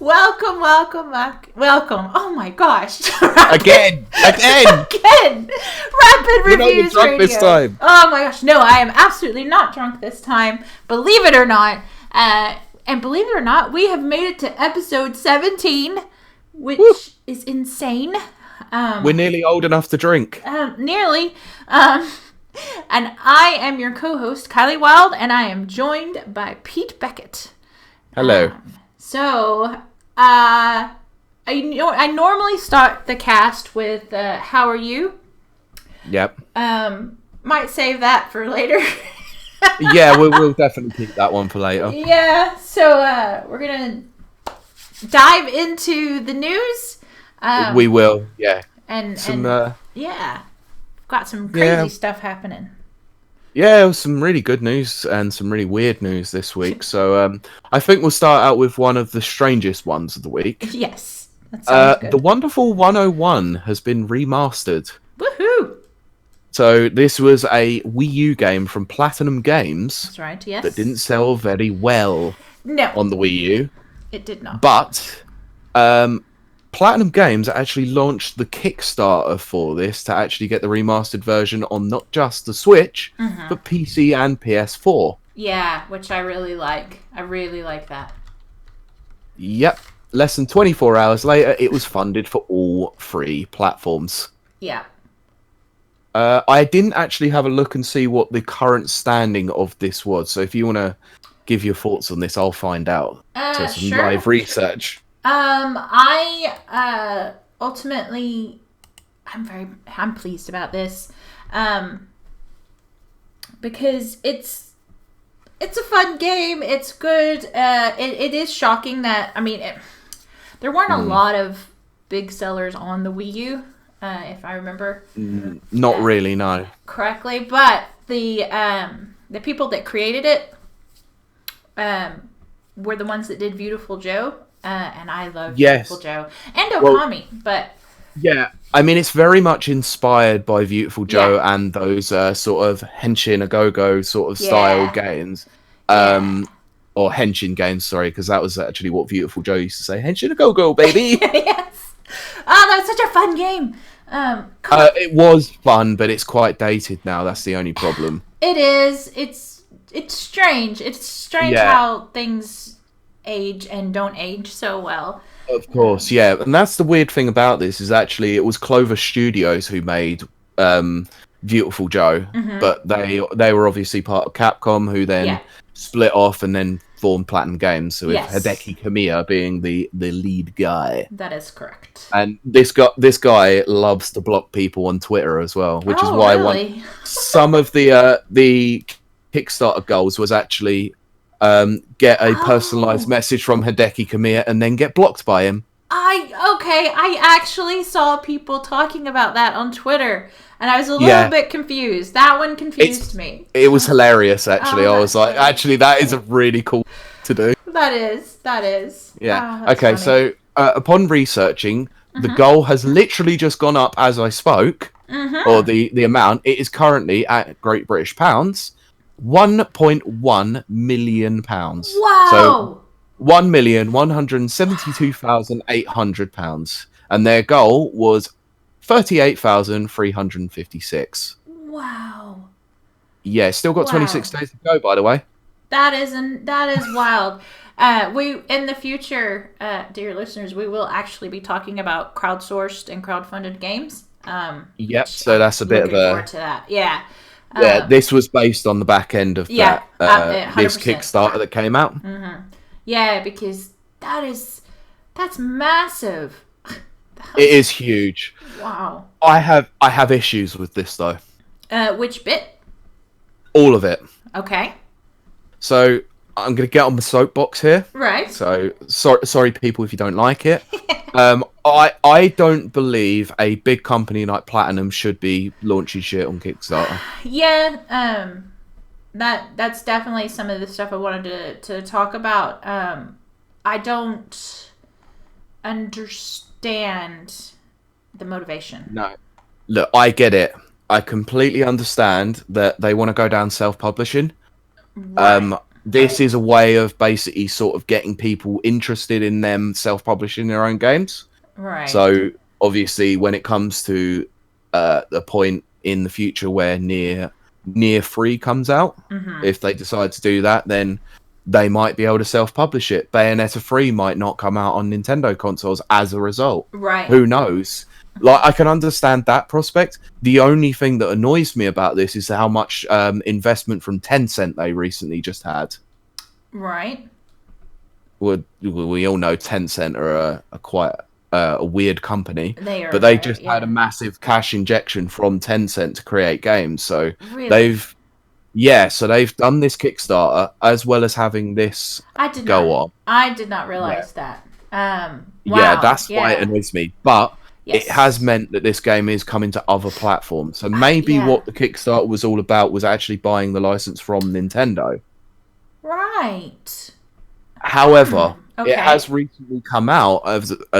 Welcome back. Welcome. Oh my gosh. Again. Rapid You're not even reviews drunk radio. this time. Oh my gosh. No, I am absolutely not drunk this time. Believe it or not. And believe it or not, we have made it to episode 17, which is insane. We're nearly old enough to drink. Nearly. And I am your co-host, Kylie Wild, and I am joined by Pete Beckett. Hello. I normally start the cast with how are you? Yep. Might save that for later. Yeah, we'll definitely keep that one for later. Yeah, so we're gonna dive into the news. We will, yeah. And yeah, got some crazy stuff happening. Yeah, some really good news and some really weird news this week. So I think we'll start out with one of the strangest ones of the week. Yes, that sounds good. The Wonderful 101 has been remastered. Woohoo! So this was a Wii U game from Platinum Games. That's right, yes. That didn't sell very well on the Wii U. It did not. But Platinum Games actually launched the Kickstarter for this to actually get the remastered version on not just the Switch, but PC and PS4. Yeah, which I really like. I really like that. Yep. Less than 24 hours later, it was funded for all three platforms. Yeah. I didn't actually have a look and see what the current standing of this was. So if you want to give your thoughts on this, I'll find out. So some live research. I ultimately, I'm pleased about this, because it's a fun game. It's good. It is shocking that, there weren't a lot of big sellers on the Wii U, if I remember. Not really, no. Correctly, but the people that created it, were the ones that did Beautiful Joe. And I love Beautiful Joe and Okami, but yeah, it's very much inspired by Beautiful Joe and those sort of Henshin a Go-Go sort of style games, or Henshin games. Sorry, because that was actually what Beautiful Joe used to say. Henshin a Go-Go, baby. Yes. Oh, that was such a fun game. It was fun, but it's quite dated now. That's the only problem. It is. It's strange. It's strange how things age and don't age so well. Of course, yeah. And that's the weird thing about this, is actually it was Clover Studios who made Beautiful Joe, but they were obviously part of Capcom, who then split off and then formed Platinum Games, so with Hideki Kamiya being the lead guy. That is correct. And this guy loves to block people on Twitter as well, which is why some of the Kickstarter goals was actually get a personalized message from Hideki Kamiya and then get blocked by him. I actually saw people talking about that on Twitter, and I was a little bit confused. That one confused me. It was hilarious, actually. I was like, actually, that is a really cool to do. That is. Yeah. funny. Okay, so upon researching, the goal has literally just gone up as I spoke, or the amount. It is currently at Great British pounds, £1.1 million. Wow! So £1,172,800, and their goal was 38,356. Wow! Yeah, still got 26 days to go, by the way. That is wild. We in the future, dear listeners, we will actually be talking about crowdsourced and crowdfunded games. Yep. So that's a bit of a. Forward to that. Yeah. Yeah, this was based on the back end of that this Kickstarter that came out. Yeah, because that's massive. It is huge. Wow. I have issues with this though. Which bit? All of it. Okay. So I'm going to get on the soapbox here. Right. So sorry people if you don't like it. I don't believe a big company like Platinum should be launching shit on Kickstarter. Yeah, that's definitely some of the stuff I wanted to talk about. I don't understand the motivation. No. Look, I get it. I completely understand that they want to go down self-publishing. Right. this is a way of basically sort of getting people interested in them self-publishing their own games. Right. So obviously, when it comes to the point in the future where near free comes out, if they decide to do that, then they might be able to self-publish it. Bayonetta 3 might not come out on Nintendo consoles as a result. Right. Who knows? Like, I can understand that prospect. The only thing that annoys me about this is how much investment from Tencent they recently just had. Right. We all know Tencent are a quite a weird company. They are, but they just had a massive cash injection from Tencent to create games. So really? they've done this Kickstarter as well as having this go on. I did not realize that. Wow. Yeah, that's why it annoys me. But it has meant that this game is coming to other platforms. So maybe what the Kickstarter was all about was actually buying the license from Nintendo. Right. However, it has recently come out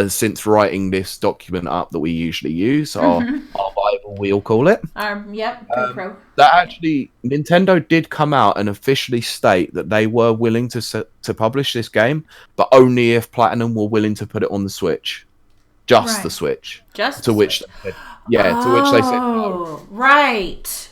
since writing this document up that we usually use, our Bible, we'll call it. Pro. That actually, Nintendo did come out and officially state that they were willing to publish this game, but only if Platinum were willing to put it on the Switch. Just the Switch. To which they said no. Right.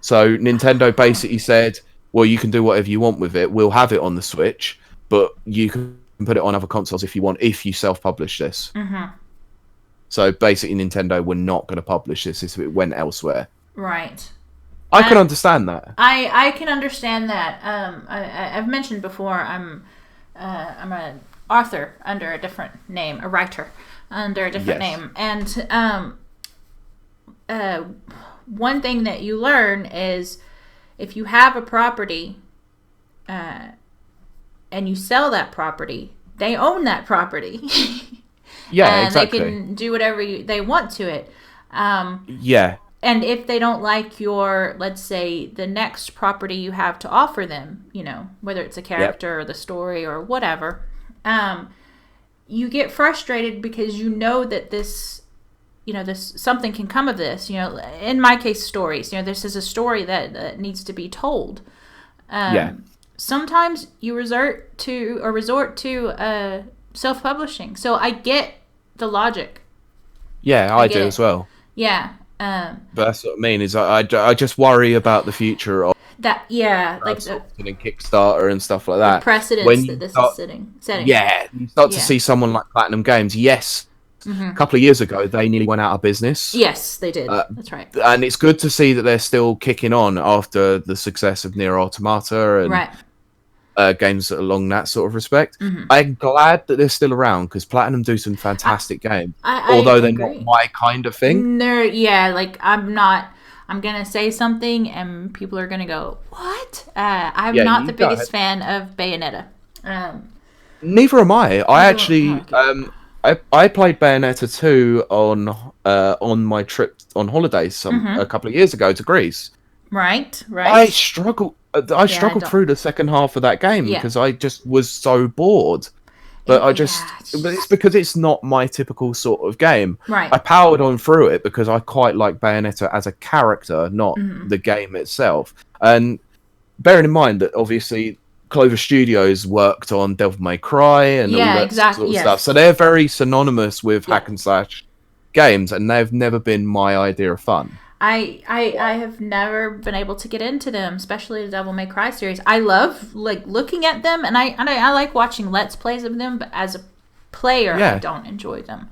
So Nintendo basically said, well, you can do whatever you want with it. We'll have it on the Switch, but you can put it on other consoles if you want, if you self-publish this. So basically, Nintendo were not going to publish this if it went elsewhere. Right. I can understand that. I can understand that. I've mentioned before, I'm an author under a different name, a writer under a different name. And one thing that you learn is if you have a property and you sell that property, they own that property. Yeah, exactly. They can do whatever they want to it. Yeah. And if they don't like your, let's say, the next property you have to offer them, you know, whether it's a character or the story or whatever, you get frustrated because you know that this, you know, this something can come of this. You know, in my case, stories. You know, this is a story that needs to be told. Sometimes you resort to self-publishing. So I get the logic. Yeah, I do as well. Yeah. But that's what I mean, is I just worry about the future of that. Yeah, like the Kickstarter and stuff like that. Precedents that this is setting. Yeah, you start to see someone like Platinum Games. Yes, a couple of years ago they nearly went out of business. Yes, they did. That's right. And it's good to see that they're still kicking on after the success of Nier Automata and games along that sort of respect. I'm glad that they're still around because Platinum do some fantastic games, although they're not my kind of thing. Like I'm gonna say something and people are gonna go, what? I'm not the biggest fan of Bayonetta. Neither am I. I played Bayonetta 2 on my trip on holidays a couple of years ago to Greece. Right. I struggled through the second half of that game because I just was so bored. But but it's because it's not my typical sort of game. Right. I powered on through it because I quite like Bayonetta as a character, not the game itself. And bearing in mind that obviously Clover Studios worked on Devil May Cry and all that sort of stuff. So they're very synonymous with hack and slash games, and they've never been my idea of fun. I have never been able to get into them, especially the Devil May Cry series. I love like looking at them, and I like watching Let's Plays of them, but as a player, I don't enjoy them.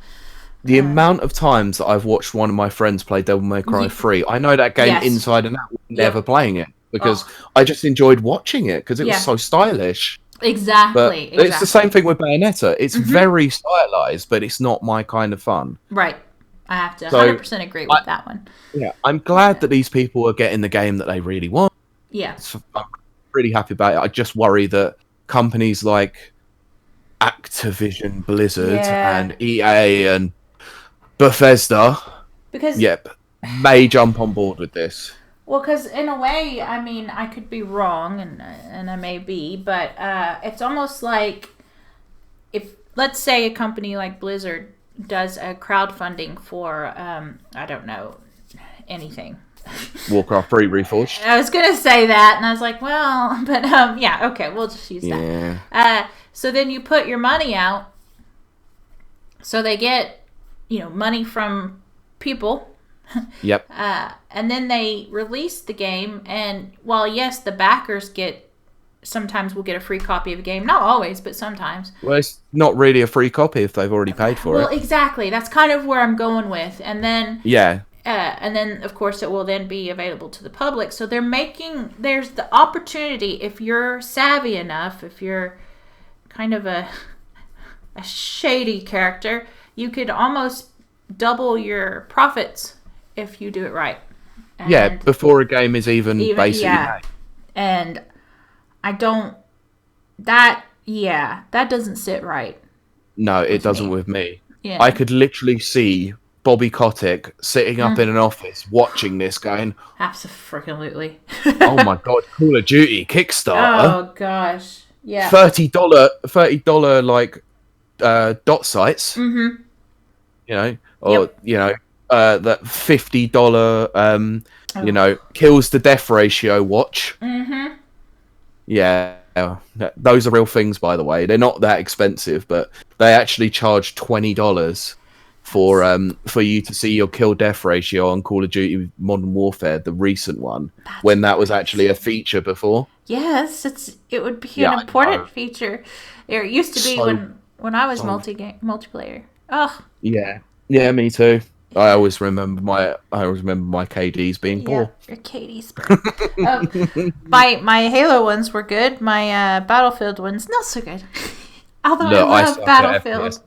The amount of times that I've watched one of my friends play Devil May Cry 3, I know that game inside and out, never playing it, because I just enjoyed watching it, because it was so stylish. Exactly. But it's the same thing with Bayonetta. It's very stylized, but it's not my kind of fun. Right. I have to 100% agree with that one. Yeah, I'm glad that these people are getting the game that they really want. Yeah. I'm really happy about it. I just worry that companies like Activision, Blizzard, and EA and Bethesda may jump on board with this. Well, because in a way, I mean, I could be wrong, and I may be, but it's almost like if, let's say, a company like Blizzard does a crowdfunding for, I don't know, anything. Warcraft 3 Reforged. I was gonna say that, and I was like, well, but yeah, okay, we'll just use that. So then you put your money out, so they get, money from people. Yep. And then they release the game, and while yes, the backers sometimes will get a free copy of a game. Not always, but sometimes. Well, it's not really a free copy if they've already paid for it. Well, exactly. That's kind of where I'm going with, and then and then of course it will then be available to the public. So there's the opportunity, if you're savvy enough, if you're kind of a shady character, you could almost double your profits if you do it right. And before a game is even basically made. And I don't that doesn't sit right. No, it doesn't with me. Yeah. I could literally see Bobby Kotick sitting up in an office watching this going, absolutely. Oh my god, Call of Duty Kickstarter. Oh gosh. Yeah. $30 like dot sites. Mm-hmm. That $50 kills the death ratio watch. Mm-hmm. Yeah. Those are real things, by the way. They're not that expensive, but they actually charge $20 for you to see your kill death ratio on Call of Duty Modern Warfare, the recent one, when that was actually a feature before. Yes, it would be an important feature. It used to be when I was multiplayer. Oh. Yeah, me too. I always remember my KDs being poor. Your KDs. My Halo ones were good. My Battlefield ones not so good. Although I love Battlefield.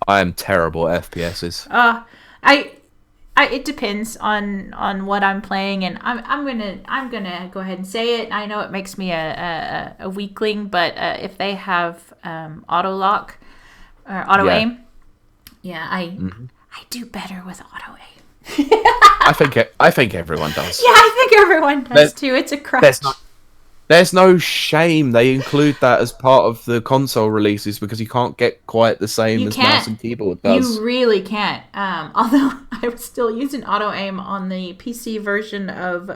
I am terrible at FPSs. It depends on what I'm playing, and I'm gonna go ahead and say it. I know it makes me a weakling, but if they have auto lock or auto aim, I do better with auto aim. I think everyone does. Yeah, I think everyone does too. It's a crutch. There's no shame. They include that as part of the console releases because you can't get quite the same as mouse and keyboard does. You really can't. Although I was still using auto aim on the PC version of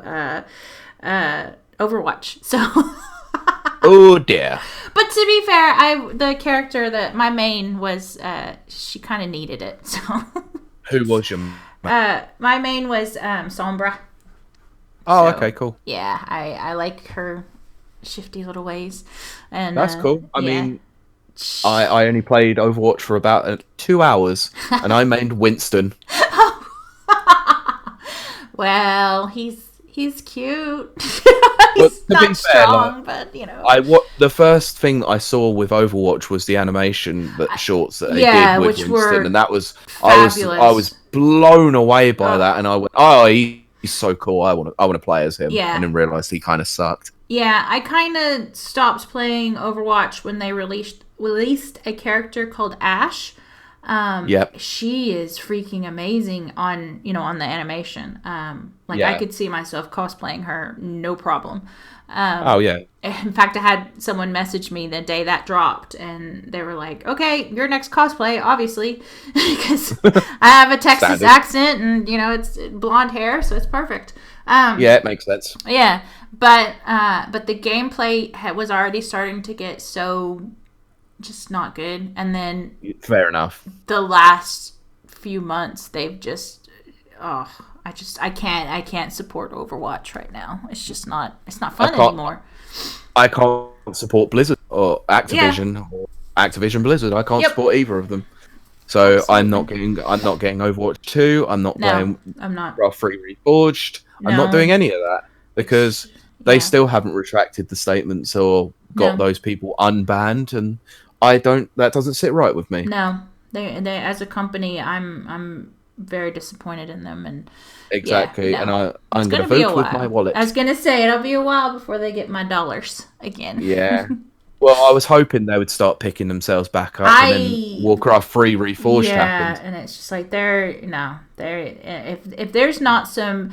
Overwatch. So. Oh dear. But to be fair, the character that my main was, she kind of needed it. So. Who was your? My main was Sombra. Oh, okay, cool. Yeah, I like her shifty little ways, and that's cool. I mean, I only played Overwatch for about 2 hours, and I mained Winston. Well, he's cute. He's not strong, but the first thing that I saw with Overwatch was the animation shorts that they did with Winston, and that was fabulous. I was blown away by that, and I went, oh, he's so cool. I want to play as him, and then realized he kind of sucked. Yeah, I kind of stopped playing Overwatch when they released a character called Ashe. She is freaking amazing on the animation. I could see myself cosplaying her, no problem. In fact, I had someone message me the day that dropped, and they were like, "Okay, your next cosplay, obviously, because I have a Texas accent, and it's blonde hair, so it's perfect." It makes sense. Yeah, but the gameplay was already starting to get so just not good, and then fair enough. The last few months, they've just I can't support Overwatch right now. It's just not. It's not fun anymore. I can't support Blizzard or Activision or Activision Blizzard. I can't support either of them. So absolutely. I'm not getting Overwatch 2. I'm not going. I'm not. Warcraft 3 Reforged. I'm not doing any of that because they still haven't retracted the statements or got those people unbanned, and that doesn't sit right with me. No, they as a company, I'm very disappointed in them, and exactly. And I'm going to vote with my wallet. I was going to say it'll be a while before they get my dollars again. Yeah. Well, I was hoping they would start picking themselves back up, and then Warcraft 3 Reforged happened. Yeah, and it's just like if there's not some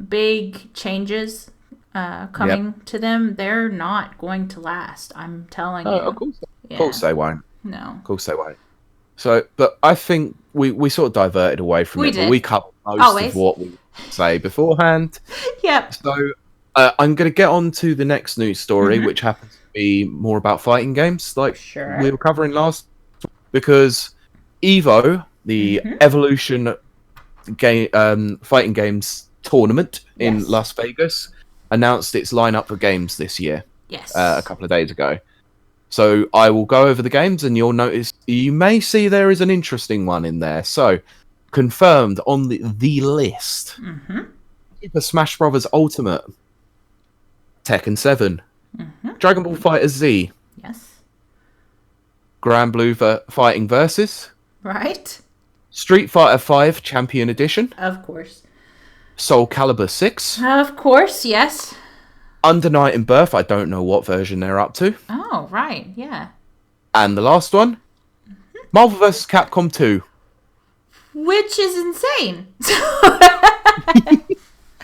big changes coming to them, they're not going to last. I'm telling you. Of course they won't. No. Of course they won't. So, but I think we sort of diverted away from We it, but did. we covered most Always. of what we say beforehand. Yep. So, I'm going to get on to the next news story, which happens to be more about fighting games, like we were covering last, because Evo, the Evolution game fighting games tournament in Las Vegas, announced its lineup of games this year. Yes. A couple of days ago. So I will go over the games, and you'll notice you may see there is an interesting one in there. So confirmed on the list: Super Smash Bros. Ultimate, Tekken 7, Dragon Ball Fighter Z, Yes. Grand Blue Fighting Versus, Right. Street Fighter 5 Champion Edition, Of course. Soul Calibur 6, Of course, yes. Under Night in Birth. I don't know what version they're up to. Oh, right, yeah. And the last one, Marvel vs. Capcom 2. Which is insane.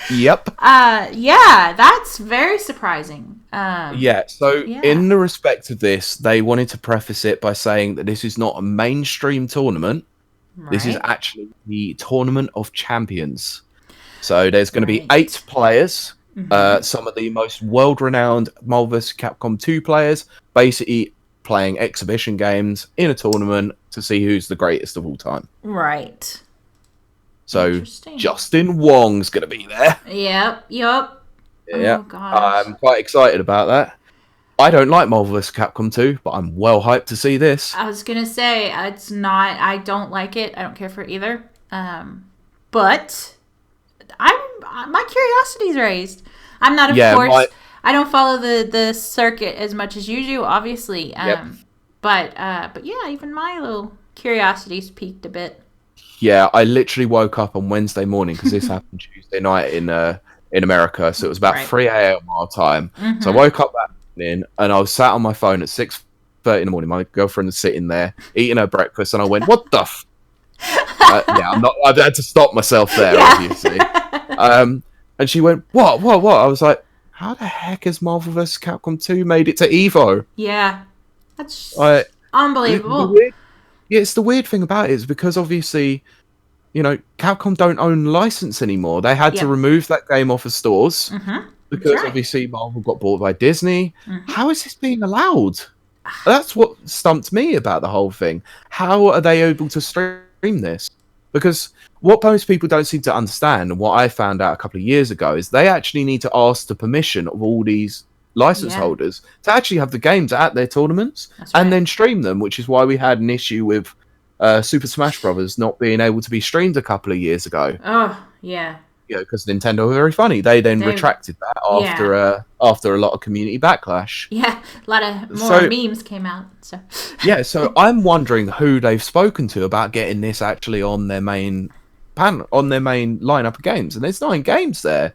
Yep. Yeah, that's very surprising. In the respect of this, they wanted to preface it by saying that this is not a mainstream tournament. Right. This is actually the Tournament of Champions. So there's going to be 8 players. Some of the most world-renowned Marvel vs. Capcom 2 players, basically playing exhibition games in a tournament to see who's the greatest of all time. Right. So Justin Wong's going to be there. Yep. Yeah. Oh, gosh. I'm quite excited about that. I don't like Marvel vs. Capcom 2, but I'm well hyped to see this. I was going to say, I don't like it. I don't care for it either. But my curiosity's raised. I'm not, of course. I don't follow the circuit as much as you do, obviously. But yeah, even my little curiosity's peaked a bit. Yeah, I literally woke up on Wednesday morning because this happened Tuesday night in America, so it was about 3 a.m. our time. So I woke up that morning and I was sat on my phone at 6:30 in the morning. My girlfriend was sitting there eating her breakfast, and I went, "What the?" I had to stop myself there, obviously. And she went, "What? What? What?" I was like, "How the heck has Marvel vs. Capcom 2 made it to Evo?" Yeah, that's unbelievable. It's the weird thing about it is because obviously, Capcom don't own license anymore. They had to remove that game off of stores because obviously Marvel got bought by Disney. How is this being allowed? That's what stumped me about the whole thing. How are they able to stream this? Because what most people don't seem to understand, and what I found out a couple of years ago, is they actually need to ask the permission of all these license holders to actually have the games at their tournaments and then stream them, which is why we had an issue with Super Smash Bros. Not being able to be streamed a couple of years ago. Oh, yeah. Because Nintendo were very funny. They retracted that after a lot of community backlash. Yeah, a lot of more memes came out. So so I'm wondering who they've spoken to about getting this actually on their main lineup of games, and there's 9 games there.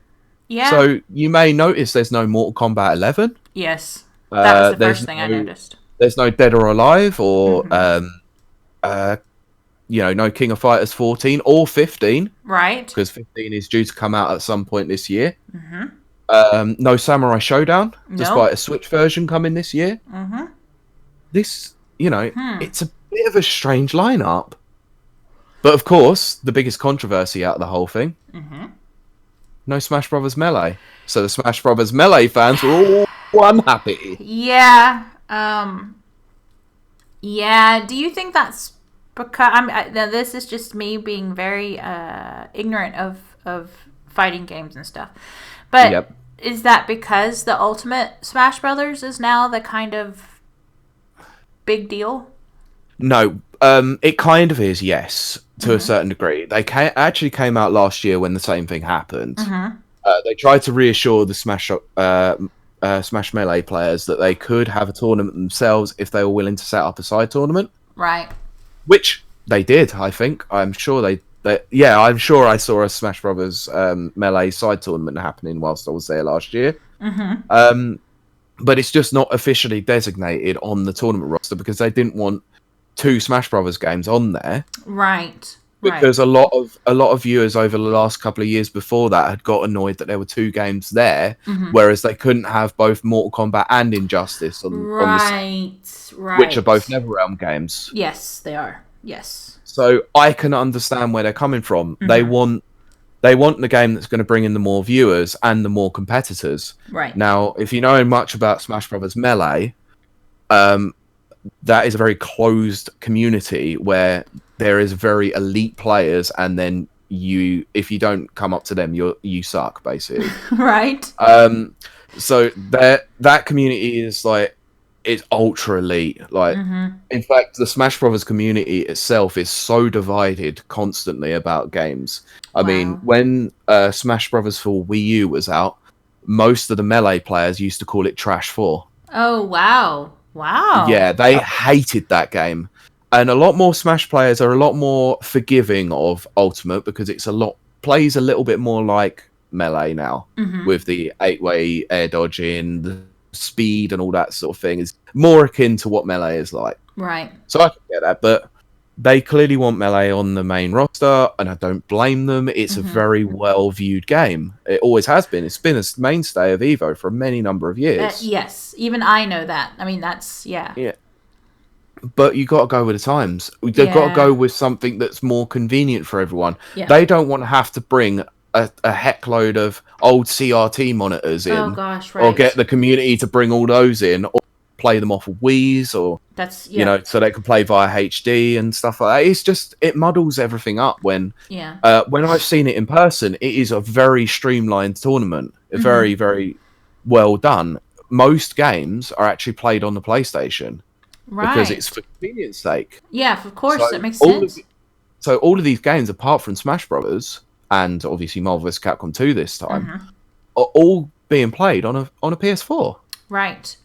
Yeah. So you may notice there's no Mortal Kombat 11. Yes, that was the first thing I noticed. There's no Dead or Alive or no King of Fighters 14 or 15. Right. Because 15 is due to come out at some point this year. No Samurai Showdown, despite a Switch version coming this year. This, it's a bit of a strange lineup. But of course, the biggest controversy out of the whole thing, no Smash Brothers Melee. So the Smash Brothers Melee fans were all unhappy. Yeah. Yeah. Do you think that's because now this is just me being very ignorant of fighting games and stuff, but is that because the Ultimate Smash Brothers is now the kind of big deal? No, it kind of is, yes, to a certain degree. They actually came out last year when the same thing happened. They tried to reassure the Smash Melee players that they could have a tournament themselves if they were willing to set up a side tournament. Right. Which they did, I think. I'm sure I'm sure I saw a Smash Brothers Melee side tournament happening whilst I was there last year. But it's just not officially designated on the tournament roster because they didn't want 2 Smash Brothers games on there. Right. Because a lot of viewers over the last couple of years before that had got annoyed that there were 2 games there, whereas they couldn't have both Mortal Kombat and Injustice on the same, which are both NetherRealm games. Yes, they are. Yes. So I can understand where they're coming from. Mm-hmm. They want the game that's going to bring in the more viewers and the more competitors. Right. Now, if you know much about Smash Brothers Melee, that is a very closed community where there is very elite players, and then if you don't come up to them, you suck, basically. Right. So that community is like, it's ultra elite. Like, in fact, the Smash Brothers community itself is so divided constantly about games. I mean, when Smash Brothers for Wii U was out, most of the Melee players used to call it Trash 4. Oh, wow. Wow. Yeah, they hated that game. And a lot more Smash players are a lot more forgiving of Ultimate because plays a little bit more like Melee now, with the 8-way air dodging, the speed and all that sort of thing is more akin to what Melee is like. Right. So I can get that, but they clearly want Melee on the main roster, and I don't blame them. It's a very well-viewed game. It always has been. It's been a mainstay of EVO for a many number of years. Yes, even I know that. I mean, that's, yeah. But you got to go with the times. They've got to go with something that's more convenient for everyone. Yeah. They don't want to have to bring a heckload of old CRT monitors in. Oh, gosh, right. Or get the community to bring all those in, or play them off of Wii's, or so they can play via HD and stuff like that. It's just, it muddles everything up when I've seen it in person. It is a very streamlined tournament, very, very well done. Most games are actually played on the PlayStation because it's for convenience sake. Yeah, of course, that makes sense. So all of these games, apart from Smash Brothers and obviously Marvel vs. Capcom 2 this time, are all being played on a PS4. Right.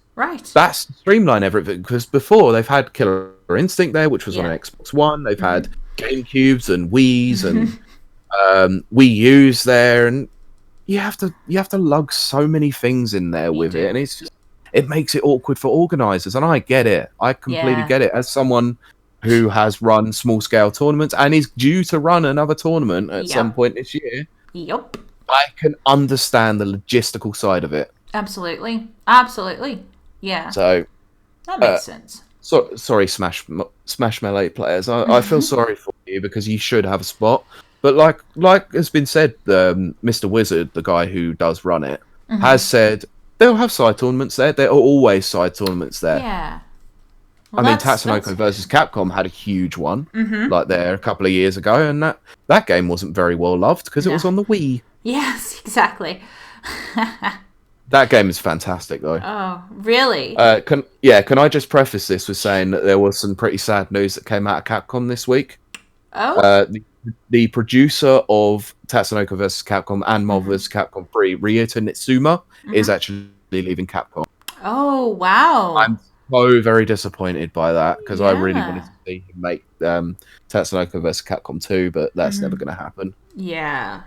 That's streamline everything, because before they've had Killer Instinct there, which was on an Xbox One. They've had GameCubes and Wii's and Wii U's there, and you have to lug so many things in there with it, and it makes it awkward for organisers. And I get it. I completely get it. As someone who has run small scale tournaments and is due to run another tournament at some point this year. Yep. I can understand the logistical side of it. Absolutely. Yeah. So that makes sense. So sorry, Smash Melee players. I feel sorry for you because you should have a spot. But like has been said, Mr. Wizard, the guy who does run it, has said they'll have side tournaments there. There are always side tournaments there. Yeah. Well, I mean, Tatsunoko versus Capcom had a huge one, like there a couple of years ago, and that game wasn't very well loved because it was on the Wii. Yes, exactly. That game is fantastic, though. Oh, really? Can I just preface this with saying that there was some pretty sad news that came out of Capcom this week? Oh. The producer of Tatsunoko vs. Capcom and Marvel vs. Capcom 3, Ryota Nitsuma, is actually leaving Capcom. Oh, wow. I'm so very disappointed by that because I really wanted to see him make Tatsunoko vs. Capcom 2, but that's never going to happen. Yeah.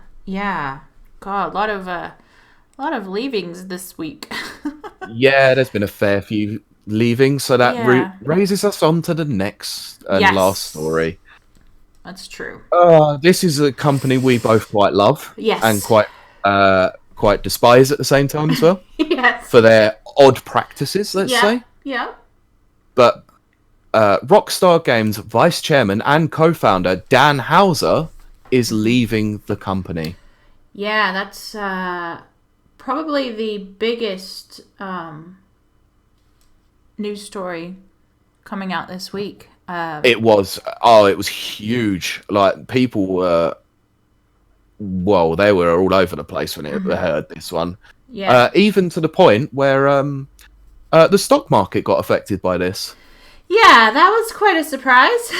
God, a lot of leavings this week. Yeah, there's been a fair few leavings, so that raises us on to the next and last story. That's true. This is a company we both quite love, and quite despise at the same time as well. Yes. For their odd practices, let's say. Yeah. But Rockstar Games vice chairman and co-founder Dan Houser is leaving the company. Yeah, that's probably the biggest news story coming out this week. It was huge. Like, people were, they were all over the place when they heard this one. Yeah. Even to the point where the stock market got affected by this. Yeah, that was quite a surprise.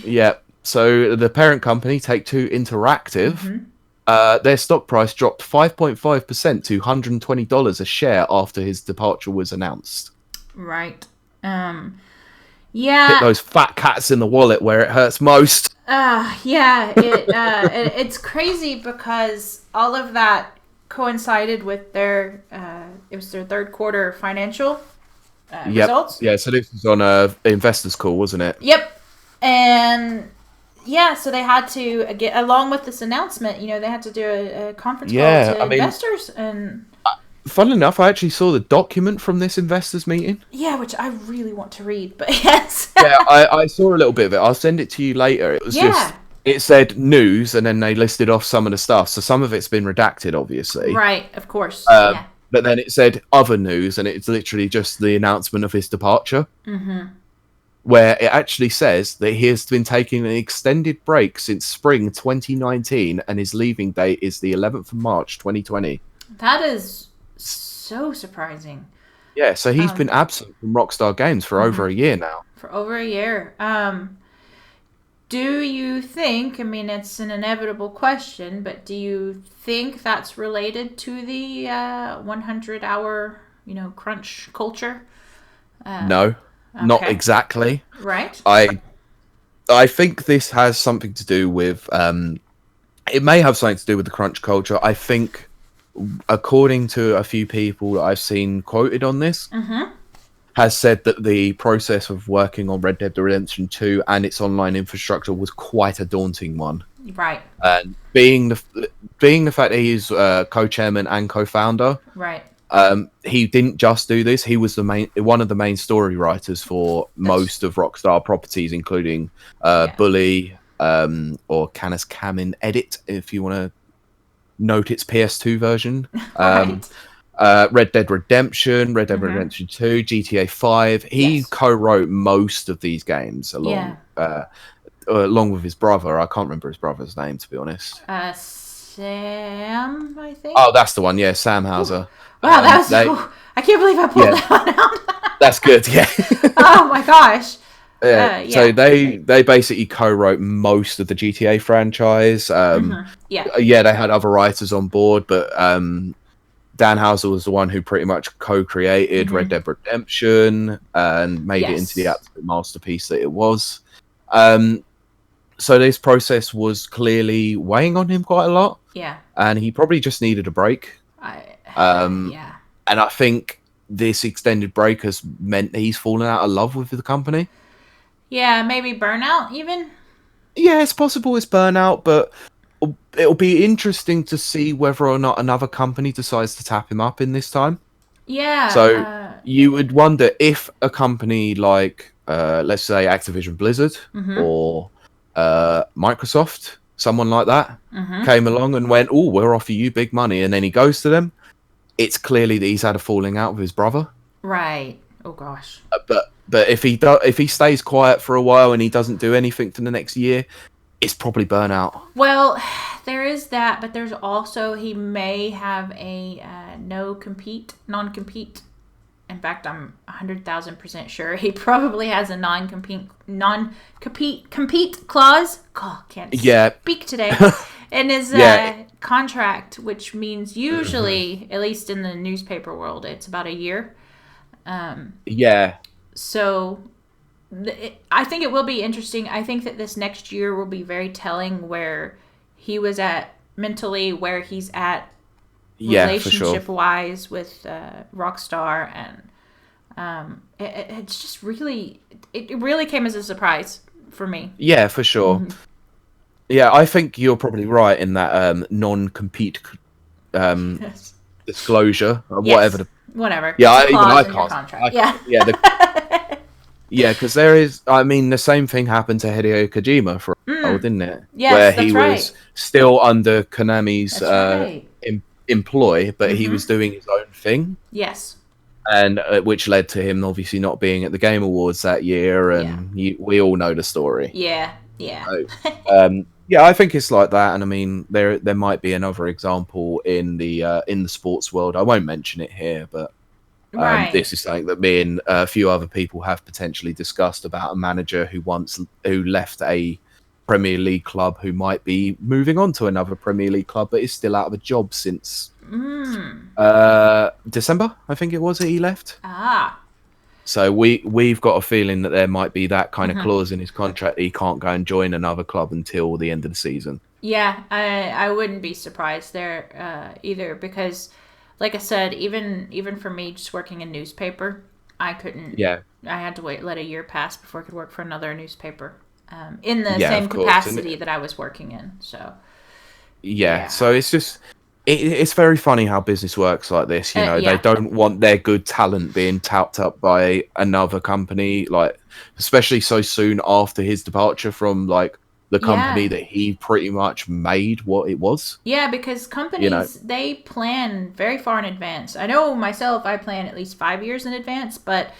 Yeah. So the parent company, Take-Two Interactive, their stock price dropped 5.5% to $120 a share after his departure was announced. Right. Hit those fat cats in the wallet where it hurts most. It's crazy because all of that coincided with their it was their third quarter financial results. Yeah, so this was on investors call, wasn't it? Yep. And so they had to get, along with this announcement, they had to do a conference call to investors. And funnily enough, I actually saw the document from this investors meeting. Yeah, which I really want to read, but yes. Yeah, I saw a little bit of it. I'll send it to you later. It was just, it said news, and then they listed off some of the stuff. So some of it's been redacted, obviously. Right, of course. Yeah. But then it said other news, and it's literally just the announcement of his departure. Mm-hmm. Where it actually says that he has been taking an extended break since spring 2019, and his leaving date is the 11th of March 2020. That is so surprising. Yeah, so he's been absent from Rockstar Games for over a year now. For over a year. Do you think, I mean, it's an inevitable question, but do you think that's related to the 100-hour, crunch culture? No, not exactly. Right. I think this has something to do with... it may have something to do with the crunch culture. I think, according to a few people that I've seen quoted on this, has said that the process of working on Red Dead Redemption 2 and its online infrastructure was quite a daunting one. Right. And being the fact that he's co-chairman and co-founder, right. He didn't just do this. He was one of the main story writers for most of Rockstar properties, including Bully or Canis Camin Edit, if you want to note its PS2 version. Right. Red Dead Redemption, Red Dead Redemption 2, GTA 5. He co-wrote most of these games along with his brother. I can't remember his brother's name, to be honest. Sam, I think. Oh, that's the one. Yeah, Sam Hauser. Wow, I can't believe I pulled that one out. That's good. Yeah. Oh my gosh. So they basically co-wrote most of the GTA franchise. Yeah, they had other writers on board, but Dan Houser was the one who pretty much co-created Red Dead Redemption and made it into the absolute masterpiece that it was. So this process was clearly weighing on him quite a lot. Yeah. And he probably just needed a break. And I think this extended break has meant that he's fallen out of love with the company. Yeah, maybe burnout even? Yeah, it's possible it's burnout, but it'll be interesting to see whether or not another company decides to tap him up in this time. Yeah. So you would wonder if a company like, let's say, Activision Blizzard or Microsoft, someone like that, came along and went, "Oh, we'll offer you big money," and then he goes to them. It's clearly that he's had a falling out with his brother. Right. Oh gosh. But if he stays quiet for a while and he doesn't do anything for the next year, it's probably burnout. Well, there is that, but there's also he may have a non-compete. In fact, I'm 100,000% sure he probably has a non-compete clause. God, can't speak today. In his contract, which means usually, at least in the newspaper world, it's about a year. So I think it will be interesting. I think that this next year will be very telling where he was at mentally, where he's at relationship-wise with Rockstar, and it's just really, it really came as a surprise for me. Yeah, for sure. Yeah, I think you're probably right in that non-compete disclosure or whatever. Whatever. Yeah, I can't. Because there is. I mean, the same thing happened to Hideo Kojima for a while, didn't it? Yes, where he was still under Konami's employ, but he was doing his own thing. Yes. And which led to him obviously not being at the Game Awards that year, and we all know the story. Yeah. So, I think it's like that, and I mean there might be another example in the sports world. I won't mention it here, but this is something that me and a few other people have potentially discussed about a manager who left a Premier League club who might be moving on to another Premier League club, but is still out of a job since December, I think it was that he left. So we've got a feeling that there might be that kind of clause in his contract that he can't go and join another club until the end of the season. Yeah, I wouldn't be surprised there either, because, like I said, even for me, just working in newspaper, I couldn't. Yeah. I had to let a year pass before I could work for another newspaper in the same capacity that I was working in. So. Yeah. So it's just. it's very funny how business works like this. You know, they don't want their good talent being tapped up by another company, like especially so soon after his departure from like the company that he pretty much made what it was. Yeah, because companies, they plan very far in advance. I know myself, I plan at least 5 years in advance, but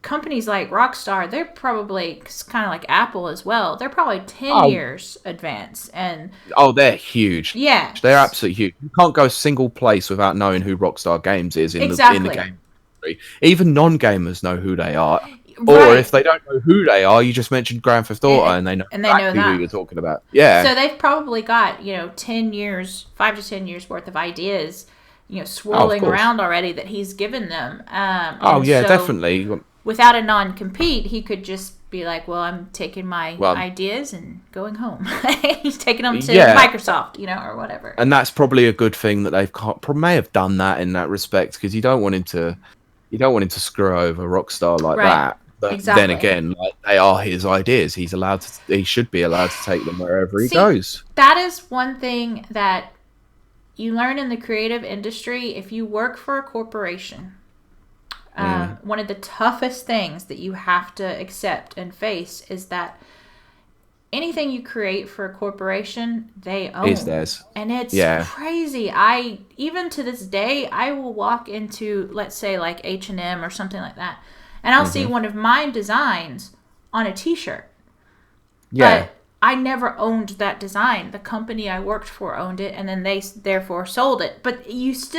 companies like Rockstar, they're probably kind of like Apple as well. They're probably 10 years advance. And they're huge. Yeah. They're absolutely huge. You can't go a single place without knowing who Rockstar Games is in the game industry. Even non-gamers know who they are. Right. Or if they don't know who they are, you just mentioned Grand Theft Auto and they know exactly who you're talking about. Yeah. So they've probably got, 10 years, 5 to 10 years worth of ideas, swirling around already that he's given them. Definitely. Without a non-compete, he could just be like, well, I'm taking my ideas and going home. He's taking them to Microsoft, or whatever. And that's probably a good thing that they've may have done that in that respect, because you don't want him to screw over Rockstar like that. But then again, like, they are his ideas. He should be allowed to take them wherever he goes. That is one thing that you learn in the creative industry. If you work for a corporation, one of the toughest things that you have to accept and face is that anything you create for a corporation, they own. Is theirs. And it's crazy. Even to this day, I will walk into, let's say, like H&M or something like that, and I'll see one of my designs on a t-shirt. Yeah. But I never owned that design. The company I worked for owned it, and then they therefore sold it. But it's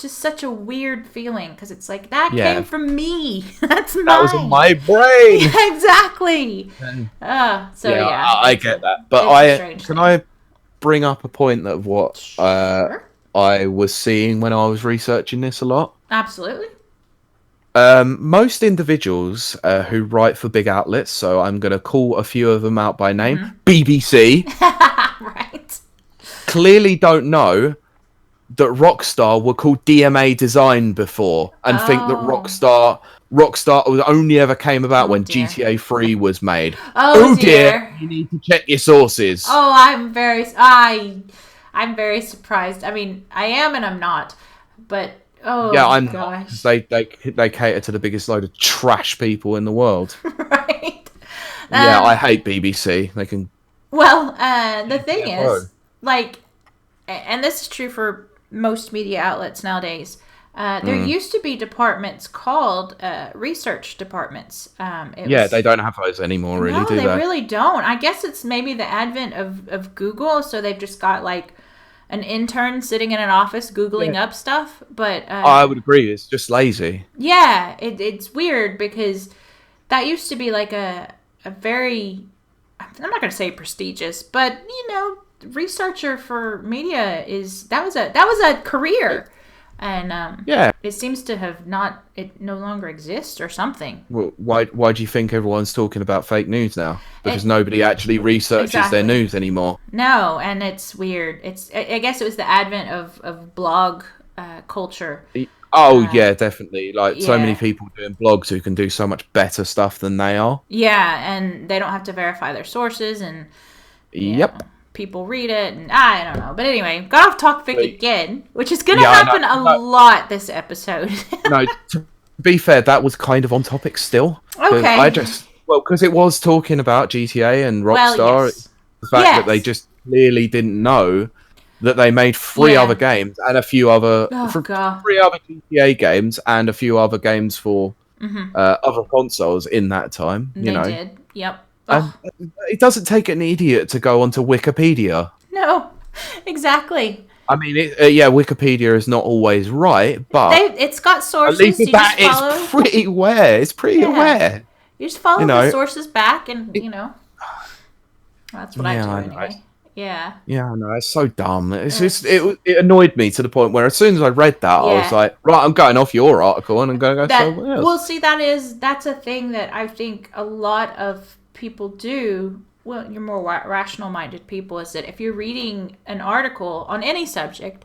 just such a weird feeling, because it's like, that came from me. That's mine. That was in my brain. Yeah, exactly. I get that. But can I bring up a point of what I was seeing when I was researching this a lot? Absolutely. Most individuals who write for big outlets, so I'm going to call a few of them out by name, BBC, right, clearly don't know that Rockstar were called DMA Design before, and think that Rockstar only ever came about when GTA 3 was made. Oh dear, you need to check your sources. Oh, I'm very surprised. I mean, I am and I'm not, but. Oh, yeah, I'm gosh. They cater to the biggest load of trash people in the world. Right. I hate BBC. They can. Well, the thing is, like, and this is true for most media outlets nowadays. There used to be departments called research departments. They don't have those anymore, really, do they? No, they really don't. I guess it's maybe the advent of Google, so they've just got, like, an intern sitting in an office Googling up stuff, but I would agree. It's just lazy. Yeah, it's weird, because that used to be like a very, I'm not going to say prestigious, but researcher for media that was a career, and it seems to have it no longer exists or something. Well, why do you think everyone's talking about fake news now? Because nobody actually researches their news anymore. No, and it's weird. I guess it was the advent of blog culture. Yeah, definitely. Like, so many people doing blogs who can do so much better stuff than they are. Yeah, and they don't have to verify their sources, and people read it, and I don't know. But anyway, got off topic again, which is going to happen a lot this episode. No, to be fair, that was kind of on topic still. Okay. Because it was talking about GTA and Rockstar. Well, yes. The fact that they just clearly didn't know that they made three other games and a few other... three other GTA games and a few other games for other consoles in that time. They did, yep. And it doesn't take an idiot to go onto Wikipedia. No, exactly. I mean, Wikipedia is not always right, but it's got sources. At least it's pretty aware. It's pretty aware. You just follow the sources back, and that's what I do anyway. Yeah. Yeah, I know. It's so dumb. It's just it annoyed me to the point where as soon as I read that, I was like, right, I'm going off your article and I'm going to go somewhere else. Well, see, that's a thing that I think a lot of people do. Well, you're more rational-minded people, is that if you're reading an article on any subject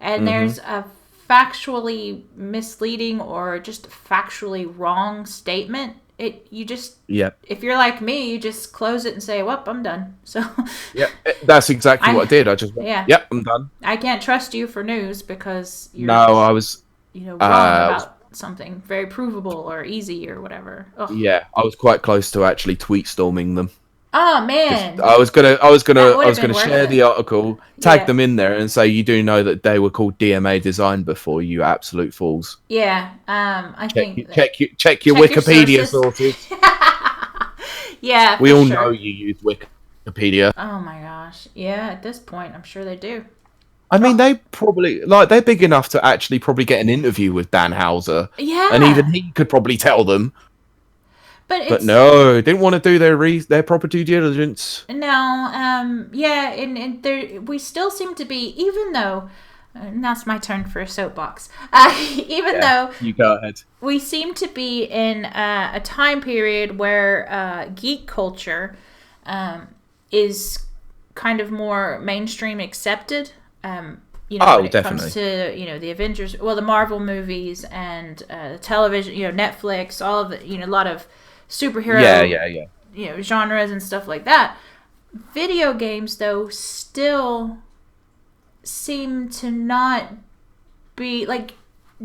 and there's a factually misleading or just factually wrong statement, you just Yeah. if you're like me, you just close it and say, "Well, I'm done." So Yeah, that's exactly what I did. I just went, yeah, "Yep, I'm done." I can't trust you for news because No, you're I was, wrong I was, about something very provable or easy or whatever. Ugh. yeah, I was quite close to actually tweet storming them. Oh Just, man, that would I have was been gonna worth share it. the article, tag Yeah, them in there, and say, "You do know that they were called DMA design before, you absolute fools. yeah. I think that Check your check your Wikipedia sources. sources. Yeah, We for all know sure. you use Wikipedia." Oh my gosh. Yeah, at this point, I'm sure they do. I mean, Oh, they probably they're big enough to actually probably get an interview with Dan Houser, and even yeah. he could probably tell them. But But it's no, didn't want to do their proper due diligence. no, yeah, and there we still seem to be, even though. Now it's my turn for a soapbox. Even Yeah, though you go ahead. we seem to be in a time period where geek culture is kind of more mainstream accepted. When Oh, it comes definitely. to the Avengers, well, the Marvel movies and the television, Netflix, all of the, a lot of Yeah, superhero, yeah, yeah. genres and stuff like that. Video games, though, still seem to not be like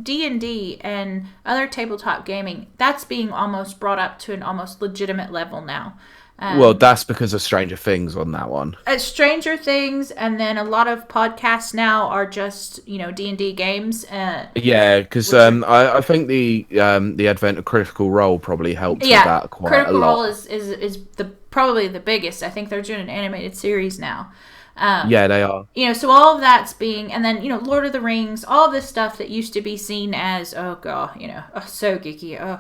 D&D and other tabletop gaming. That's being almost brought up to an almost legitimate level now. Well, that's because of Stranger Things on that one. Stranger Things, and then a lot of podcasts now are just D&D games. Yeah, because Which are, I think the advent of Critical Role probably helped with yeah, that quite a Critical Role lot. is the probably the biggest. I think they're doing an animated series now. Yeah, they are. So all of that's being, and then Lord of the Rings, all this stuff that used to be seen as, oh god, oh, so geeky, oh,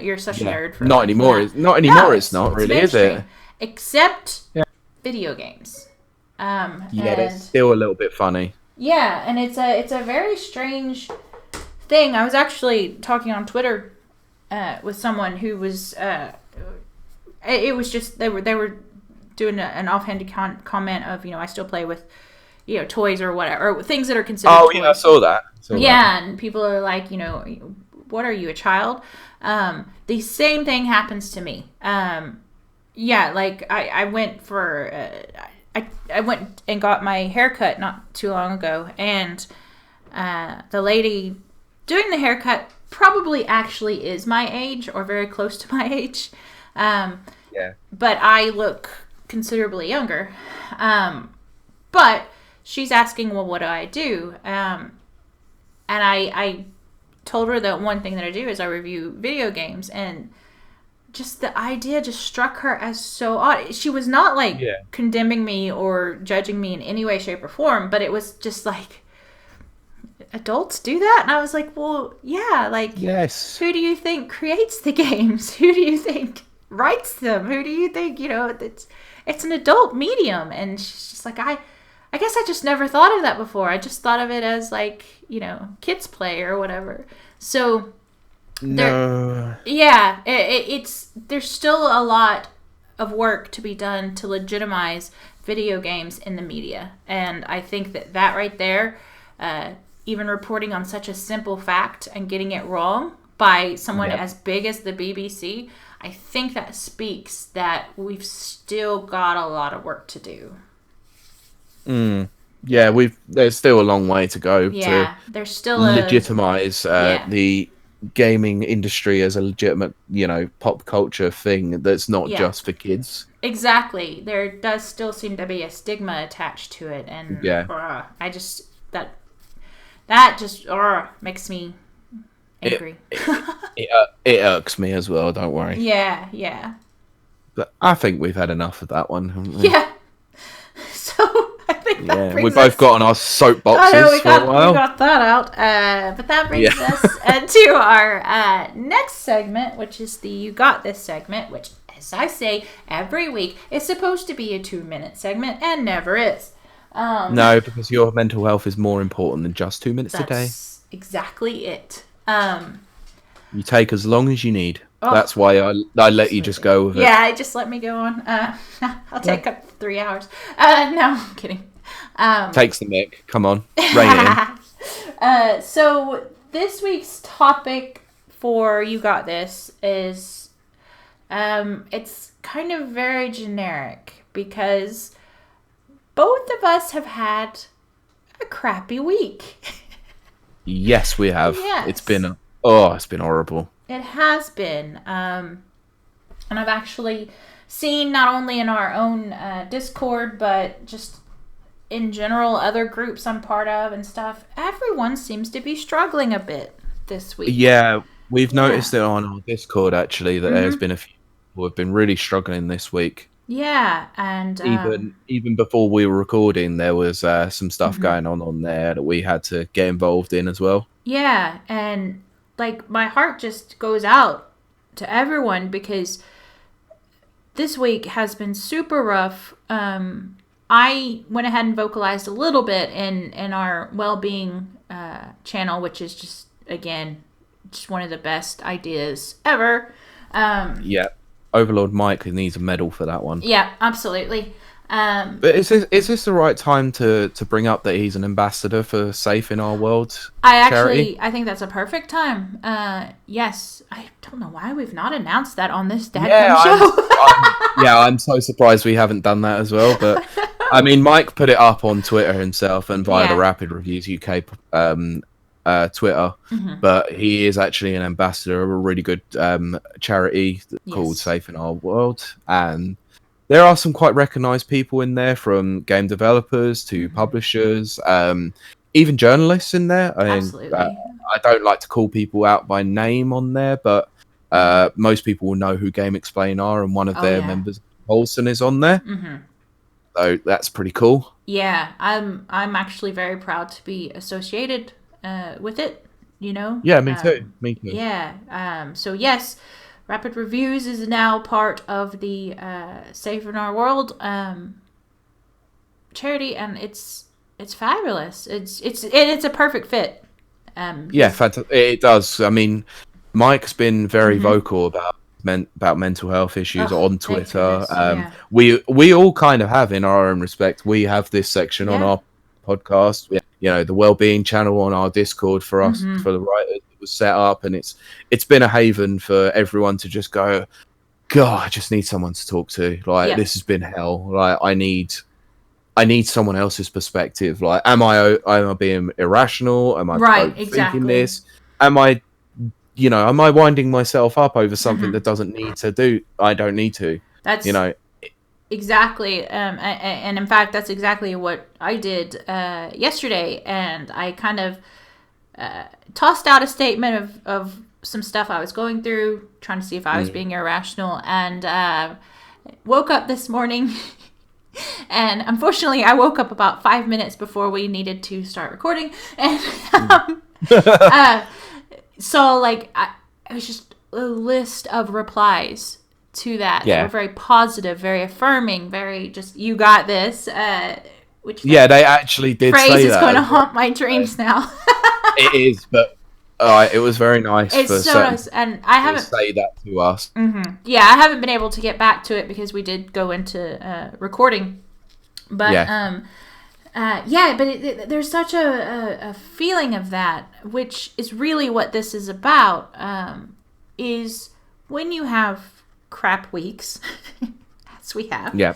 you're such a Yeah, nerd for not liking anymore. that. Not No, anymore. It's not it's really, is it? mainstream, except Yeah. video games. Yeah, it's And still a little bit funny. yeah, and it's a very strange thing. I was actually talking on Twitter with someone who was it was just they were doing an offhanded comment of I still play with toys or whatever, or things that are considered Oh toys. yeah, I saw that. Yeah, and people are like, what are you, a child? The same thing happens to me. Yeah, like I went for I went and got my haircut not too long ago, and the lady doing the haircut probably actually is my age or very close to my age. Yeah. But I look considerably younger. But she's asking, well, what do I do? And I told her that one thing that I do is I review video games, and just the idea just struck her as so odd. She was not like condemning me or judging me in any way, shape, or form, but it was just like, adults do that? And I was like, well, yeah, like, yes. Who do you think creates the games? Who do you think writes them? Who do you think, it's an adult medium? And she's just like, I guess I just never thought of that before. I just thought of it as like, kids play or whatever. So no. Yeah, it's there's still a lot of work to be done to legitimize video games in the media, and I think that right there, even reporting on such a simple fact and getting it wrong by someone as big as the BBC, I think that speaks that we've still got a lot of work to do. Yeah, there's still a long way to go to there's still legitimize the gaming industry as a legitimate, pop culture thing that's not just for kids. Exactly. There does still seem to be a stigma attached to it, and I just that just makes me angry. It irks me as well. Don't worry. Yeah. But I think we've had enough of that one, haven't we? Yeah. So I think that brings we both got on our soapboxes for a while. We got that out. But that brings us to our next segment, which is the You Got This segment, which, as I say every week, is supposed to be a 2-minute segment and never is. No, because your mental health is more important than just 2 minutes a day. That's exactly it. You take as long as you need. That's why I let you just go with it. Yeah, just let me go on. I'll take up 3 hours. No, I'm kidding. Takes the mic. Come on. Rein it in. So this week's topic for You Got This is It's kind of very generic because both of us have had a crappy week. Yes, we have. Yes. It's been horrible. It has been. And I've actually seen not only in our own Discord, but just in general, other groups I'm part of and stuff. Everyone seems to be struggling a bit this week. Yeah, we've noticed it on our Discord, actually, that there's been a few people who have been really struggling this week. Yeah, and even before we were recording, there was some stuff going on there that we had to get involved in as well. Yeah, and like my heart just goes out to everyone because this week has been super rough. I went ahead and vocalized a little bit in our well-being channel, which is just, again, just one of the best ideas ever. Yeah. Overlord Mike needs a medal for that one. Yeah, absolutely. But is this the right time to bring up that he's an ambassador for Safe in Our World charity? I think that's a perfect time. Yes. I don't know why we've not announced that on this dadgum show. I'm so surprised we haven't done that as well. But I mean, Mike put it up on Twitter himself and via the Rapid Reviews UK Twitter, but he is actually an ambassador of a really good charity called Safe in Our World, and there are some quite recognised people in there, from game developers to publishers, even journalists in there. Absolutely. I don't like to call people out by name on there, but most people will know who Game Explain are, and one of their members, Olsen, is on there. So that's pretty cool. Yeah, I'm actually very proud to be associated with it, you know? Yeah, me too. Yeah. So yes, Rapid Reviews is now part of the Safe in Our World charity, and it's fabulous. It's a perfect fit. Fantastic. It does. I mean, Mike's been very vocal about mental health issues on Twitter. We all kind of have, in our own respect. We have this section on our podcast, the well-being channel on our Discord for us, for the writers. It was set up, and it's been a haven for everyone to just go, God, I just need someone to talk to. Like, this has been hell. Like, I need someone else's perspective. Like, am I being irrational? Am I thinking this? Am I winding myself up over something that doesn't need to do? I don't need to. That's exactly. And in fact, that's exactly what I did yesterday. And I kind of tossed out a statement of some stuff I was going through, trying to see if I was being irrational, and woke up this morning. And unfortunately, I woke up about 5 minutes before we needed to start recording. And so, like, it was just a list of replies to that. They were very positive, very affirming, very just, you got this. Which they actually did say that. Phrase is going to haunt my dreams now. It is, but it was very nice. It's so nice, and I haven't say that to us. Yeah, I haven't been able to get back to it because we did go into recording, but but there's such a feeling of that, which is really what this is about. Is when you have crap weeks, as we have. Yeah.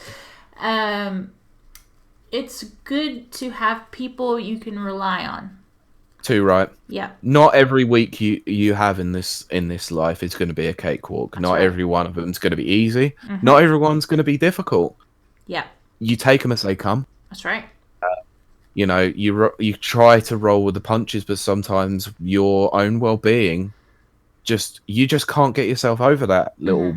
It's good to have people you can rely on. Too right. Yeah. Not every week you have in this life is going to be a cakewalk. That's Not right. every one of them is going to be easy. Not everyone's going to be difficult. Yeah. You take them as they come. That's right. You try to roll with the punches, but sometimes your own well-being you just can't get yourself over that little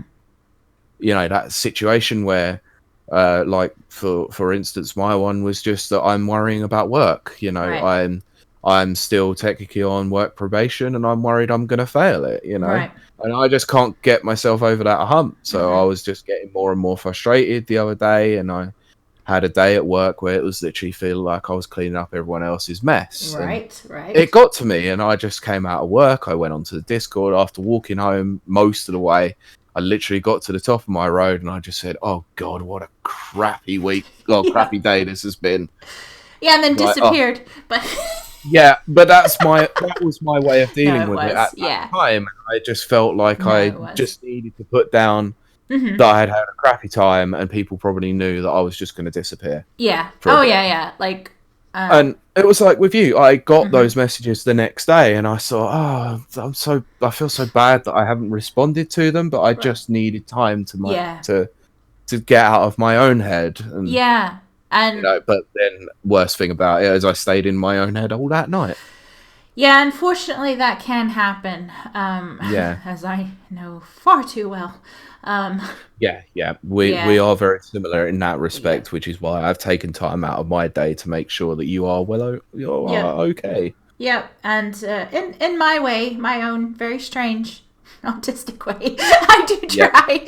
that situation where like for instance, my one was just that I'm worrying about work. Right. I'm still technically on work probation, and I'm worried I'm going to fail it, Right. and I just can't get myself over that hump. So I was just getting more and more frustrated the other day, and I had a day at work where it was literally feeling like I was cleaning up everyone else's mess. Right. It got to me, and I just came out of work. I went onto the Discord after walking home most of the way. I literally got to the top of my road, and I just said, "Oh God, what a crappy week! Crappy day this has been." Yeah, and then disappeared. But yeah, but that was my way of dealing with it at that time. I just felt like I just needed to put down that I had had a crappy time, and people probably knew that I was just going to disappear. Yeah. For a bit. Yeah. Like, and it was like with you, I got those messages the next day, and I thought, I feel so bad that I haven't responded to them, but I just needed time to get out of my own head. And, and but then worst thing about it is I stayed in my own head all that night. Yeah, unfortunately, that can happen. As I know far too well. We are very similar in that respect, which is why I've taken time out of my day to make sure that you are okay. Yep, and in my way, my own very strange autistic way, I do try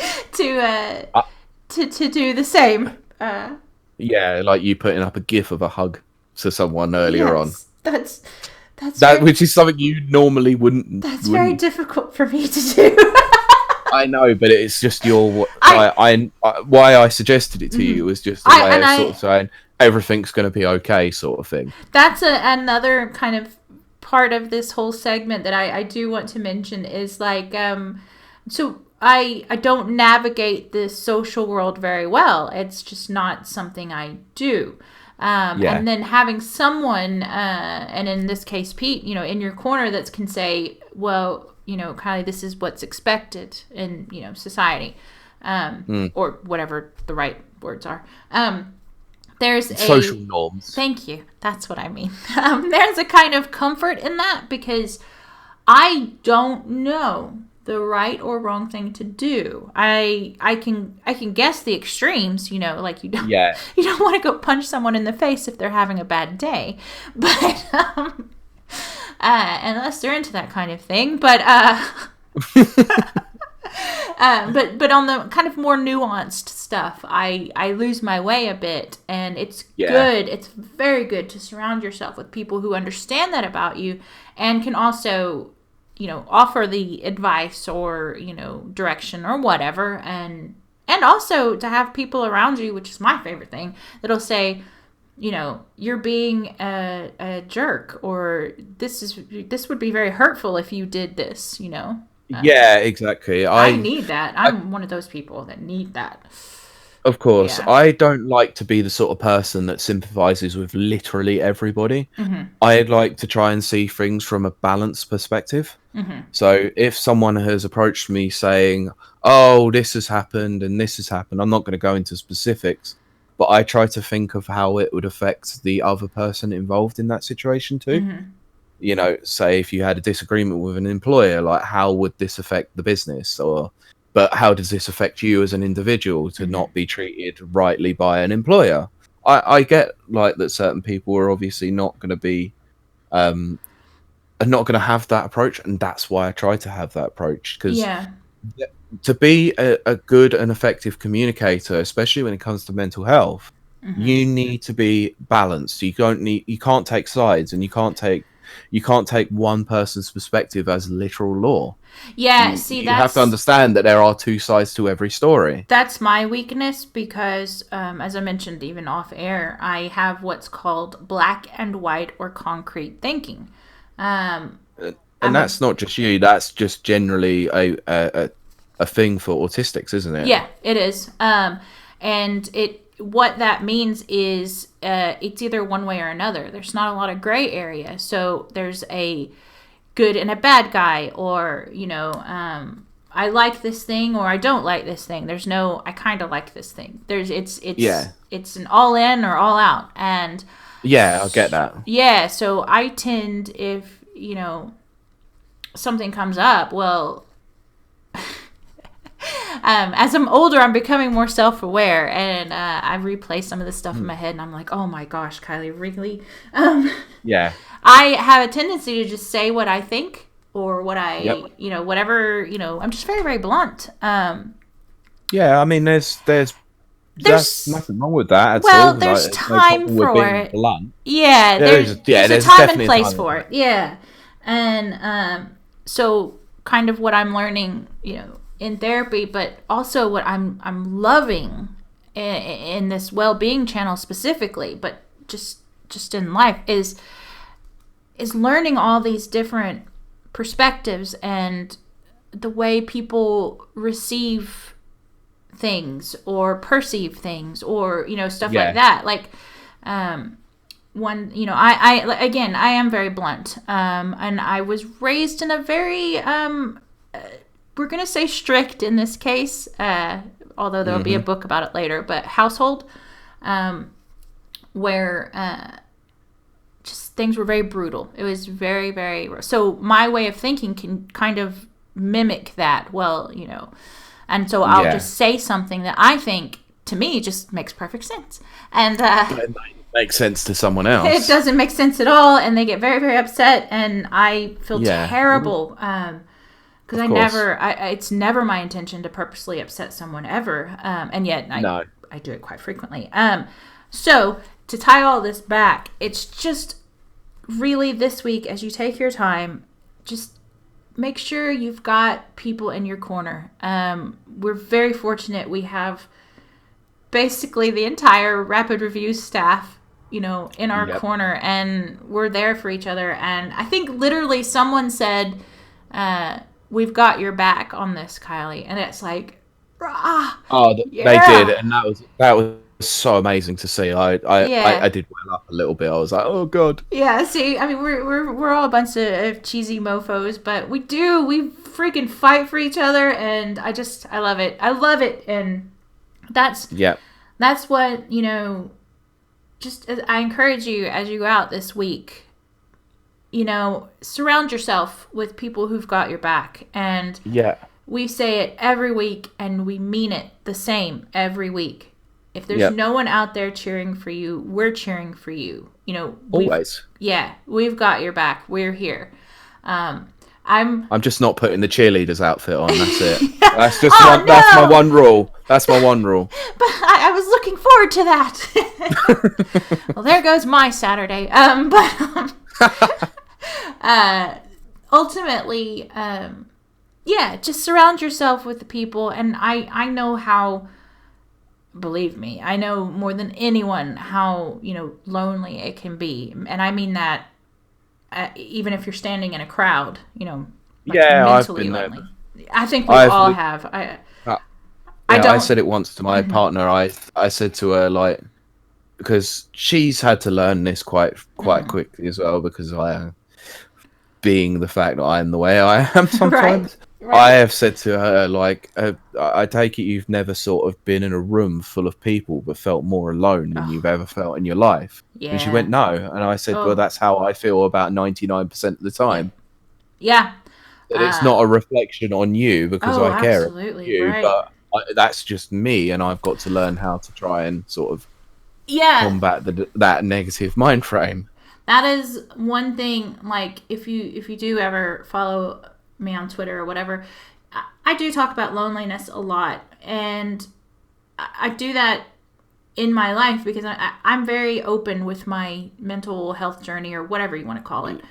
to do the same. Like you putting up a gif of a hug to someone earlier on. Which is something you normally wouldn't. That's very difficult for me to do. I know, but it's just why I suggested it to you was just a way of sort of saying everything's going to be okay, sort of thing. That's another kind of part of this whole segment that I do want to mention is like, so I don't navigate the social world very well. It's just not something I do. And then having someone, and in this case, Pete, in your corner that can say, well, Kylie, this is what's expected in, society, or whatever the right words are. There's social norms. Thank you. That's what I mean. There's a kind of comfort in that because I don't know the right or wrong thing to do. I can guess the extremes, like you don't want to go punch someone in the face if they're having a bad day, but unless they're into that kind of thing. But but on the kind of more nuanced stuff, I lose my way a bit, and it's good. It's very good to surround yourself with people who understand that about you and can also offer the advice or, direction or whatever. And also to have people around you, which is my favorite thing, that'll say, you're being a jerk, or this would be very hurtful if you did this, Yeah, exactly. I need that. I'm one of those people that need that. Of course, I don't like to be the sort of person that sympathizes with literally everybody. I'd like to try and see things from a balanced perspective. So if someone has approached me saying, oh, this has happened and this has happened, I'm not going to go into specifics, but I try to think of how it would affect the other person involved in that situation too. Say if you had a disagreement with an employer, like how would this affect the business, but how does this affect you as an individual to not be treated rightly by an employer? I get like that certain people are obviously not going to be are not going to have that approach, and that's why I try to have that approach, because to be a good and effective communicator, especially when it comes to mental health, you need to be balanced. You can't take sides, and you can't take one person's perspective as literal law. You have to understand that there are two sides to every story. That's my weakness because, as I mentioned, even off air, I have what's called black and white or concrete thinking. And that's not just you. That's just generally a thing for autistics, isn't it? Yeah, it is. And what that means is it's either one way or another. There's not a lot of gray area. So there's a good and a bad guy, or I like this thing or I don't like this thing. There's no I kind of like this thing. It's an all in or all out. And I get that. Yeah, so I tend, if something comes up, well, as I'm older, I'm becoming more self-aware, and I replay some of this stuff in my head, and I'm like, oh my gosh, Kylie, really? I have a tendency to just say what I think, or what I, whatever, I'm just very, very blunt. I mean, there's nothing wrong with that at all. Well, there's time for it. Blunt. Yeah, there's a time and place for it. Yeah. And so kind of what I'm learning, in therapy, but also what I'm loving in this well-being channel specifically, but just in life is learning all these different perspectives and the way people receive things or perceive things or, stuff Yeah. like that. Like, I am very blunt. And I was raised in a very, we're going to say strict in this case, although there'll be a book about it later, but household, where, just things were very brutal. It was very, very, so my way of thinking can kind of mimic that. Well, and so I'll just say something that I think to me just makes perfect sense. And, it makes sense to someone else. It doesn't make sense at all. And they get very, very upset. And I feel terrible. Because it's never my intention to purposely upset someone ever. And yet I do it quite frequently. So to tie all this back, it's just really this week, as you take your time, just make sure you've got people in your corner. We're very fortunate. We have basically the entire Rapid Review staff, in our corner, and we're there for each other. And I think literally someone said, we've got your back on this, Kylie. And it's like, they did. And that was so amazing to see. I did well up a little bit. I was like, oh god. Yeah, see, I mean, we're all a bunch of cheesy mofos, but we freaking fight for each other, and I love it. I love it, and that's what, just I encourage you as you go out this week, surround yourself with people who've got your back. And we say it every week, and we mean it the same every week. If there's no one out there cheering for you, we're cheering for you. Always. We've got your back. We're here. I'm just not putting the cheerleaders outfit on. That's it. That's just that's my one rule. That's my one rule. But I was looking forward to that. Well, there goes my Saturday. Ultimately, just surround yourself with the people. And I know how. Believe me, I know more than anyone how, lonely it can be. And I mean that even if you're standing in a crowd, I've been lonely. There. I think we all have. I said it once to my partner. I said to her, because she's had to learn this quite quickly as well, because being the fact that I'm the way I am sometimes. Right. I have said to her, I take it you've never sort of been in a room full of people but felt more alone than you've ever felt in your life. Yeah. And she went, no. And I said, well, that's how I feel about 99% of the time. Yeah. That it's not a reflection on you because I care about you, right. But that's just me, and I've got to learn how to try and sort of combat that negative mind frame. That is one thing, if you do ever follow me on Twitter or whatever, I do talk about loneliness a lot, and I do that in my life because I'm very open with my mental health journey, or whatever you want to call it.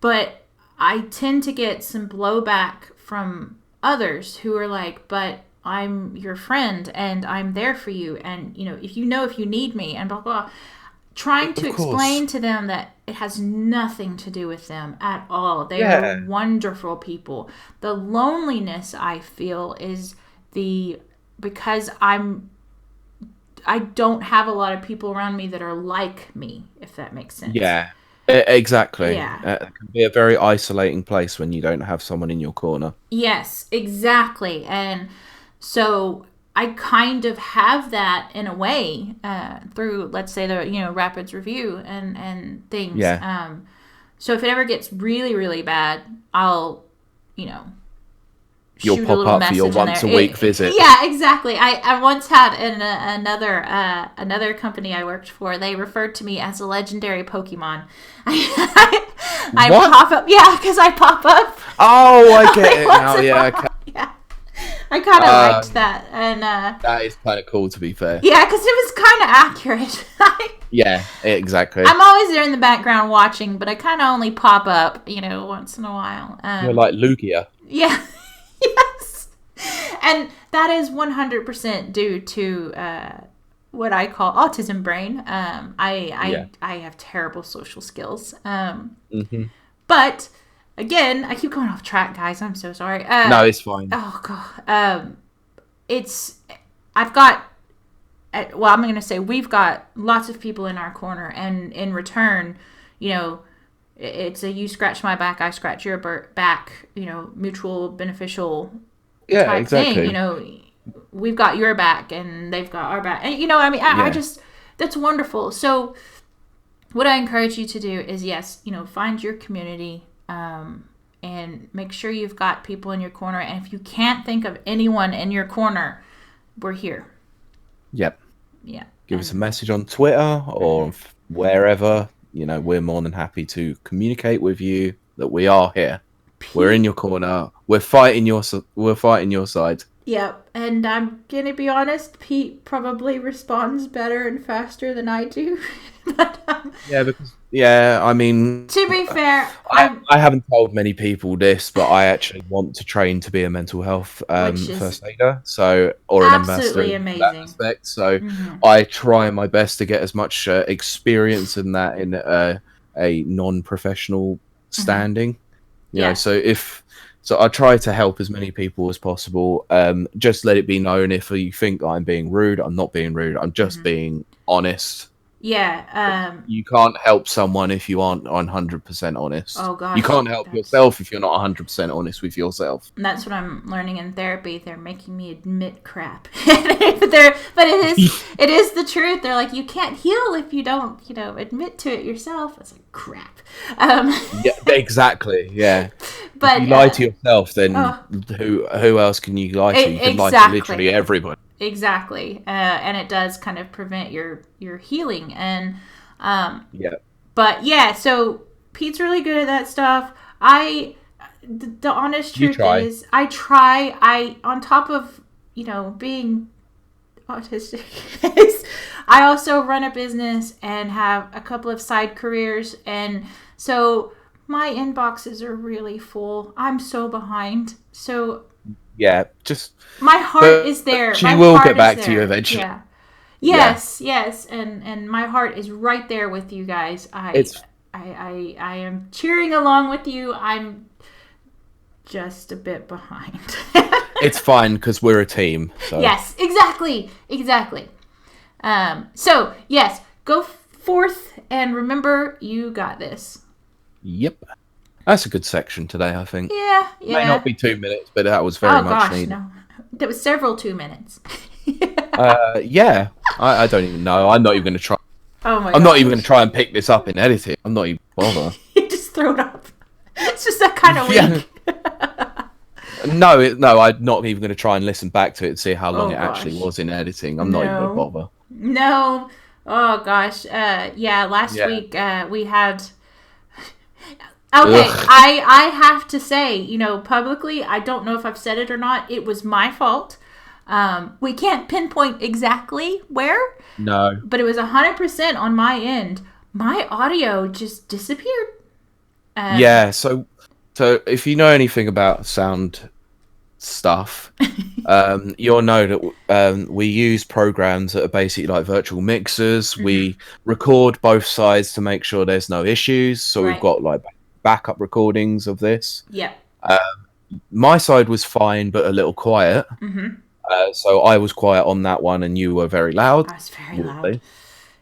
But I tend to get some blowback from others who are like, but I'm your friend and I'm there for you, and if you need me, and blah blah. Trying to explain to them that it has nothing to do with them at all. They are wonderful people. The loneliness I feel is because I don't have a lot of people around me that are like me, if that makes sense. Yeah, exactly. Yeah. It can be a very isolating place when you don't have someone in your corner. Yes, exactly. And so I kind of have that in a way through, let's say, the Rapids Review and things. Yeah. So if it ever gets really, really bad, I'll you'll pop up for your once a week visit. Yeah, exactly. I once had another company I worked for. They referred to me as a legendary Pokemon. I pop up, because I pop up. Oh, I get it now. Yeah. Okay. Yeah. I kind of liked that, and that is kind of cool, to be fair. Yeah, because it was kind of accurate. Yeah, exactly. I'm always there in the background watching, but I kind of only pop up, once in a while. You're like Lugia. Yeah, yes, and that is 100% due to what I call autism brain. I have terrible social skills. But again, I keep going off track, guys. I'm so sorry. No, it's fine. Oh god. I've got, well, I'm going to say we've got lots of people in our corner, and in return, it's a you scratch my back, I scratch your back, mutual beneficial type thing. We've got your back and they've got our back. And, I just, that's wonderful. So what I encourage you to do is, yes, find your community, and make sure you've got people in your corner. And if you can't think of anyone in your corner, we're here. Yep. Yeah. Give us a message on Twitter or wherever. We're more than happy to communicate with you that we are here. We're in your corner. We're fighting your side. Yep. And I'm going to be honest, Pete probably responds better and faster than I do. But, I mean, to be fair, I haven't told many people this, but I actually want to train to be a mental health first aider, or an ambassador in that aspect. So I try my best to get as much experience in that in a non-professional standing. So I try to help as many people as possible. Just let it be known, if you think I'm being rude, I'm not being rude. I'm just being honest. Yeah. You can't help someone if you aren't 100% honest. Oh, gosh. You can't help yourself if you're not 100% honest with yourself. And that's what I'm learning in therapy. They're making me admit crap. But it is the truth. They're like, you can't heal if you don't, admit to it yourself. It's like, crap. Yeah, exactly. Yeah. But if you lie to yourself, then who else can you lie to? You can lie to literally everybody. Exactly. And it does kind of prevent your healing. And but yeah, so Pete's really good at that stuff. The honest truth is I try. On top of being autistic, I also run a business and have a couple of side careers, and so my inboxes are really full. I'm so behind. So yeah, just my heart is there. She will get back to you eventually. Yeah. Yes, and my heart is right there with you guys. I am cheering along with you. I'm just a bit behind. It's fine because we're a team. So. Yes, exactly. So yes, go forth and remember, you got this. Yep. That's a good section today, I think. Yeah. May not be 2 minutes, but that was very much needed. No. There was several 2 minutes. Yeah. I don't even know. I'm not even going to try. Oh my! I'm not even going to try and pick this up in editing. I'm not even bothered. You just throw it up. It's just that kind of week. No, I'm not even going to try and listen back to it and see how long it actually was in editing. I'm not even going to bother. No. Oh gosh. Last week we had. Okay, I have to say, publicly, I don't know if I've said it or not. It was my fault. We can't pinpoint exactly where. No. But it was 100% on my end. My audio just disappeared. So if you know anything about sound stuff, you'll know that we use programs that are basically like virtual mixers. Mm-hmm. We record both sides to make sure there's no issues. So we've got like backup recordings of this. Yeah. My side was fine, but a little quiet. Mm-hmm. So I was quiet on that one, and you were very loud. I was very loud.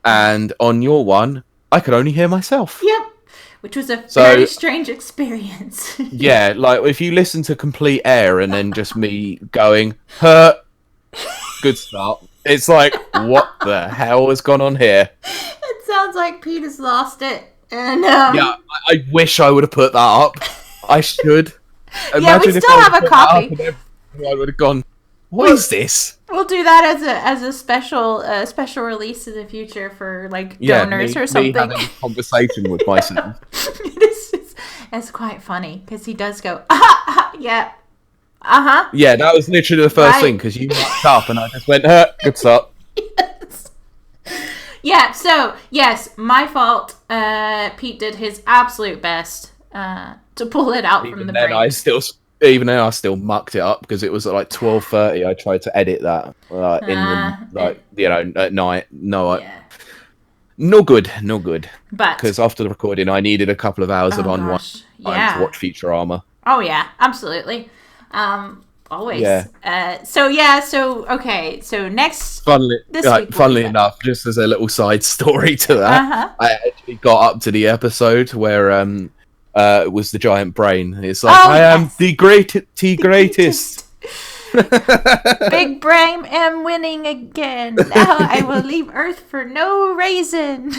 And on your one, I could only hear myself. Yep. Which was a very strange experience. Yeah, like if you listen to complete air and then just me going, hurt, good start. It's like, what the hell has gone on here? It sounds like Pete has lost it. And yeah, I wish I would have put that up. I should. Imagine we still have a copy. I would have gone, what is this? We'll do that as a special release in the future for donors or something. Me having a conversation with myself. It's quite funny because he does go, yeah, Yeah, that was literally the first thing because you knocked up and I just went, good start. Yes. Yeah. So yes, my fault. Pete did his absolute best to pull it out from the brain. Even then, I still mucked it up because it was at 12:30. I tried to edit that at night. No good. But because after the recording, I needed a couple of hours of unwind to watch Futurama. Oh yeah, absolutely. Always. Yeah. So next. Funnily enough, just as a little side story to that, I actually got up to the episode where it was the giant brain. It's like, I am the greatest. Big brain am winning again. Now I will leave Earth for no reason.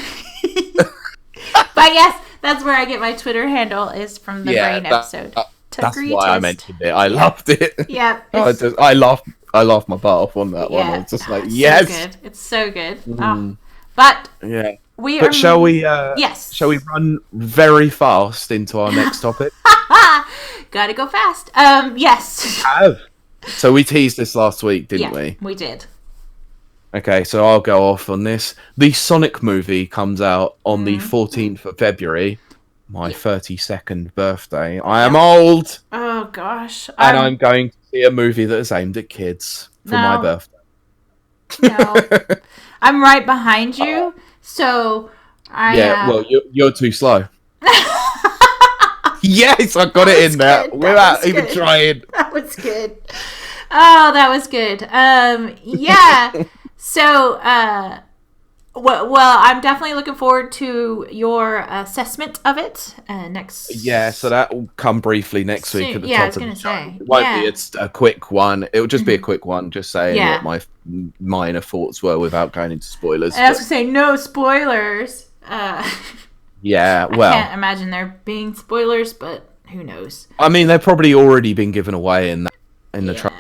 But yes, that's where I get my Twitter handle, is from the brain episode. That's why I mentioned it. I loved it. Yeah. I laughed my butt off on that one. I was just like, yes. So good. It's so good. But yeah. But shall we shall we run very fast into our next topic? Gotta go fast. Yes. So we teased this last week, didn't we? We did. Okay, so I'll go off on this. The Sonic movie comes out on the 14th of February, my 32nd birthday. I am old. Oh, gosh. And I'm going to see a movie that is aimed at kids for my birthday. No. I'm right behind you, so well, you're too slow. Yes, I got it in there without even trying. That was good. Oh, that was good. Yeah. So, well, I'm definitely looking forward to your assessment of it next. Yeah, so that will come briefly next week at the top I was of gonna the show. say. It won't be. It's a quick one. It will just be a quick one, just saying what my minor thoughts were without going into spoilers. I was gonna say no spoilers. Yeah, well, I can't imagine there being spoilers, but who knows? I mean, they've probably already been given away in the trailer.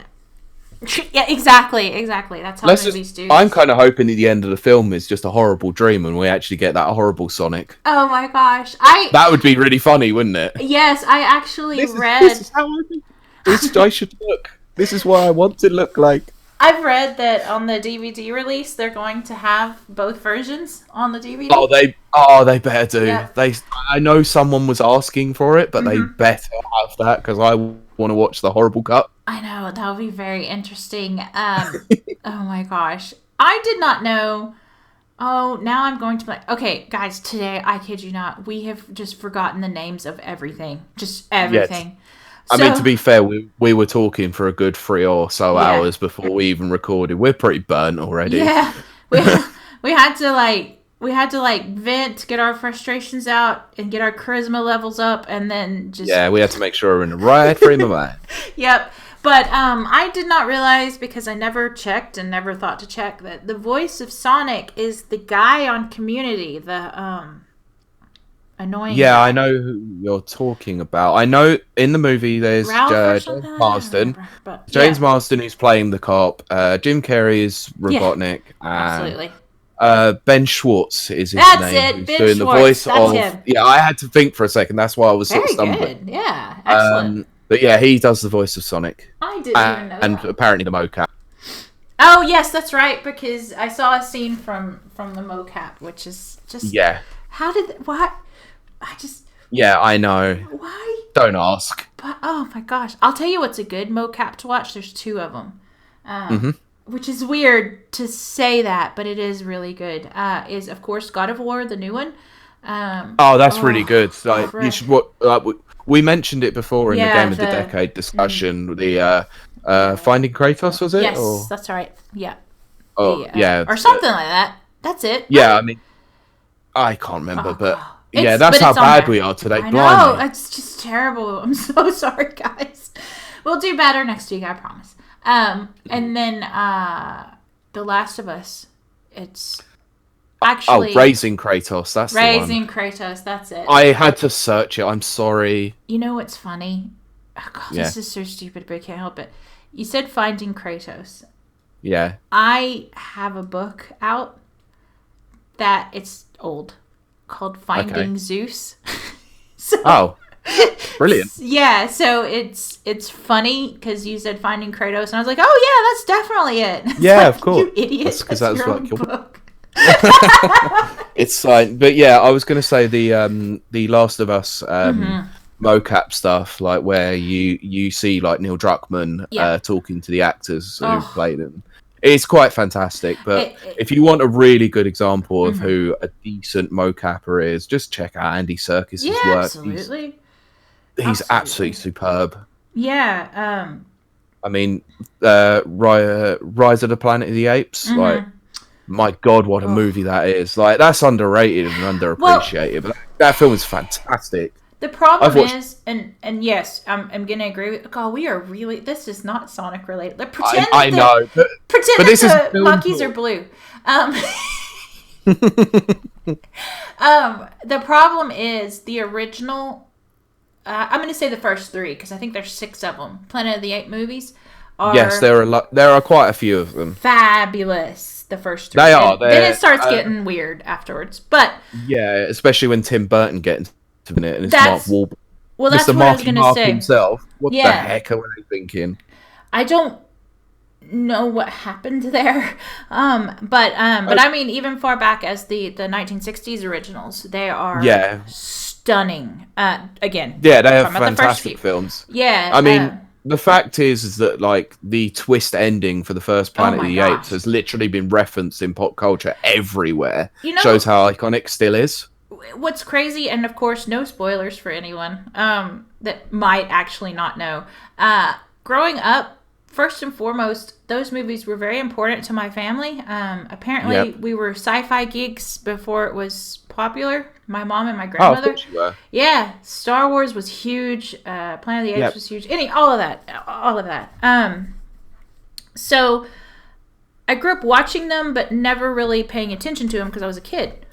Yeah, exactly. That's how movies do. I'm kind of hoping at the end of the film is just a horrible dream and we actually get that horrible Sonic. Oh my gosh. That would be really funny, wouldn't it? Yes, I actually read... This is how I think I should look. This is what I want to look like. I've read that on the DVD release, they're going to have both versions on the DVD. They better do. Yeah. I know someone was asking for it, but they better have that because I want to watch the horrible cut. I know, that would be very interesting. Oh my gosh. I did not know. Oh, now I'm going to be like, okay, guys, today, I kid you not, we have just forgotten the names of everything. Just everything. Yes. I mean, to be fair, we were talking for a good 3 or so hours before we even recorded. We're pretty burnt already. Yeah, we had to vent, get our frustrations out, and get our charisma levels up, and then just we had to make sure we're in the right frame of mind. Yep. But I did not realize, because I never checked and never thought to check, that the voice of Sonic is the guy on Community, the annoying guy. I know who you're talking about. I know in the movie there's James Marsden. James Marsden who's playing the cop. Jim Carrey is Robotnik. Absolutely. Ben Schwartz is his name. That's it. Who's Ben doing Schwartz. the voice That's of him. Yeah, I had to think for a second. That's why I was Very sort of stumbling. Good. Yeah, excellent. But yeah, he does the voice of Sonic. I didn't even know and that. apparently the mocap. Oh yes, that's right, because I saw a scene from the mocap, which is just How did what? I know. Why? Don't ask. But oh my gosh, I'll tell you what's a good mocap to watch. There's 2 of them, which is weird to say that, but it is really good. Is of course God of War, the new one. That's really good. Like you should watch. We mentioned it before in the Game of the Decade discussion. The Finding Kratos, was it? Yes, that's right. Yeah. Yeah. Or something like that. That's it. Yeah, I mean, I can't remember, but that's how bad we are today. I know, it's just terrible. I'm so sorry, guys. We'll do better next week, I promise. And then The Last of Us. It's actually Raising Kratos. That's Raising Kratos. That's it. I had to search it. I'm sorry. You know what's funny? Oh God, this is so stupid, but I can't help it. You said Finding Kratos. Yeah. I have a book out that it's old called Finding Zeus. Brilliant. Yeah, so it's funny because you said Finding Kratos, and I was like, oh yeah, that's definitely it. Yeah, of course. You idiot. Because that's your like own book. It's fine, but yeah, I was gonna say the Last of Us mocap stuff, like where you see like Neil Druckmann talking to the actors who played him. It's quite fantastic, but if you want a really good example of who a decent mocapper is, just check out Andy Serkis's work. Absolutely. He's absolutely superb. Yeah. I mean, Rise of the Planet of the Apes. Like, my God, what a movie that is! Like, that's underrated and Well, underappreciated. But that film is fantastic. the problem is, and yes, I'm gonna agree with. God, we are really. This is not Sonic related. Like, I know, but this that is the monkeys are blue. The problem is the original. I'm going to say the first three because I think there's 6 of them. Planet of the Apes movies are yes, there are quite a few of them. Fabulous. The first 3. They are. Then it starts getting weird afterwards. But yeah, especially when Tim Burton gets into it and it's Mark Wahlberg. Well, that's Mr. what I was going to say. Himself. What the heck are they thinking? I don't know what happened there, but I mean, even far back as the 1960s originals, they are stunning. Again, they have fantastic films. Yeah, I mean, the fact is that like the twist ending for the first Planet of the Apes has literally been referenced in pop culture everywhere. Shows how iconic still is. What's crazy, and of course, no spoilers for anyone that might actually not know. Growing up, first and foremost, those movies were very important to my family. Apparently, we were sci-fi geeks before it was popular. My mom and my grandmother. Oh, of course you were. Yeah, Star Wars was huge. Planet of the Apes was huge. All of that. So I grew up watching them, but never really paying attention to them because I was a kid.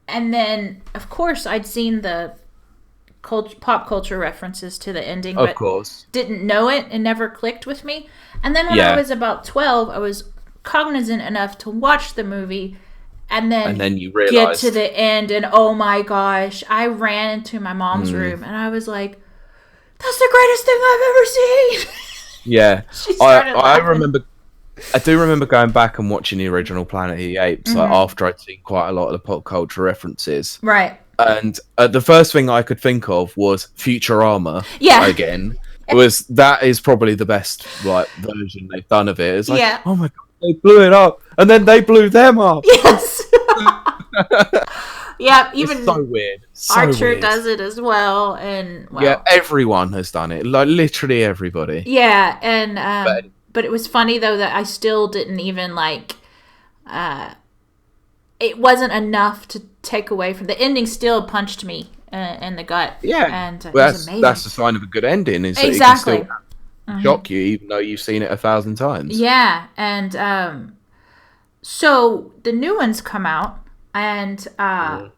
And then, of course, I'd seen the pop culture references to the ending, but didn't know it and never clicked with me. And then when I was about 12, I was cognizant enough to watch the movie and then you realized. Get to the end, and oh my gosh, I ran into my mom's room and I was like, that's the greatest thing I've ever seen. Yeah. I do remember going back and watching the original Planet of the Apes like, after I'd seen quite a lot of the pop culture references. Right. And the first thing I could think of was Futurama. Yeah. Again, that is probably the best like version they've done of it. It's like, oh my God, they blew it up, and then they blew them up. Yes. Yeah, even it's so weird. Archer does it as well, and everyone has done it. Like literally everybody. Yeah, and but it was funny though that I still didn't even like. It wasn't enough to take away from the ending. Still punched me in the gut. Yeah, and it was amazing. That's the sign of a good ending. Is exactly. That it can still shock you, even though you've seen it 1,000 times. Yeah, and so the new ones come out, and I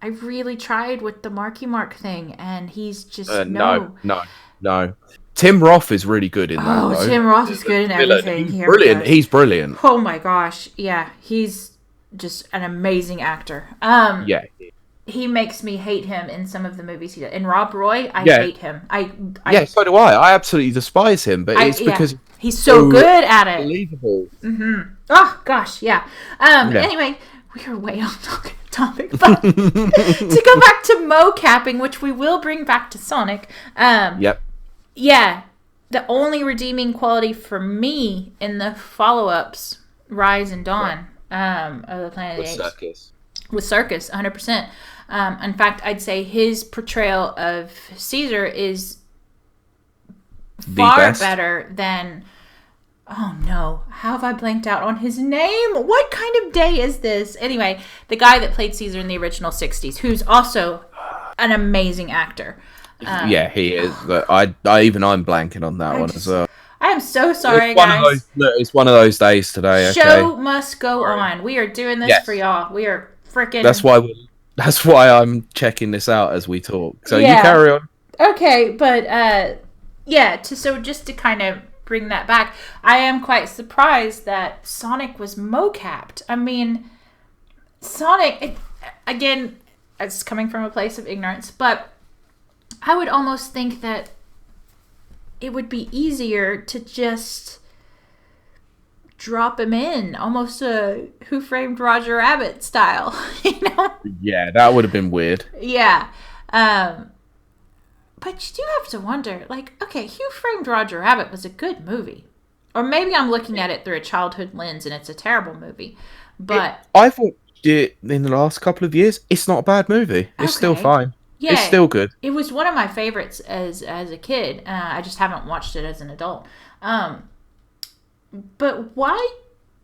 really tried with the Marky Mark thing, and he's just no. Tim Roth is really good in that. Oh, Tim Roth is good in everything. Brilliant. He's brilliant. Oh my gosh, yeah, he's just an amazing actor. He makes me hate him in some of the movies he does. In Rob Roy, I hate him. So do I. I absolutely despise him, but it's because he's so good at it. Unbelievable. Oh gosh, yeah. Anyway, we are way off topic, but to go back to mocapping, which we will bring back to Sonic. Yeah, the only redeeming quality for me in the follow-ups, Rise and Dawn, of the Planet of the Apes. With Circus, 100%. In fact, I'd say his portrayal of Caesar is far better than... Oh no, how have I blanked out on his name? What kind of day is this? Anyway, the guy that played Caesar in the original 60s, who's also an amazing actor. He is. I'm blanking on that one as well. I am so sorry, guys. It's one of those days today. Show must go on. We are doing this for y'all. We are freaking. That's why I'm checking this out as we talk. So you carry on. Okay, but so just to kind of bring that back, I am quite surprised that Sonic was mocapped. I mean, Sonic again. It's coming from a place of ignorance, but I would almost think that it would be easier to just drop him in, almost a Who Framed Roger Rabbit style, you know? Yeah, that would have been weird. Yeah. But you do have to wonder, like, okay, Who Framed Roger Rabbit was a good movie. Or maybe I'm looking at it through a childhood lens and it's a terrible movie. But I thought in the last couple of years, it's not a bad movie. It's still fine. Yeah, it's still good. It was one of my favorites as a kid. I just haven't watched it as an adult. But why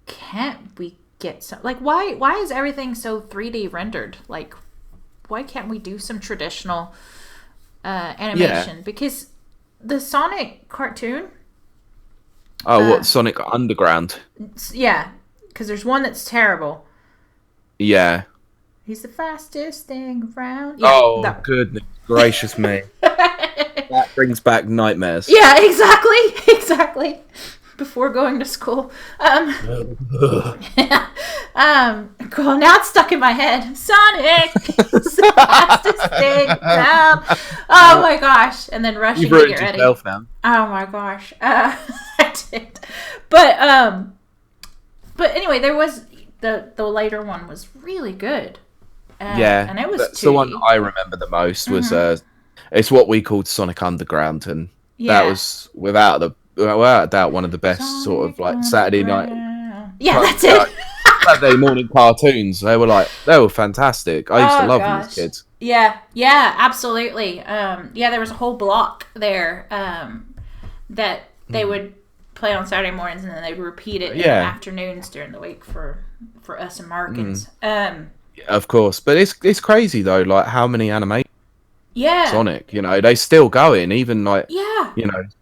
can't we get some... Like, why is everything so 3D rendered? Like, why can't we do some traditional animation? Yeah. Because the Sonic cartoon... Oh, what, Sonic Underground? Yeah, because there's one that's terrible. Yeah. He's the fastest thing around. Yeah, oh, goodness gracious me. That brings back nightmares. Yeah, exactly. Before going to school. Cool, now it's stuck in my head. Sonic! It's the fastest thing around. Oh my gosh. And then rushing to get ready. Yourself now. Oh my gosh. I did. But anyway, there was... The later one was really good. Yeah. And it was that's the one I remember the most was... it's what we called Sonic Underground, and that was without a doubt one of the best Sonic sort of like Saturday night. Yeah, that's it. Saturday morning cartoons. They were fantastic. I used to love them as kids. Yeah, absolutely. There was a whole block there that they would play on Saturday mornings, and then they would repeat it in the afternoons during the week for us Americans. Of course, but it's crazy though, like how many animations. Yeah. Sonic, they still going, even like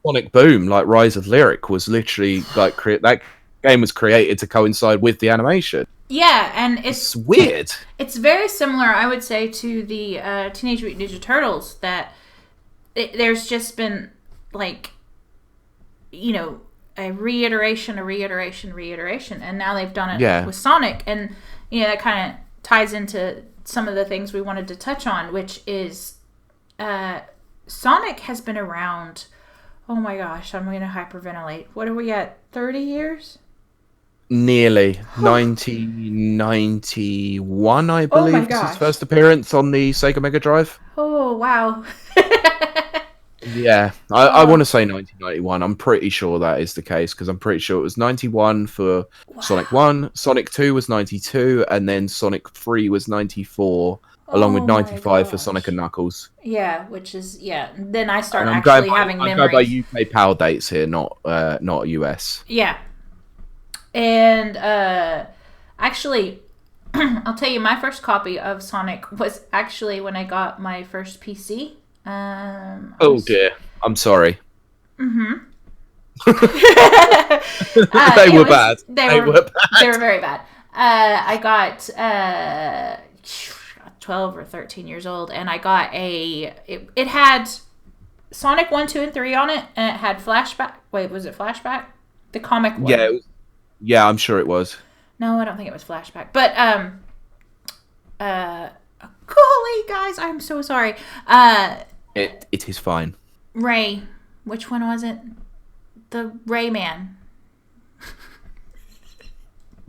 Sonic Boom, like Rise of Lyric was literally like that game was created to coincide with the animation. Yeah, and it's weird. It's very similar, I would say, to the Teenage Mutant Ninja Turtles. That there's just been like, a reiteration, and now they've done it with Sonic, and that kind of ties into some of the things we wanted to touch on, which is. Sonic has been around, oh my gosh, I'm going to hyperventilate. What are we at, 30 years? Nearly. 1991, I believe, was his first appearance on the Sega Mega Drive. Oh, wow. Yeah, I want to say 1991. I'm pretty sure that is the case, because I'm pretty sure it was 91 for Sonic 1, Sonic 2 was 92, and then Sonic 3 was 94. Along with 95 for Sonic and Knuckles. Yeah, which is, then I start actually having memories. I go by UK PAL dates here, not US. Yeah. And actually, I'll tell you, my first copy of Sonic was actually when I got my first PC. Dear. I'm sorry. Mm-hmm. They were bad. They were bad. They were very bad. I got... 12 or 13 years old, and I got it had Sonic 1, 2, and 3 on it, and it had Flashback. Wait, was it Flashback? The comic one. Yeah, I'm sure it was. No, I don't think it was Flashback. But golly, guys, I'm so sorry. It is fine. Ray, which one was it? The Rayman.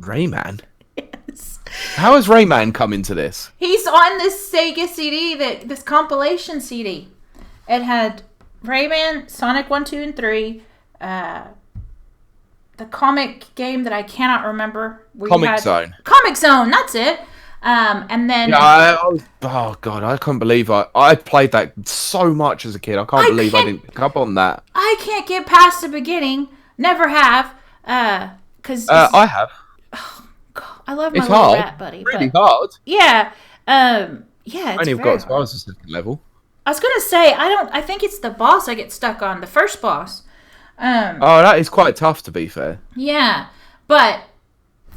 Rayman? Yes. How has Rayman come into this? He's on this Sega CD, this compilation CD. It had Rayman, Sonic 1, 2, and 3, the comic game that I cannot remember. Comic Zone. Comic Zone, that's it. And then... oh God, I can't believe I played that so much as a kid. I can't believe I didn't pick up on that. I can't get past the beginning. Never have. Cause I have. I love my little rat buddy. It's really hard. Yeah. Yeah, I only got as far as the second level. I was gonna say, I think it's the boss I get stuck on, the first boss. That is quite tough, to be fair. Yeah, but...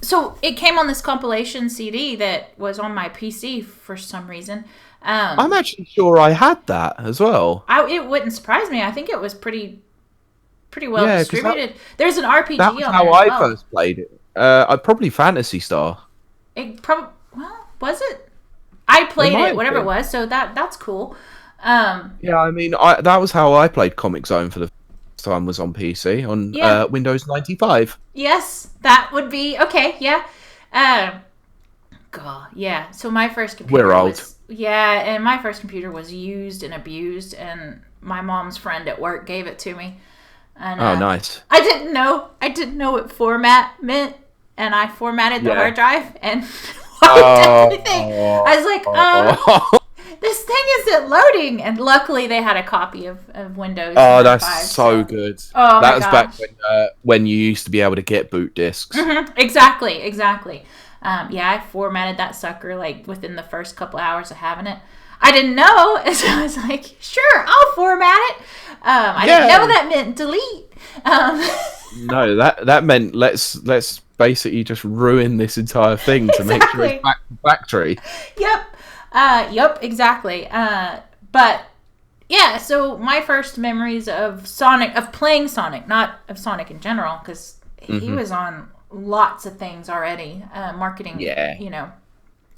So, it came on this compilation CD that was on my PC for some reason. I'm actually sure I had that as well. It wouldn't surprise me. I think it was pretty well distributed. There's an RPG on there. That's how I first played it. I'd probably Phantasy Star. Was it? I played it, whatever it was, so that's cool. Yeah, I mean, that was how I played Comic Zone for the first time, was on PC, on Windows 95. Yes, that would be, okay, yeah. God, yeah, so my first computer We're old. And my first computer was used and abused, and my mom's friend at work gave it to me. And, nice. I didn't know what format meant, and I formatted the hard drive and wiped everything. I was like, this thing isn't loading. And luckily they had a copy of Windows. Oh, that's 5, so good. Oh, that my was gosh. back when you used to be able to get boot discs. Mm-hmm. Exactly. I formatted that sucker like within the first couple hours of having it. I didn't know, and so I was like, "Sure, I'll format it." I didn't know that meant delete. No, that meant let's basically just ruin this entire thing to make sure it's back to factory. Yep, exactly. But yeah, so my first memories of playing Sonic, not of Sonic in general, because he was on lots of things already, marketing,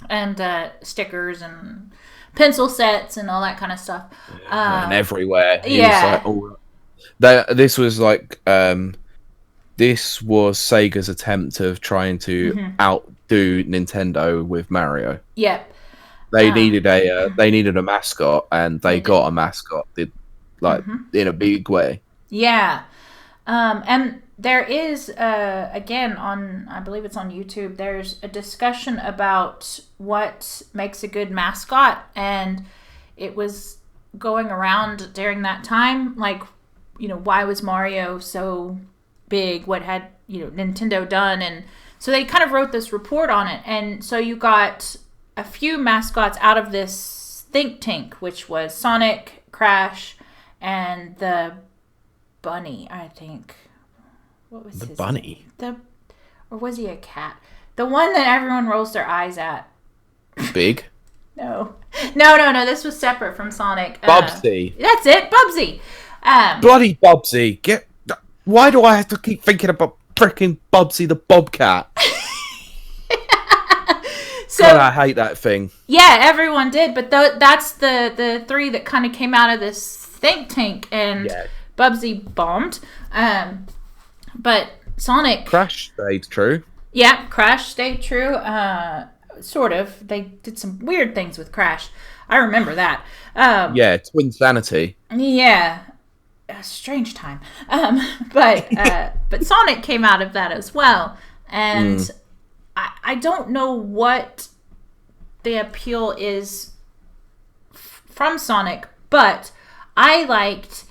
and stickers and pencil sets and all that kind of stuff. And everywhere. Yeah. This was Sega's attempt of trying to outdo Nintendo with Mario. Yep. They needed a mascot, and they got a mascot in a big way. Yeah. And there is, again, I believe it's on YouTube, there's a discussion about what makes a good mascot, and it was going around during that time, why was Mario so big? What had, Nintendo done? And so they kind of wrote this report on it, and so you got a few mascots out of this think tank, which was Sonic, Crash, and the bunny, I think. What was his bunny? Or was he a cat? The one that everyone rolls their eyes at. Big? No. This was separate from Sonic. Bubsy. That's it, Bubsy. Bloody Bubsy. Why do I have to keep thinking about freaking Bubsy the Bobcat? So, God, I hate that thing. Yeah, everyone did, but that's the three that kind of came out of this think tank, and Bubsy bombed. But Sonic... Crash stayed true. Yeah, Crash stayed true. Sort of. They did some weird things with Crash. I remember that. Twinsanity. Yeah. A strange time. But Sonic came out of that as well. And I don't know what the appeal is from Sonic, but I liked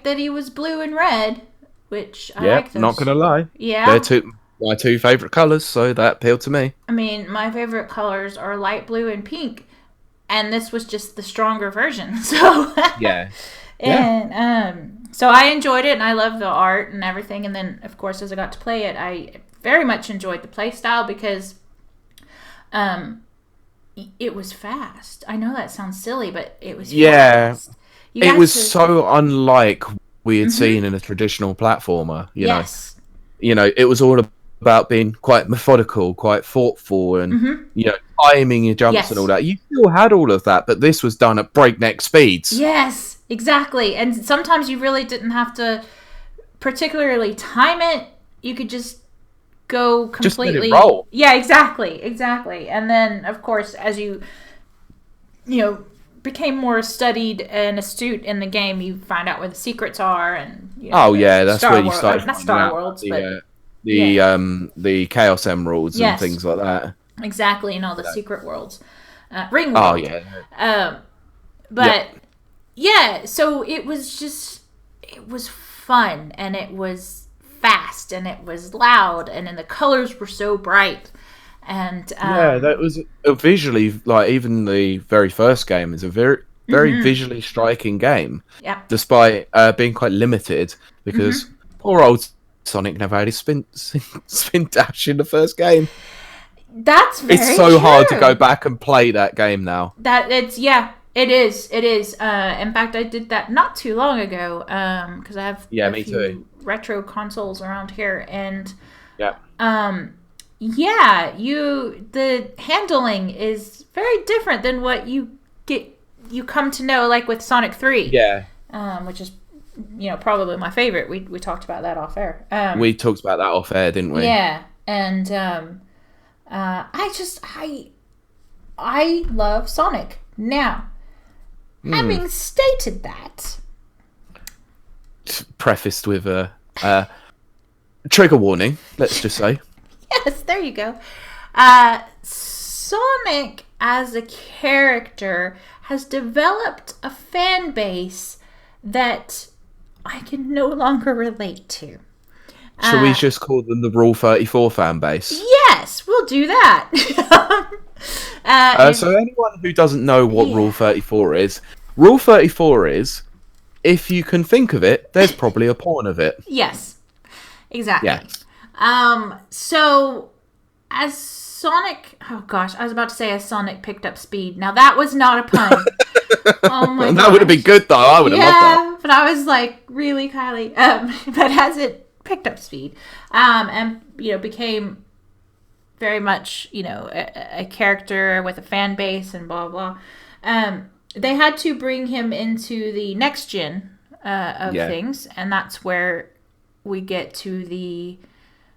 that he was blue and red, which I like those. Not gonna lie. Yeah. They're my two favorite colors, so that appealed to me. I mean, my favorite colors are light blue and pink, and this was just the stronger version. So And so I enjoyed it, and I love the art and everything. And then, of course, as I got to play it, I very much enjoyed the play style because it was fast. I know that sounds silly, but it was fast. It was so unlike we had seen in a traditional platformer. You know, it was all about being quite methodical, quite thoughtful, and timing your jumps and all that. You still had all of that, but this was done at breakneck speeds. Yes, exactly. And sometimes you really didn't have to particularly time it. You could just go completely. Just let it roll. Yeah, exactly. And then, of course, as you became more studied and astute in the game, you find out where the secrets are, and that's where you started. Not Star Worlds, but the Chaos Emeralds and things like that. Exactly, and all the secret worlds, Ring World. Oh yeah. So it was fun, and it was fast, and it was loud, and then the colors were so bright. And that was visually, even the very first game is a very visually striking game. Yeah. Despite being quite limited, because poor old Sonic never had his spin dash in the first game. That's very It's so hard to go back and play that game now. It is. In fact, I did that not too long ago because I have me too. Retro consoles around here, and the handling is very different than what you come to know, like with Sonic 3. Yeah. Which is probably my favorite. We talked about that off air. We talked about that off air, didn't we? Yeah, and I love Sonic. Now, having stated that, prefaced with a trigger warning, let's just say. Yes, there you go. Sonic as a character has developed a fan base that I can no longer relate to. Shall we just call them the Rule 34 fan base? Yes, we'll do that. So anyone who doesn't know what Rule 34 is, Rule 34 is, if you can think of it, there's probably a porn of it. Yes, exactly. Yeah. So as Sonic, oh gosh, I was about to say as Sonic picked up speed. Now that was not a pun. Oh my god. That would have been good though. I would have loved that. But I was like, really, Kylie? But as it picked up speed, and became very much a character with a fan base and blah blah. They had to bring him into the next gen of things, and that's where we get to the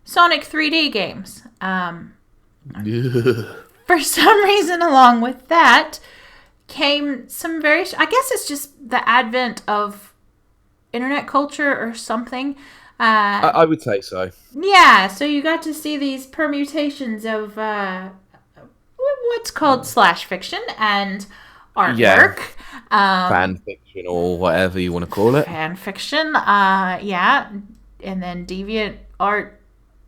Sonic 3D games. For some reason, along with that, came some very... I guess it's just the advent of internet culture or something. I would say so. Yeah, so you got to see these permutations of what's called slash fiction and artwork. Yeah. Fan fiction or whatever you want to call it. Fan fiction, yeah. And then deviant art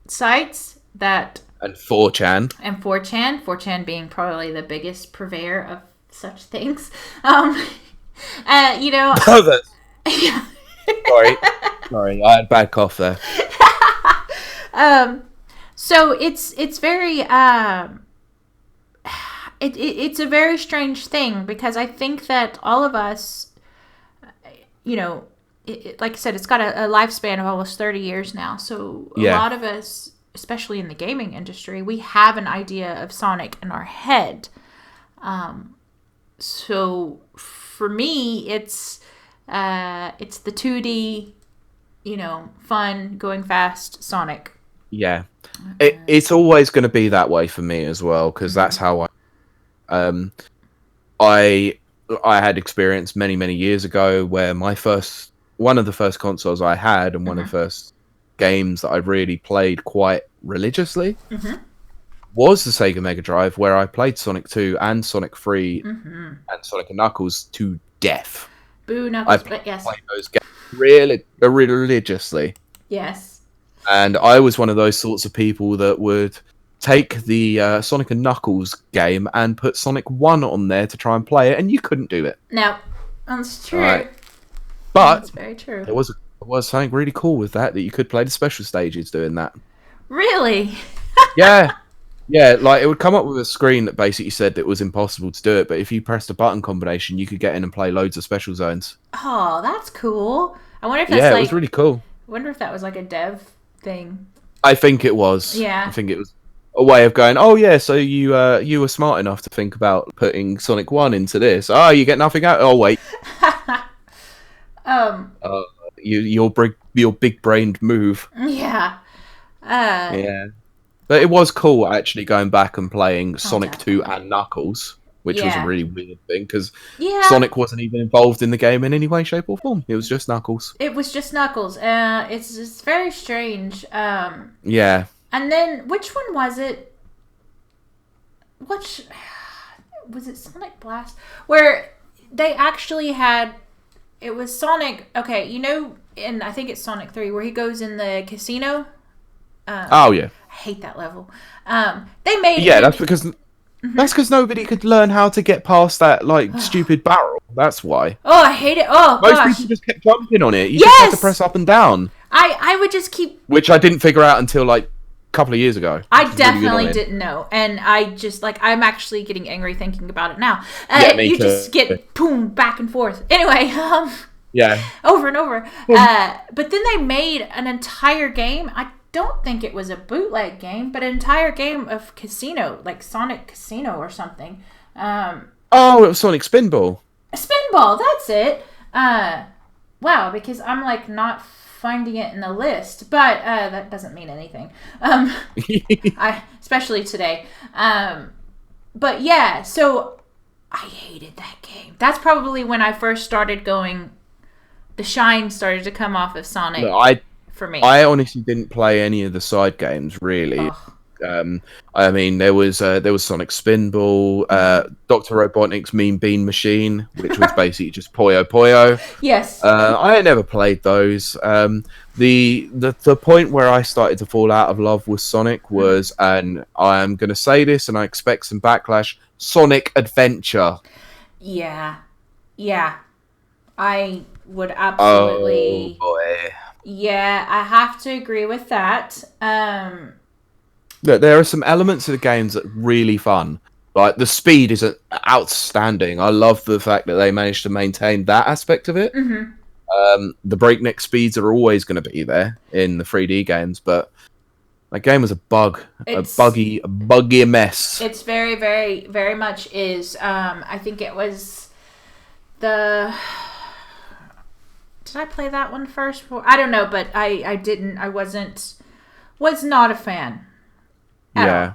sites that... And 4chan. And 4chan. 4chan being probably the biggest purveyor of such things. Oh, Sorry, I had a bad cough there. So it's very it's a very strange thing, because I think that all of us, like I said, it's got a lifespan of almost 30 years now. So a lot of us, especially in the gaming industry, we have an idea of Sonic in our head. So for me, it's the 2D, fun, going fast Sonic. Yeah, it's always going to be that way for me as well, because that's how I had experience many years ago where one of the first consoles I had and one of the first games that I really played quite religiously was the Sega Mega Drive, where I played Sonic 2 and Sonic 3 and Sonic and Knuckles to death. Boo, Knuckles, but yes. I played those games really religiously. Yes. And I was one of those sorts of people that would take the Sonic and Knuckles game and put Sonic 1 on there to try and play it, and you couldn't do it. No, that's true. Right. But that's very true. There was something really cool with that you could play the special stages doing that. Really? Yeah. Yeah, like it would come up with a screen that basically said it was impossible to do it, but if you pressed a button combination, you could get in and play loads of special zones. Oh, that's cool. I wonder if that's it was really cool. I wonder if that was like a dev thing. I think it was. Yeah. I think it was a way of going, oh yeah, so you were smart enough to think about putting Sonic 1 into this. Oh, you get nothing out. Oh, wait. Your big-brained move. Yeah. Yeah. But it was cool, actually, going back and playing Sonic 2 and Knuckles, which was a really weird thing, because Sonic wasn't even involved in the game in any way, shape, or form. It was just Knuckles. It was just Knuckles. It's very strange. Yeah. And then, which one was it? Was it Sonic Blast? Where they actually had... It was Sonic... Okay, and I think it's Sonic 3, where he goes in the casino. Oh, yeah. I hate that level. They made... Yeah, that's because... That's because nobody could learn how to get past that, stupid barrel. That's why. Oh, I hate it. Oh, Most gosh. people just kept jumping on it. You just had to press up and down. I would just keep... Which I didn't figure out until, a couple of years ago. I definitely didn't know. And I just, I'm actually getting angry thinking about it now. Me you too. just get, boom, back and forth. Anyway, yeah. Over and over. But then they made an entire game. I don't think it was a bootleg game, but an entire game of casino, like Sonic Casino or something. It was Sonic Spinball. Spinball, that's it. Wow, because I'm not finding it in the list, but that doesn't mean anything. Especially today. But yeah, so I hated that game. That's probably when I first started going. The shine started to come off of Sonic. No, for me. I honestly didn't play any of the side games, really. I mean, there was Sonic Spinball, Doctor Robotnik's Mean Bean Machine, which was basically just Puyo Puyo. Yes. I never played those. The point where I started to fall out of love with Sonic was, and I am going to say this, and I expect some backlash: Sonic Adventure. Yeah. I would absolutely. Oh boy. Yeah, I have to agree with that. Look, there are some elements of the games that are really fun. Like, the speed is outstanding. I love the fact that they managed to maintain that aspect of it. The breakneck speeds are always going to be there in the 3D games, but that game was a buggy mess. It's very, very, very much is. I think it was the. Did I play that one first? I don't know, but I didn't. I was not a fan. Yeah.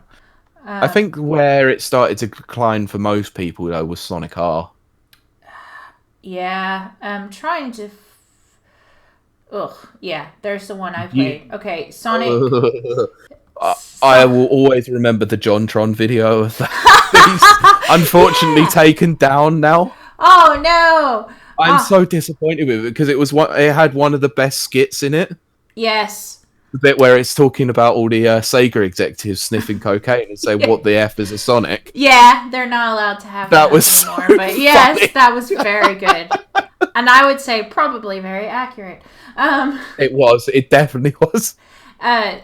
I think where it started to decline for most people, though, was Sonic R. Yeah, I'm trying to. Yeah, there's the one I played. Okay, Sonic. I will always remember the JonTron video of that. He's unfortunately taken down now. Oh no! I'm so disappointed with it because it had one of the best skits in it. Yes. The bit where it's talking about all the Sega executives sniffing cocaine and say, "What the F is a Sonic?" Yeah, they're not allowed to have that was anymore. So but yes, funny. That was very good, and I would say probably very accurate. It was. It definitely was. The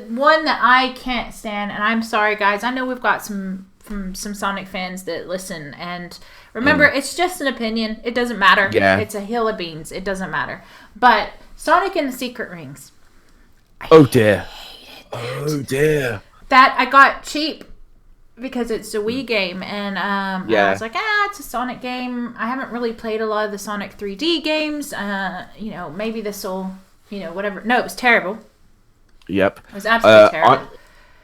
one that I can't stand, and I'm sorry, guys. I know we've got some Sonic fans that listen, and remember, it's just an opinion. It doesn't matter. Yeah. It's a hill of beans. It doesn't matter. But Sonic and the Secret Rings. Oh dear. Oh dear. That I got cheap because it's a Wii game, and I was like, it's a Sonic game. I haven't really played a lot of the Sonic 3D games. Maybe this will, whatever. No, it was terrible. Yep. It was absolutely terrible.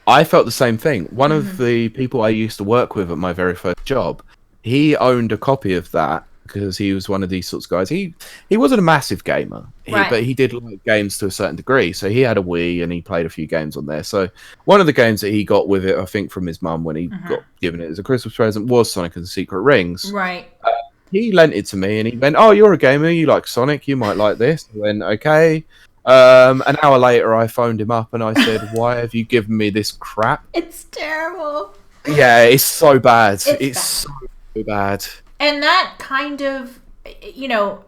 I felt the same thing. One of the people I used to work with at my very first job, he owned a copy of that because he was one of these sorts of guys. He wasn't a massive gamer, but he did like games to a certain degree. So he had a Wii and he played a few games on there. So one of the games that he got with it, I think from his mum when he got given it as a Christmas present, was Sonic and the Secret Rings. Right. He lent it to me and he went, "Oh, you're a gamer. You like Sonic. You might like this." I went, "Okay." An hour later, I phoned him up and I said, "Why have you given me this crap?" It's terrible. Yeah, it's so bad. It's so bad. And that kind of, of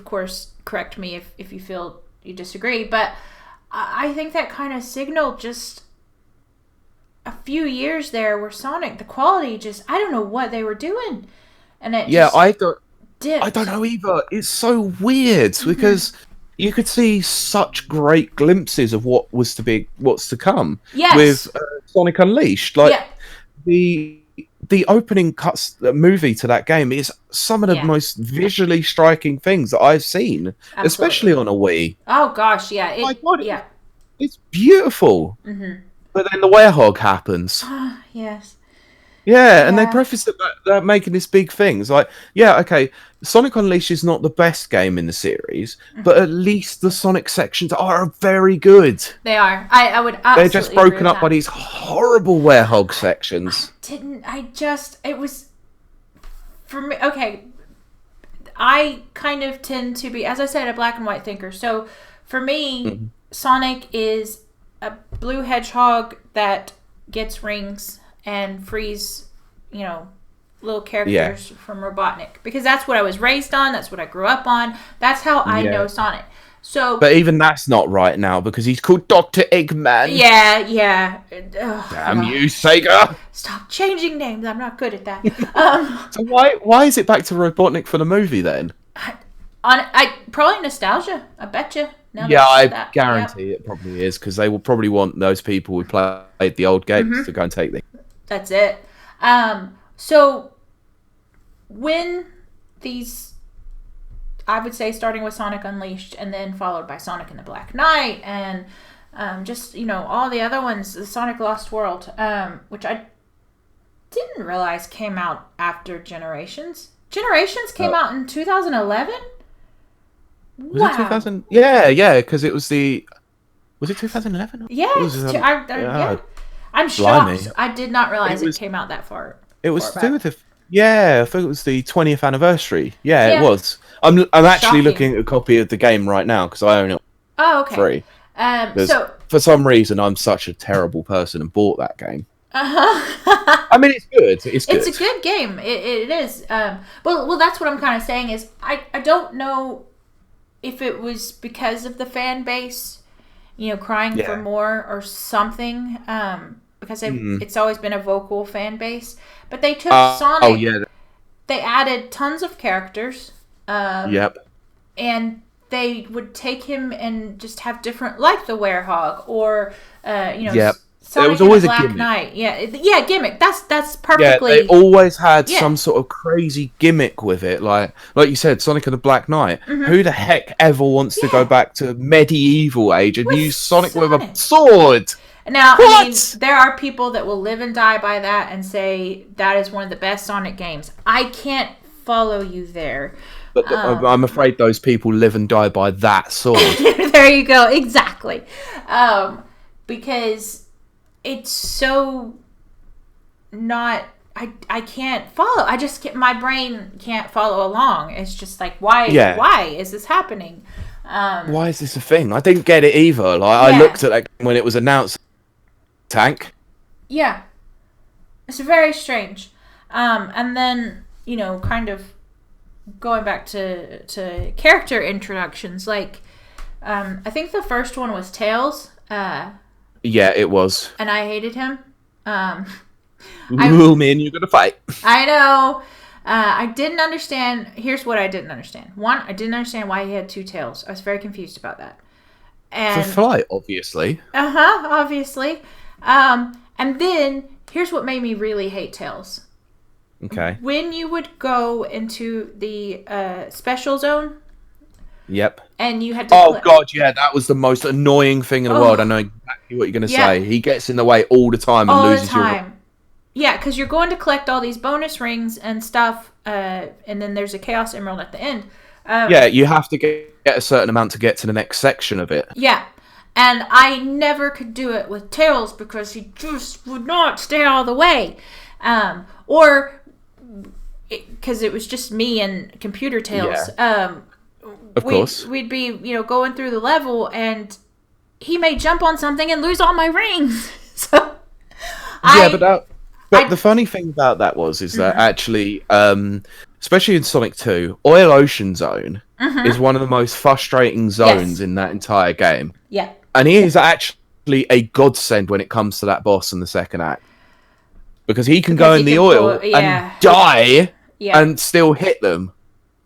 course, correct me if you feel you disagree, but I think that kind of signaled just a few years there where Sonic, the quality just, I don't know what they were doing. And it I don't know either. It's so weird because you could see such great glimpses of what's to come with Sonic Unleashed. Like the opening movie to that game is some of the most visually striking things that I've seen, especially on a Wii. Oh gosh, yeah, it's beautiful. But then the werehog happens. Yes. Yeah, and they preface it that making this big thing. It's like, okay, Sonic Unleashed is not the best game in the series, but at least the Sonic sections are very good. They are. I would absolutely They're just broken up by these horrible werehog sections. It was, for me, okay, I kind of tend to be, as I said, a black and white thinker. So, for me, Sonic is a blue hedgehog that gets rings and frees, little characters from Robotnik. Because that's what I was raised on. That's what I grew up on. That's how I know Sonic. So, but even that's not right now because he's called Dr. Eggman. Yeah. Damn you, Sega! Stop changing names. I'm not good at that. So why is it back to Robotnik for the movie then? Probably nostalgia. I bet you. I guarantee it probably is because they will probably want those people who played the old games to go and take them. That's it. So when these, I would say starting with Sonic Unleashed and then followed by Sonic and the Black Knight and just, all the other ones, the Sonic Lost World, which I didn't realize came out after Generations. Generations came out in 2011? Was it 2000? Yeah, because it was the Was it 2011? Yeah, yeah. I'm Blimey. shocked. I did not realize it came out that far. It was to do with I think it was the 20th anniversary. Yeah, it was. I'm actually looking at a copy of the game right now because I own it. Oh, okay. Free. So for some reason, I'm such a terrible person and bought that game. I mean, it's good. It's good. It's a good game. It is. Well, that's what I'm kind of saying is I don't know if it was because of the fan base, crying for more or something. Because it's always been a vocal fan base. But they took Sonic. Oh yeah. They added tons of characters. Yep. And they would take him and just have different, like the Werehog or Yep. Sonic there was always and the a Black gimmick. Knight. Yeah, gimmick. That's perfectly. Yeah, they always had some sort of crazy gimmick with it, like you said, Sonic and the Black Knight. Who the heck ever wants to go back to medieval age and use Sonic with a sword? Now, I mean, there are people that will live and die by that and say that is one of the best Sonic games. I can't follow you there. But I'm afraid those people live and die by that sword. There you go. Exactly. Because it's so not... I can't follow. My brain can't follow along. It's just like, why is this happening? Why is this a thing? I didn't get it either. I looked at that when it was announced. Tank. Yeah. It's very strange. And then, kind of going back to character introductions, like, I think the first one was Tails. Yeah, it was. And I hated him. Me and you're gonna fight. I know. I didn't understand. Here's what I didn't understand. One, I didn't understand why he had two tails. I was very confused about that. And for flight, obviously. Obviously. And then here's what made me really hate Tails. Okay. When you would go into the special zone. Yep. And you had to. Oh God, yeah, that was the most annoying thing in the world. I know exactly what you're going to say. He gets in the way all the time and loses your. Yeah, because you're going to collect all these bonus rings and stuff, and then there's a Chaos Emerald at the end. You have to get a certain amount to get to the next section of it. Yeah. And I never could do it with Tails because he just would not stay out of the way. Or because it was just me and computer Tails. Yeah. Of course. We'd be, going through the level and he may jump on something and lose all my rings. But the funny thing about that is that actually, especially in Sonic 2, Oil Ocean Zone is one of the most frustrating zones in that entire game. Yeah. And he is actually a godsend when it comes to that boss in the second act. Because he can go in the oil and die and still hit them.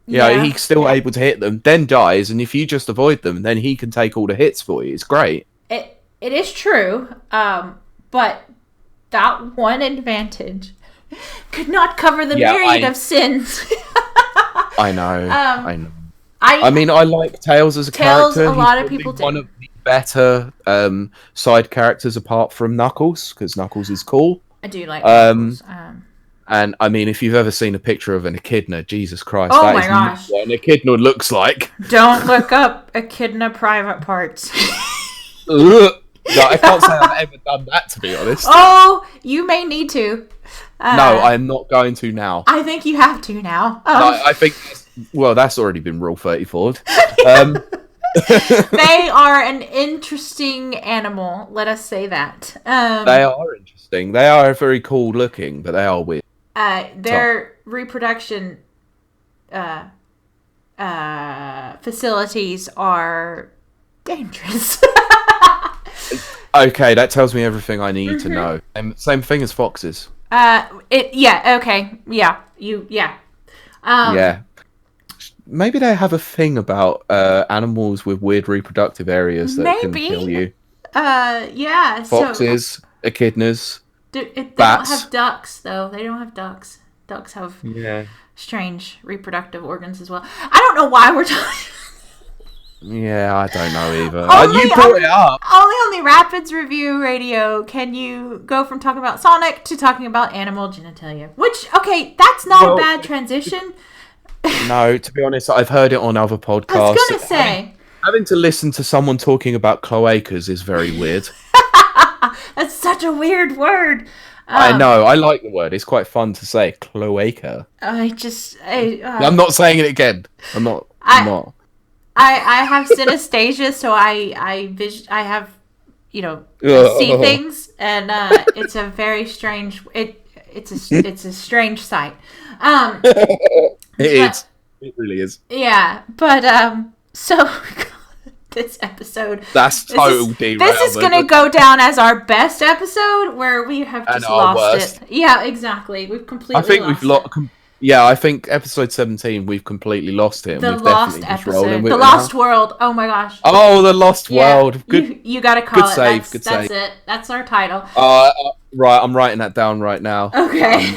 Yeah, he's still able to hit them, then dies, and if you just avoid them, then he can take all the hits for you. It's great. It is true, but that one advantage could not cover the myriad of sins. I know. I mean, I like Tails as a character. A lot of people do. One of the better side characters apart from Knuckles, because Knuckles is cool. I do like Knuckles. And I mean, if you've ever seen a picture of an echidna, Jesus Christ, that is not what an echidna looks like. Don't look up echidna private parts. No, I can't say I've ever done that, to be honest. Oh, you may need to. No, I'm not going to now. I think you have to now. No, I think, that's already been Rule 34. They are an interesting animal, let us say that. They are interesting. They are very cool looking, but they are weird. Their reproduction facilities are dangerous. Okay, that tells me everything I need to know. Same thing as foxes. Maybe they have a thing about animals with weird reproductive areas that can kill you. Foxes, echidnas, they bats. don't have ducks, though. They don't have ducks. Ducks have strange reproductive organs as well. I don't know why we're talking. Yeah, I don't know either. You brought it up. Only on the Rapids Review Radio can you go from talking about Sonic to talking about animal genitalia. Which, okay, that's not a bad transition. No, to be honest, I've heard it on other podcasts. I was going to say. Having to listen to someone talking about cloacas is very weird. That's such a weird word. I know. I like the word. It's quite fun to say. Cloaca. I'm not saying it again. I'm not. I have synesthesia, so I have, I see things, and it's a very strange. It's a strange sight. It really is. Yeah, but so this episode. That's total derailment. This is going to go down as our best episode, where we have just lost it. Yeah, exactly. We've completely lost it. Yeah, I think episode 17, we've completely lost it. The lost episode. The Lost World. Oh my gosh. Oh, the Lost World. Good. You got to call it. Good save. That's it. That's our title. Right, I'm writing that down right now. Okay.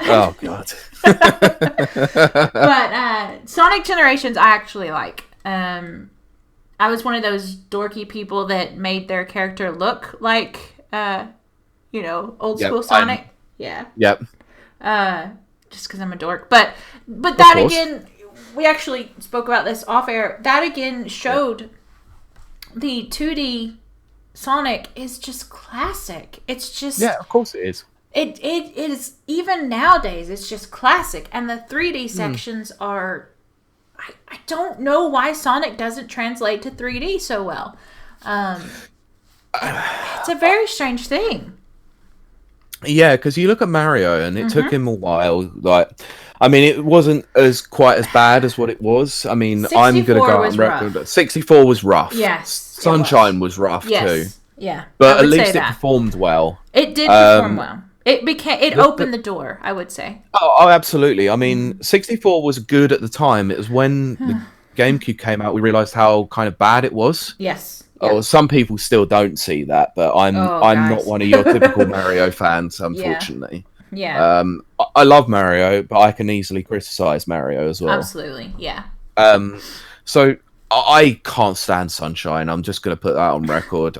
Oh, God. But Sonic Generations I actually like. I was one of those dorky people that made their character look like, old school Sonic. Yeah. Yep. Just because I'm a dork. But that again, we actually spoke about this off air. That again showed the 2D Sonic is just classic. It's just... Yeah, of course it is. It is, even nowadays, it's just classic. And the 3D sections are... I don't know why Sonic doesn't translate to 3D so well. It's a very strange thing. Yeah, because you look at Mario, and it took him a while. It wasn't quite as bad as what it was. I'm gonna go on record. 64 was rough. Yes, Sunshine was rough too. Yeah, but at least it performed well. It did perform well. It opened the door, I would say. Oh, absolutely. 64 was good at the time. It was when the GameCube came out, we realized how kind of bad it was. Yes. Oh, some people still don't see that, but I'm not one of your typical Mario fans, unfortunately. Yeah. I love Mario, but I can easily criticize Mario as well. Absolutely, yeah. So I can't stand Sunshine. I'm just going to put that on record.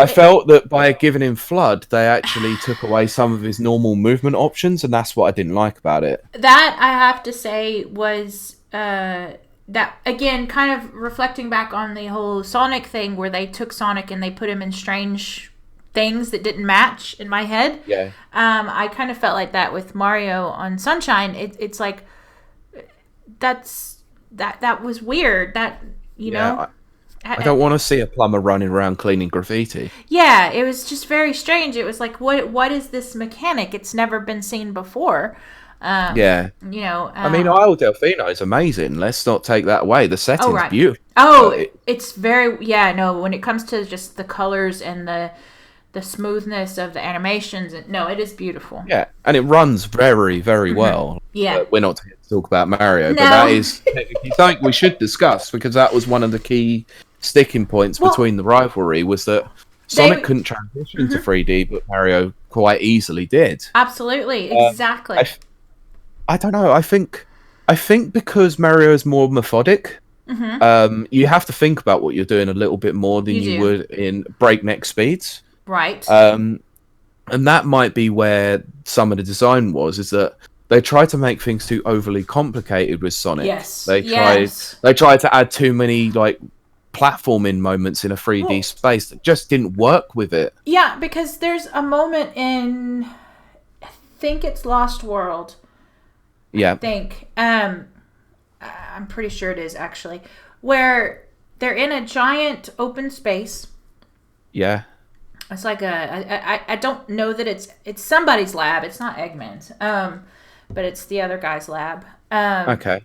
I felt that by giving him Flood, they actually took away some of his normal movement options, and that's what I didn't like about it. That, I have to say, was... that, again, kind of reflecting back on the whole Sonic thing, where they took Sonic and they put him in strange things that didn't match in my head. Yeah. I kind of felt like that with Mario on Sunshine. It's like, that was weird. That, know... I don't want to see a plumber running around cleaning graffiti. Yeah, it was just very strange. It was like, what is this mechanic? It's never been seen before. Isle Delfino is amazing. Let's not take that away. The setting's beautiful. It's very when it comes to just the colors and the smoothness of the animations, it is beautiful. Yeah, and it runs very, very well. Yeah. We're not here to talk about Mario, but that is technically something we should discuss, because that was one of the key sticking points between the rivalry, was that Sonic couldn't transition to 3D, but Mario quite easily did. Absolutely, exactly. I don't know. I think because Mario is more methodic, you have to think about what you're doing a little bit more than you would in breakneck speeds. Right. And that might be where some of the design is that they tried to make things too overly complicated with Sonic. Yes. They tried to add too many platforming moments in a 3D space that just didn't work with it. Yeah, because there's a moment in, I think it's Lost World. Yeah. I think. I'm pretty sure it is, actually, where they're in a giant open space. Yeah. It's like I don't know that it's somebody's lab. It's not Eggman's. But it's the other guy's lab. Okay.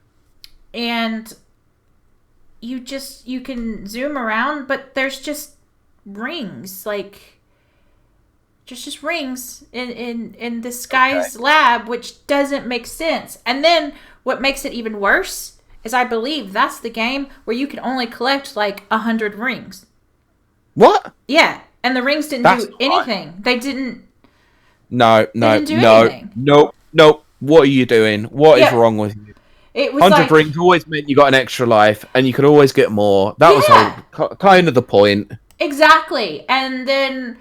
And you can zoom around, but there's just rings, just rings in this guy's lab, which doesn't make sense. And then what makes it even worse is, I believe that's the game where you can only collect 100 rings. What? Yeah, and the rings didn't do anything. They didn't. No. Anything. Nope. What are you doing? What is wrong with you? It was 100 rings always meant you got an extra life, and you could always get more. That was kind of the point. Exactly, and then,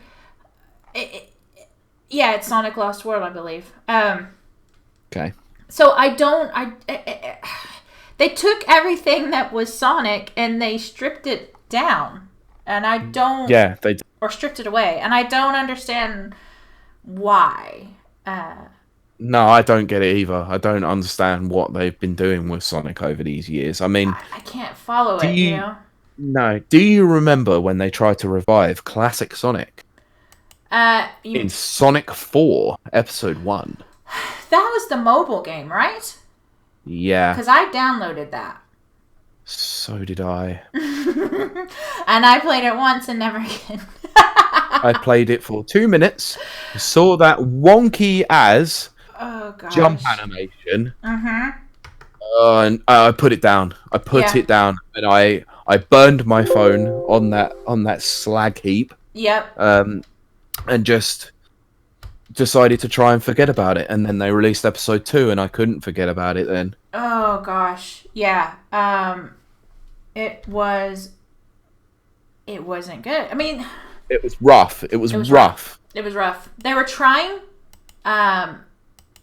it's Sonic Lost World, I believe. Okay. So they they took everything that was Sonic and they stripped it down. And I don't... Yeah, they did. Or stripped it away. And I don't understand why. No, I don't get it either. I don't understand what they've been doing with Sonic over these years. I mean... I can't follow it, you know? No. Do you remember when they tried to revive classic Sonic? In Sonic 4, Episode 1. That was the mobile game, right? Yeah. Because I downloaded that. So did I. And I played it once and never again. I played it for 2 minutes, saw that wonky as jump animation, and I put it down. I put it down, and I burned my phone on that slag heap. Yep. And just decided to try and forget about it, and then they released episode 2, and I couldn't forget about it then. Oh gosh, yeah. It wasn't good. I mean, it was rough. It was rough. It was rough. They were trying.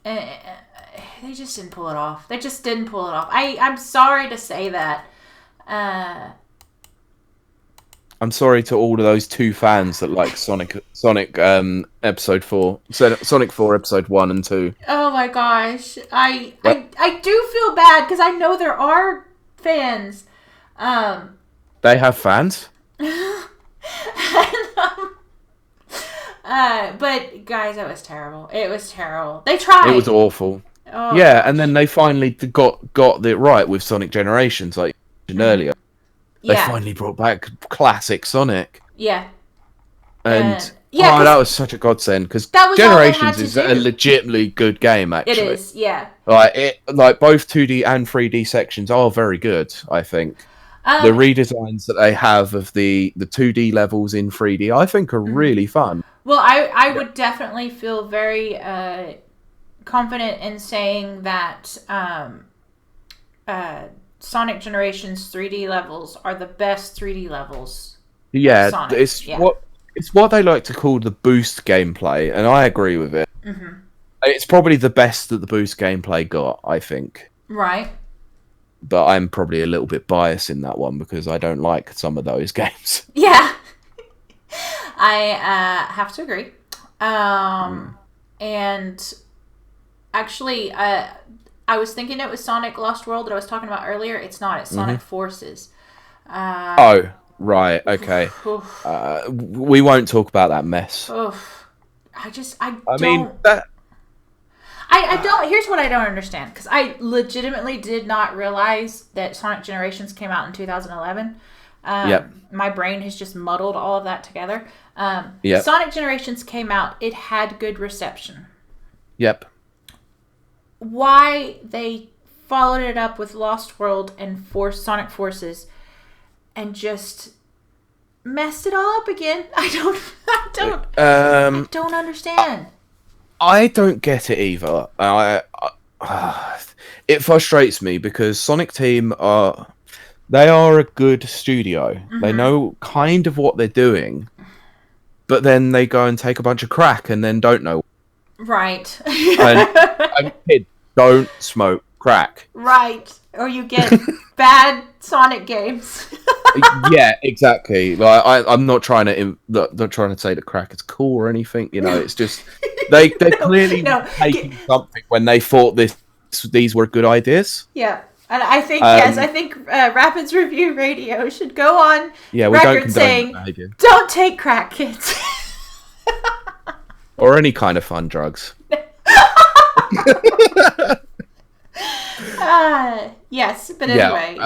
They just didn't pull it off. They just didn't pull it off. I'm sorry to say that. I'm sorry to all of those 2 fans that like Sonic episode 4, Sonic 4 episode 1 and 2. Oh my gosh, I do feel bad because I know there are fans. They have fans. But guys, it was terrible. It was terrible. They tried. It was awful. Oh, yeah, and then they finally got it right with Sonic Generations, like you mentioned earlier. They finally brought back classic Sonic. Yeah. And that was such a godsend because Generations is a legitimately good game. Actually, it is. Yeah. Like both 2D and 3D sections are very good. I think the redesigns that they have of the 2D levels in 3D, I think, are really fun. Well, I would definitely feel very confident in saying that Sonic Generations 3D levels are the best 3D levels. Yeah, Sonic. It's what they like to call the boost gameplay, and I agree with it. Mm-hmm. It's probably the best that the boost gameplay got, I think. Right. But I'm probably a little bit biased in that one because I don't like some of those games. Yeah. I have to agree. And actually, I was thinking it was Sonic Lost World that I was talking about earlier. It's not. It's Sonic Forces. Oh, right. Okay. We won't talk about that mess. I don't. Here's what I don't understand, because I legitimately did not realize that Sonic Generations came out in 2011. My brain has just muddled all of that together. Sonic Generations came out. It had good reception. Yep. Why they followed it up with Lost World and Sonic Forces and just messed it all up again? I don't understand. I don't get it either. It frustrates me because Sonic Team they are a good studio. Mm-hmm. They know kind of what they're doing, but then they go and take a bunch of crack and then don't know. Right. and kids don't smoke crack. Right. Or you get bad Sonic games. Yeah, exactly. Like I'm not trying to say that crack is cool or anything. You know, it's just they're clearly taking something when they thought these were good ideas. Yeah. And I think I think Rapids Review Radio should go on record saying, "Don't take crack, kids." Or any kind of fun drugs. Yes, but anyway.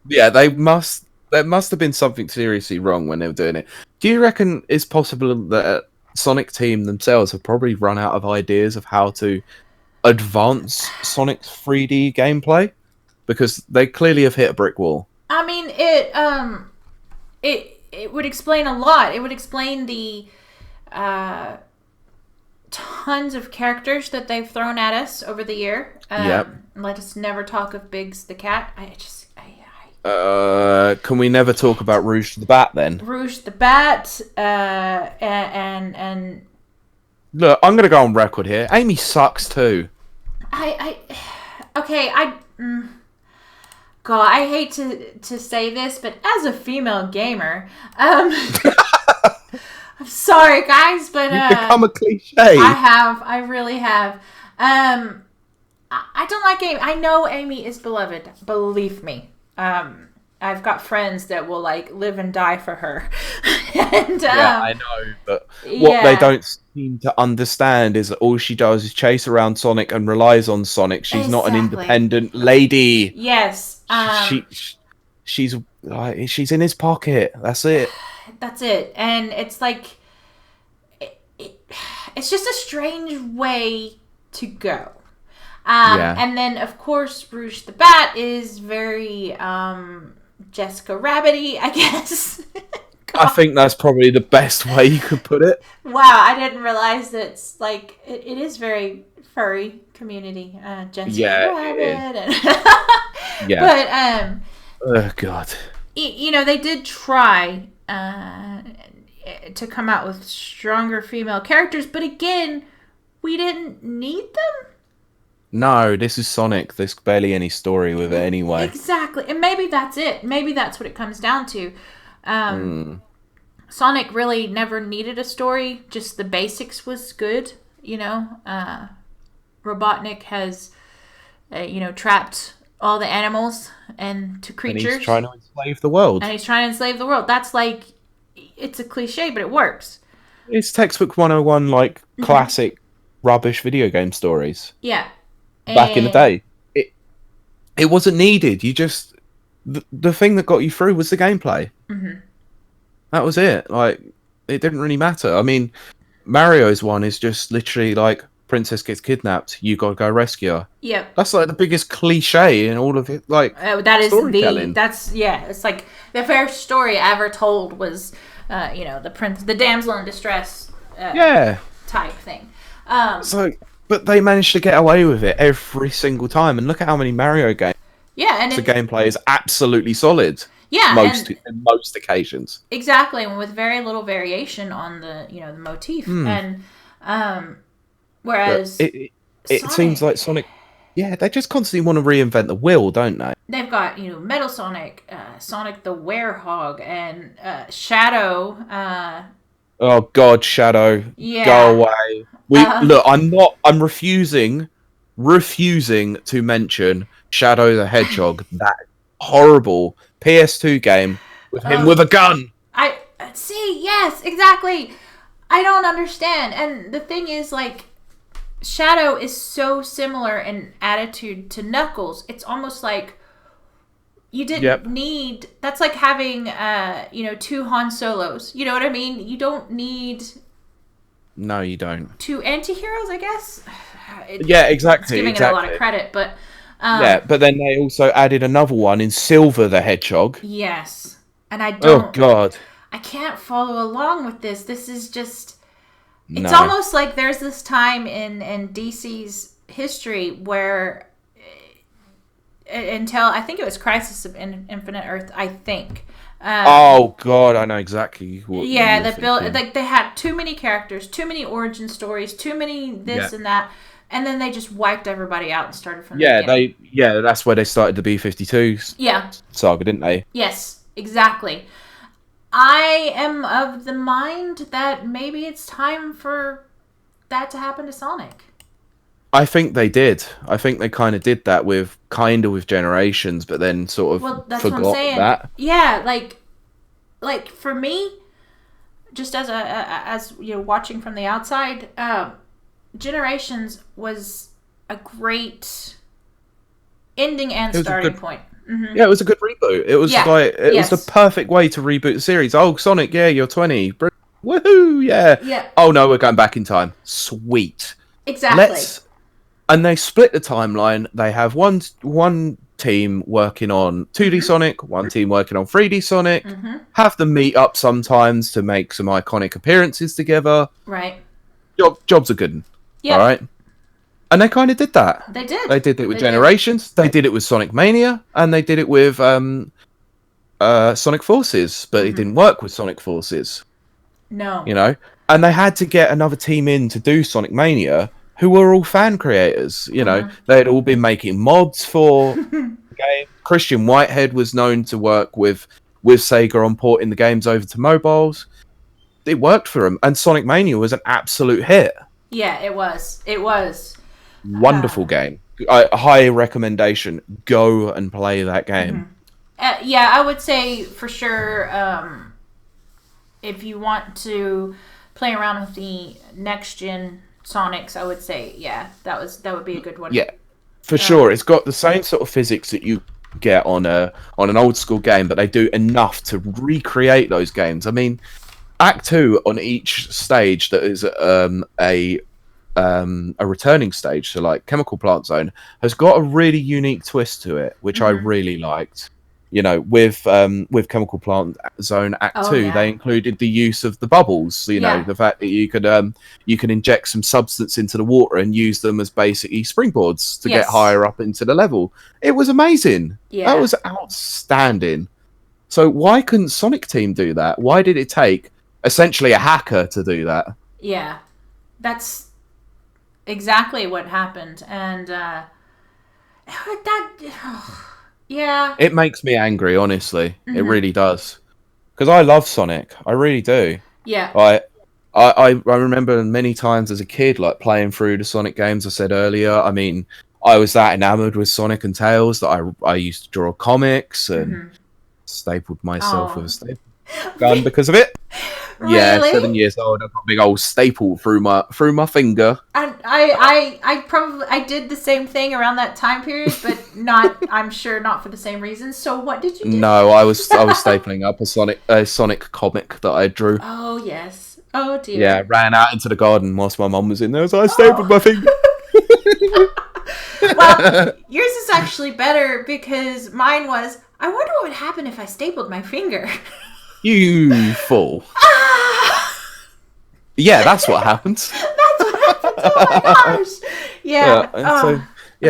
There must have been something seriously wrong when they were doing it. Do you reckon it's possible that Sonic Team themselves have probably run out of ideas of how to advance Sonic's 3D gameplay? Because they clearly have hit a brick wall. I mean, it would explain a lot. It would explain the tons of characters that they've thrown at us over the year. Let us never talk of Biggs the cat. Can we never talk about Rouge the Bat then? Rouge the Bat, and look, I'm gonna go on record here. Amy sucks too. God, I hate to say this, but as a female gamer, I'm sorry, guys, but You've become a cliche. I really have. I don't like Amy. I know Amy is beloved. Believe me. I've got friends that will like live and die for her. And yeah, I know, but what they don't seem to understand is that all she does is chase around Sonic and relies on Sonic. She's not an independent lady. Yes. She's in his pocket. That's it. That's it. And it's like it's just a strange way to go. And then, of course, Rouge the Bat is very Jessica Rabbit-y, I guess. I think that's probably the best way you could put it. Wow, I didn't realize that it's like it is very furry community. Jessica Rabbit. And yeah. But oh god. You know, they did try to come out with stronger female characters, but again, we didn't need them. No, this is Sonic. There's barely any story with it anyway. Exactly. And maybe that's it. Maybe that's what it comes down to. Sonic really never needed a story. Just the basics was good, you know. Robotnik has, trapped all the animals to creatures. And he's trying to enslave the world. That's like, it's a cliche, but it works. It's textbook 101, like, classic rubbish video game stories. Yeah. Back in the day, it wasn't needed. You just the thing that got you through was the gameplay. Mm-hmm. That was it. Like, it didn't really matter. I mean, Mario's one is just literally like princess gets kidnapped, you gotta go rescue her. Yep. That's like the biggest cliche in all of it. Like that is it's like the first story ever told was, the damsel in distress. Type thing. But they managed to get away with it every single time, and look at how many Mario games. Yeah, and the gameplay is absolutely solid. Yeah, in most occasions. Exactly, and with very little variation on the the motif, and whereas it seems like Sonic, they just constantly want to reinvent the wheel, don't they? They've got Metal Sonic, Sonic the Werehog, and Shadow. Oh God, Shadow, go away. I'm refusing to mention Shadow the Hedgehog, that horrible PS2 game with him with a gun. I see, yes, exactly. I don't understand. And the thing is, like, Shadow is so similar in attitude to Knuckles. It's almost like you didn't need... That's like having, two Han Solos. You know what I mean? You don't need... No, you don't. Two anti-heroes, I guess? Exactly. It's giving it a lot of credit, but... but then they also added another one in Silver the Hedgehog. Yes. And I don't... Oh, God. I can't follow along with this. This is just... It's almost like there's this time in DC's history where... Until, I think it was Crisis of Infinite Earth, I think... oh God, I know exactly what. Yeah, they had too many characters, too many origin stories, too many this and that, and then they just wiped everybody out and started from the beginning. That's where they started the B-52 saga, didn't they? Yes, exactly. I am of the mind that maybe it's time for that to happen to Sonic. I think they did. I think they kind of did that with Generations, but then sort of that's forgot what I'm saying. that. Yeah, like for me, just as watching from the outside, Generations was a great ending and starting point. Mm-hmm. Yeah, it was a good reboot. It was was the perfect way to reboot the series. Oh, Sonic, you're 20. Woohoo, yeah. Oh no, we're going back in time. Sweet. Exactly. And they split the timeline. They have one team working on 2D Sonic, one team working on 3D Sonic. Mm-hmm. Have them meet up sometimes to make some iconic appearances together. Right. Jobs are good. Yeah. All right. And they kind of did that. They did. They did it with Generations. They did it with Sonic Mania, and they did it with Sonic Forces, but it didn't work with Sonic Forces. No. And they had to get another team in to do Sonic Mania, who were all fan creators. They had all been making mods for game. Christian Whitehead was known to work with Sega on porting the games over to mobiles. It worked for him, and Sonic Mania was an absolute hit. Yeah, it was. It was. Wonderful game. A high recommendation. Go and play that game. Yeah, I would say for sure. If you want to play around with the next gen Sonics, I would say that would be a good one. Yeah, for sure. It's got the same sort of physics that you get on an old school game, but they do enough to recreate those games. I mean, Act 2 on each stage that is a returning stage, so like Chemical Plant Zone, has got a really unique twist to it, which I really liked. You know, with Chemical Plant Zone Act 2, they included the use of the bubbles. You know, the fact that you could inject some substance into the water and use them as basically springboards to get higher up into the level. It was amazing. That was outstanding. So why couldn't Sonic Team do that? Why did it take essentially a hacker to do that? Yeah, that's exactly what happened, and yeah, it makes me angry. Honestly, it really does, because I love Sonic. I really do. Yeah. I remember many times as a kid, like playing through the Sonic games I said earlier. I mean, I was that enamored with Sonic and Tails that I used to draw comics and stapled myself with a staple gun because of it. Really? Yeah, 7 years old. I've got a big old staple through my finger. And I did the same thing around that time period, but I'm sure not for the same reasons. So what did you do? No, I was stapling up a Sonic comic that I drew. Oh yes. Oh dear. Yeah, ran out into the garden whilst my mum was in there, so I stapled my finger. Well, yours is actually better because mine was, I wonder what would happen if I stapled my finger. You fool. Yeah, that's what happens. That's what happens. Oh my gosh. Yeah.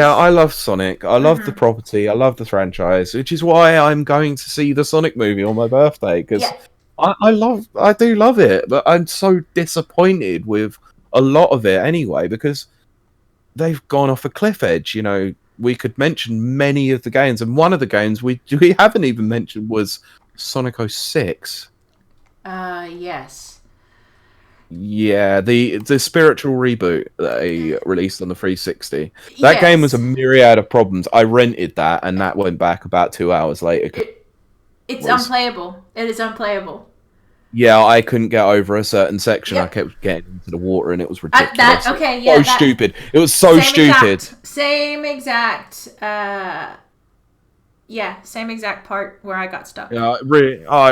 I love Sonic. I love the property. I love the franchise, which is why I'm going to see the Sonic movie on my birthday, because I do love it, but I'm so disappointed with a lot of it anyway, because they've gone off a cliff edge. You know, we could mention many of the games, and one of the games we haven't even mentioned was Sonic 06. Yes. Yeah, the spiritual reboot that they released on the 360. That game was a myriad of problems. I rented that, and that went back about 2 hours later. It's unplayable. It is unplayable. Yeah, I couldn't get over a certain section. I kept getting into the water, and it was ridiculous. Stupid. It was so stupid. Same exact part where I got stuck. Yeah, it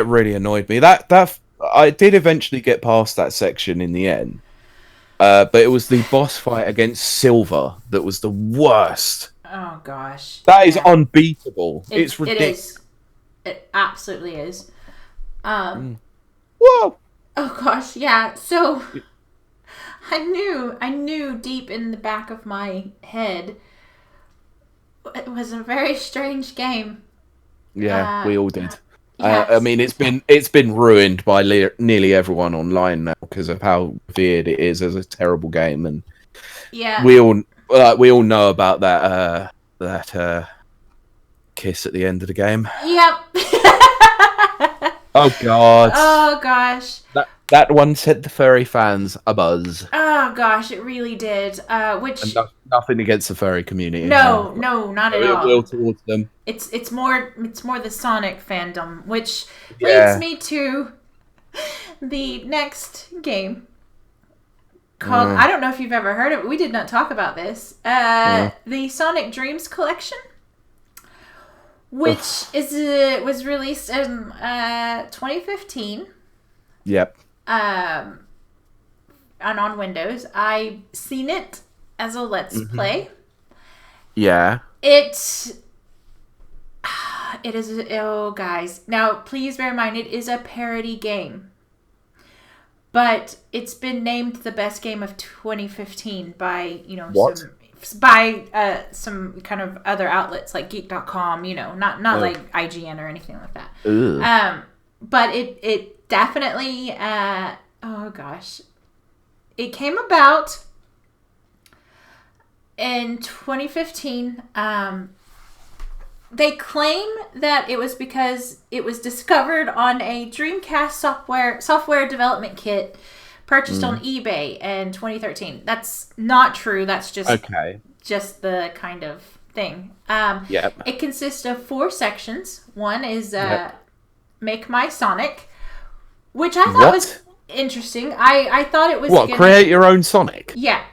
really annoyed me. That I did eventually get past that section in the end, but it was the boss fight against Silver that was the worst. Oh gosh, that is unbeatable. It's ridiculous. It absolutely is. Whoa! Oh gosh, yeah. So I knew deep in the back of my head it was a very strange game. Yeah, we all did. Yes. I mean, it's been ruined by nearly everyone online now because of how revered it is as a terrible game, and we all know about that kiss at the end of the game. Yep. Oh god. Oh gosh. That one set the furry fans abuzz. Oh gosh, it really did. Which nothing against the furry community. No, not at all. Will towards them. It's more the Sonic fandom, which leads me to the next game called, I don't know if you've ever heard of it. We did not talk about this. The Sonic Dreams Collection, which was released in 2015. Yep. And on Windows. I've seen it as a Let's Play. Yeah. It is, oh guys. Now, please bear in mind, it is a parody game. But it's been named the best game of 2015 by, some kind of other outlets like Geek.com, not like IGN or anything like that. But it definitely, oh gosh. It came about in 2015. They claim that it was because it was discovered on a Dreamcast software development kit purchased on eBay in 2013. That's not true. That's just the kind of thing. It consists of 4 sections. One is Make My Sonic, which I thought was interesting. I thought it was create your own Sonic? Yeah.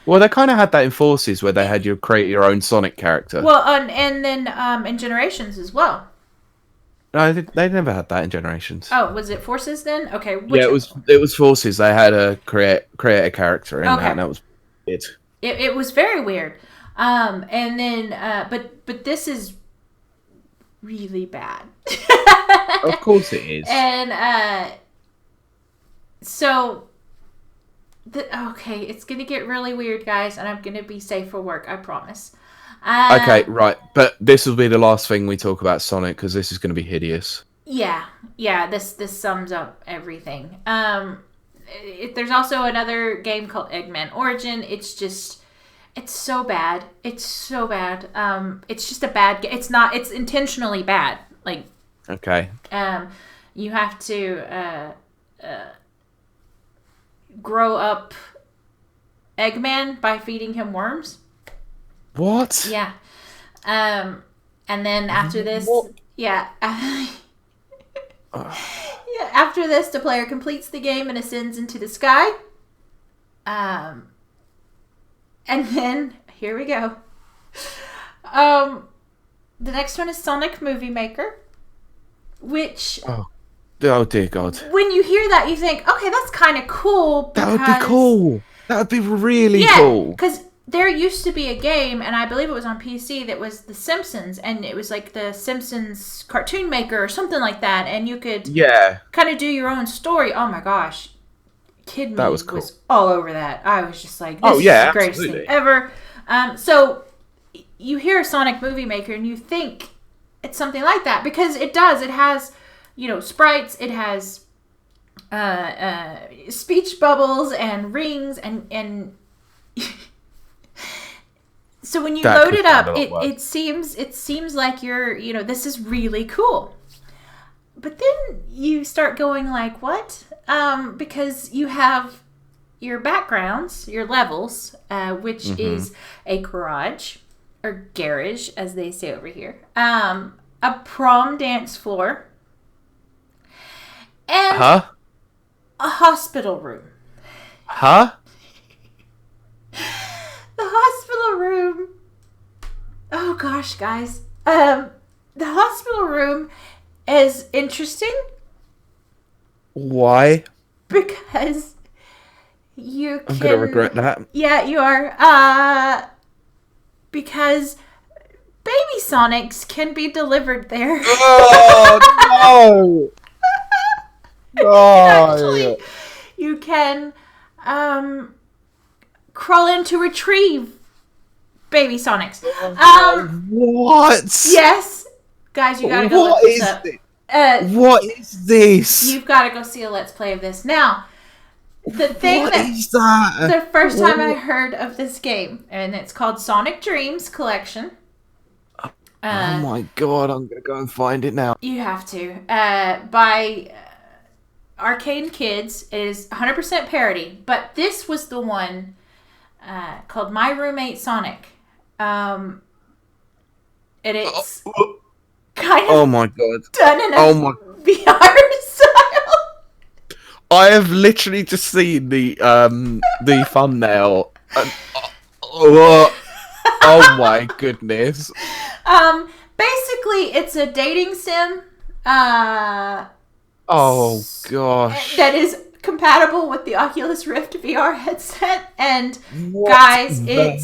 Well, they kind of had that in Forces, where they had you create your own Sonic character. Well, and then in Generations as well. No, they never had that in Generations. Oh, was it Forces then? Okay. It was Forces. They had a create a character in that, and that was it. It was very weird. And then, but this is really bad. Of course it is. And so, okay, it's gonna get really weird, guys, and I'm gonna be safe for work. I promise. Okay, right, but this will be the last thing we talk about Sonic, because this is going to be hideous. Yeah. This sums up everything. There's also another game called Eggman Origin. It's so bad. It's so bad. It's just a bad game. It's intentionally bad. Like, okay. You have to grow up Eggman by feeding him worms. What? Yeah. And then after this, after this, the player completes the game and ascends into the sky. And then here we go. The next one is Sonic Movie Maker, which oh dear God. When you hear that, you think, okay, that's kind of cool. That would be cool. That would be really cool. Because there used to be a game, and I believe it was on PC, that was The Simpsons, and it was like the Simpsons Cartoon Maker or something like that, and you could kind of do your own story. Oh my gosh. Kid Me was all over that. I was just like, this is the greatest thing ever. So you hear Sonic Movie Maker, and you think it's something like that, because it does. It has, sprites, it has speech bubbles and rings, and so when you load it up, it seems like you're, this is really cool. But then you start going like, what? Because you have your backgrounds, your levels, which is a garage, or garage, as they say over here, a prom dance floor, and a hospital room. Huh? The hospital room. Oh gosh, guys. The hospital room is interesting. Why? Because I'm gonna regret that. Yeah, you are. Because baby Sonics can be delivered there. Oh no! Actually, you can crawl in to retrieve baby Sonics. What? Yes. Guys, you gotta go look this up. What is this? You've got to go see a Let's Play of this. Now, the thing is that? The first time I heard of this game, and it's called Sonic Dreams Collection. Oh my God, I'm going to go and find it now. You have to. By Arcane Kids. It is 100% parody. But this was the one called My Roommate Sonic. And it's kind of my God. done in a VR style. I have literally just seen the thumbnail. Oh my goodness. Basically, it's a dating sim. Oh gosh. That is compatible with the Oculus Rift VR headset, and what guys, it's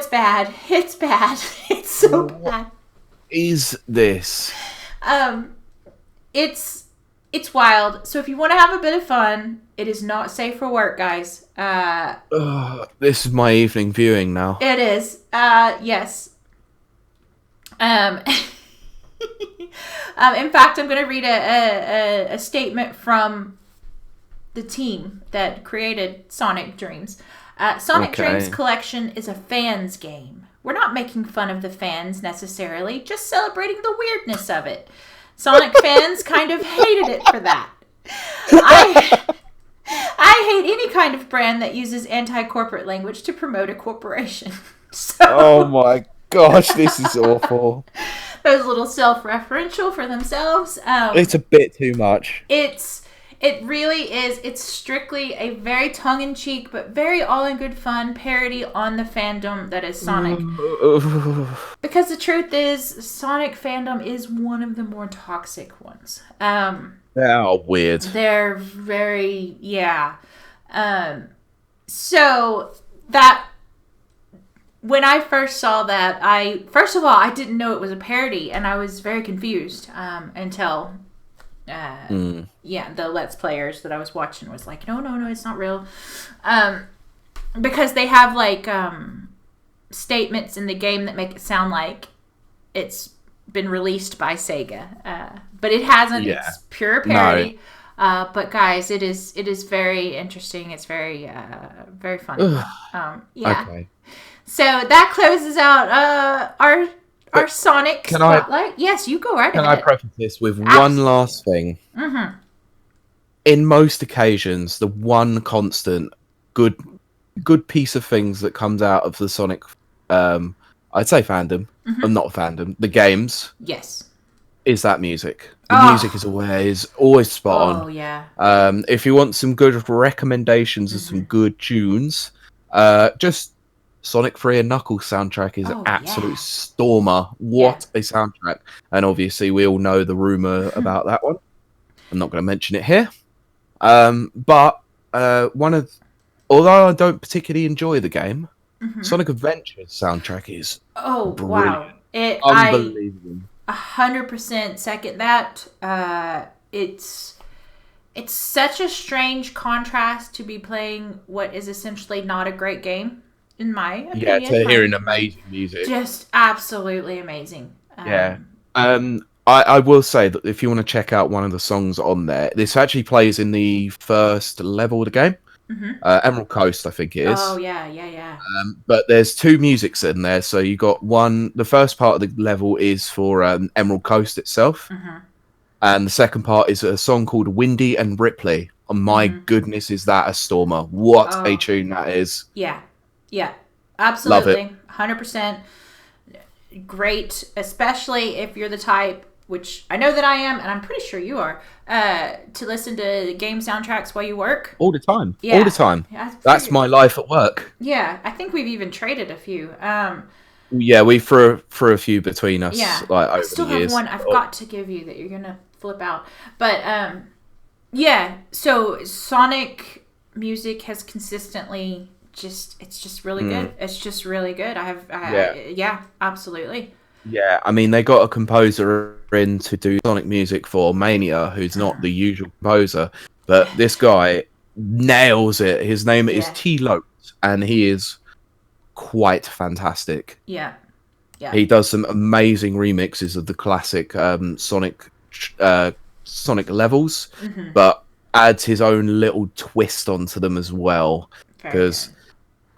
bad. It's bad. It's so bad. Is this? It's wild. So if you want to have a bit of fun, it is not safe for work, guys. This is my evening viewing now. It is. Yes. In fact, I'm going to read a statement from the team that created Sonic Dreams. Sonic Dreams Collection is a fan's game. we're not making fun of the fans necessarily, just celebrating the weirdness of it. Sonic fans kind of hated it for that. I hate any kind of brand that uses anti-corporate language to promote a corporation. So, oh my gosh, this is awful. It was a little self-referential for themselves. It's a bit too much. It really is. It's strictly a very tongue-in-cheek, but very all-in-good fun parody on the fandom that is Sonic. Because the truth is, Sonic fandom is one of the more toxic ones. They're weird. They're very, yeah. So that, when I first saw that, first of all, I didn't know it was a parody, and I was very confused until... the Let's Players that I was watching was like, no, it's not real. Because they have like statements in the game that make it sound like it's been released by Sega. But it hasn't. Yeah. It's pure parody. No. But guys, it is very interesting. It's very very funny. Yeah. Okay. So that closes out our Sonic spotlight. Yes, you go right ahead. Can I preface this with one last thing? Mm-hmm. In most occasions, the one constant good piece of things that comes out of the Sonic, I'd say fandom, not fandom, the games. Yes. Is that music. The music is always spot on. Oh, yeah. If you want some good recommendations of some good tunes, just... Sonic 3 and Knuckles soundtrack is absolute stormer. What a soundtrack. And obviously we all know the rumour about that one. I'm not going to mention it here. But although I don't particularly enjoy the game, Sonic Adventure's soundtrack is brilliant. Wow. Unbelievable. I 100% second that. It's such a strange contrast to be playing what is essentially not a great game. In my opinion. Yeah, to hearing amazing music. Just absolutely amazing. I will say that if you want to check out one of the songs on there, this actually plays in the first level of the game. Emerald Coast, I think it is. Oh, yeah. But there's two musics in there. So you got the first part of the level is for Emerald Coast itself. And the second part is a song called Windy and Ripley. Oh, my goodness, is that a stormer. What a tune that is. Yeah, absolutely. Love it. 100% great, especially if you're the type, which I know that I am, and I'm pretty sure you are, to listen to game soundtracks while you work. All the time. Yeah. All the time. Yeah, that's my life at work. Yeah, I think we've even traded a few. Yeah, we threw a few between us. Yeah, like, over I still the years. have one I've got to give you that you're going to flip out. But, yeah, so Sonic music has consistently... it's just really good. It's just really good. Yeah, absolutely. Yeah, I mean, they got a composer in to do Sonic music for Mania, who's not the usual composer, but this guy nails it. His name is T. Lopes, and he is quite fantastic. Yeah. He does some amazing remixes of the classic Sonic levels, but adds his own little twist onto them as well. Because,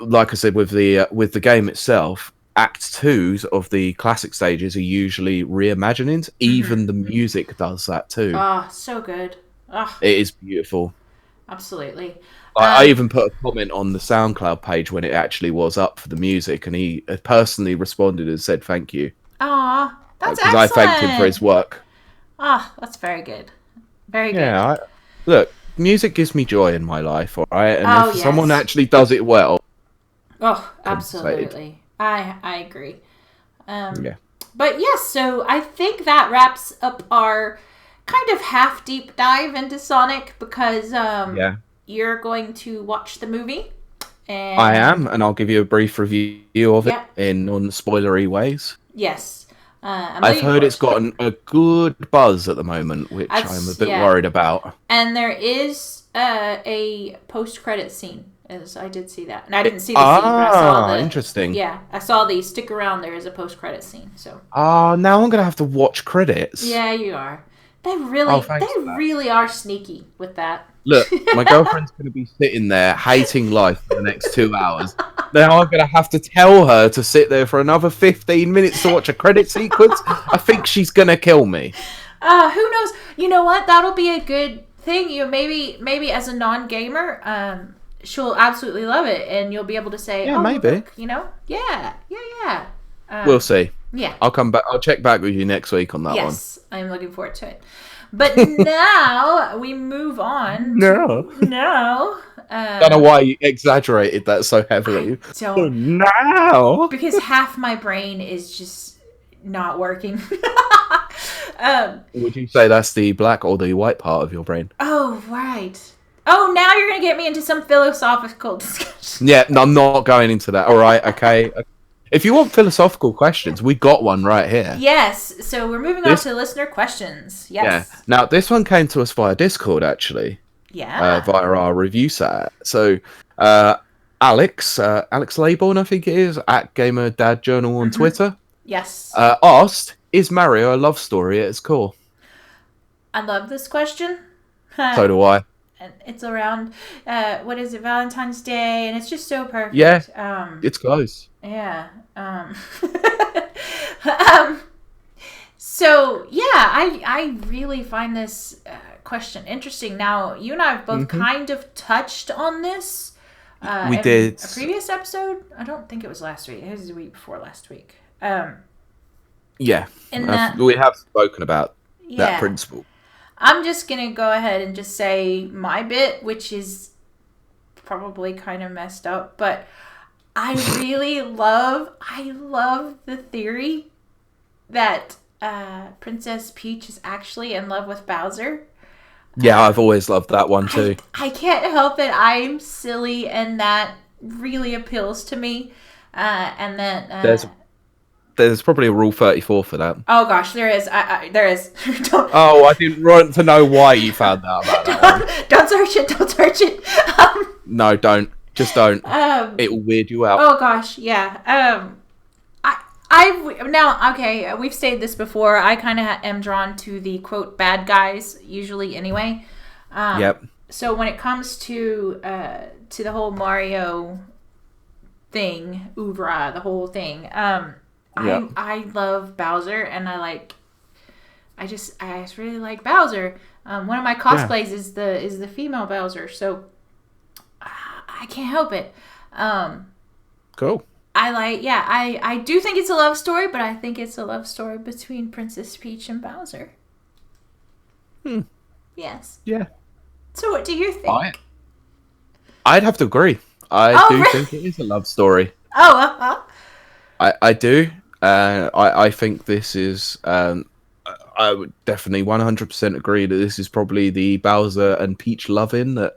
like I said, with the game itself, Act 2s of the classic stages are usually reimaginings. Even the music does that too. Oh, so good. Oh. It is beautiful. Absolutely. I even put a comment on the SoundCloud page when it actually was up for the music, and he personally responded and said thank you. Aw, that's excellent. Because I thanked him for his work. Ah, that's very good. Very good. Yeah, look, music gives me joy in my life, all right? And if someone actually does it well... Oh, absolutely. I agree. But yes, so I think that wraps up our kind of half deep dive into Sonic, because you're going to watch the movie. And I am, and I'll give you a brief review of it in non-spoilery ways. Yes. I've heard it's gotten a good buzz at the moment, which I'm a bit worried about. And there is a post-credit scene. As I did see that, and I didn't see the scene. But I saw interesting. Yeah, I saw the stick around. There is a post-credit scene. So. Now I'm gonna have to watch credits. Yeah, you are. They really are sneaky with that. Look, my girlfriend's gonna be sitting there hating life for the next 2 hours. Now I'm going to have to tell her to sit there for another 15 minutes to watch a credit sequence. I think she's going to kill me. Who knows? You know what? That'll be a good thing. Maybe as a non-gamer, she'll absolutely love it, and you'll be able to say, Yeah, maybe. Look, yeah. We'll see. Yeah. I'll come back. I'll check back with you next week on that one. Yes, I'm looking forward to it. But now we move on. No. Don't know why you exaggerated that so heavily. No. Because half my brain is just not working. Would you say that's the black or the white part of your brain? Oh, right. Oh, now you're going to get me into some philosophical discussion. Yeah, no, I'm not going into that. All right, okay. If you want philosophical questions, we got one right here. Yes, so we're moving on to listener questions. Yes. Yeah. Now, this one came to us via Discord, actually. Yeah. Via our review site. So, Alex Laybourne, I think it is, at Gamer Dad Journal on Twitter. Yes. Asked, is Mario a love story at its core? I love this question. So do I. And it's around, what is it, Valentine's Day, and it's just so perfect. Yeah, it's close. Yeah. So, yeah, I really find this question interesting. Now, you and I have both kind of touched on this. We did. A previous episode? I don't think it was last week. It was the week before last week. Yeah. We have spoken about that principle. I'm just going to go ahead and just say my bit, which is probably kind of messed up, but I really love the theory that Princess Peach is actually in love with Bowser. Yeah, I've always loved that one too. I can't help it. I'm silly, and that really appeals to me. And then there's probably a Rule 34 for that. Oh gosh, there is. There is. I didn't want to know why you found out about that one. Don't search it. Don't search it. No, don't. Just don't. It will weird you out. Oh gosh, yeah. We've stated this before. I kind of am drawn to the quote bad guys usually anyway. Yep. So when it comes to the whole Mario thing, oeuvre, the whole thing, I love Bowser, and I just really like Bowser. One of my cosplays is the female Bowser, so I can't help it. Cool. I do think it's a love story, but I think it's a love story between Princess Peach and Bowser. Yes. Yeah. So what do you think? I'd have to agree. I think it is a love story. Oh, I do. I think this is. I would definitely 100% agree that this is probably the Bowser and Peach loving that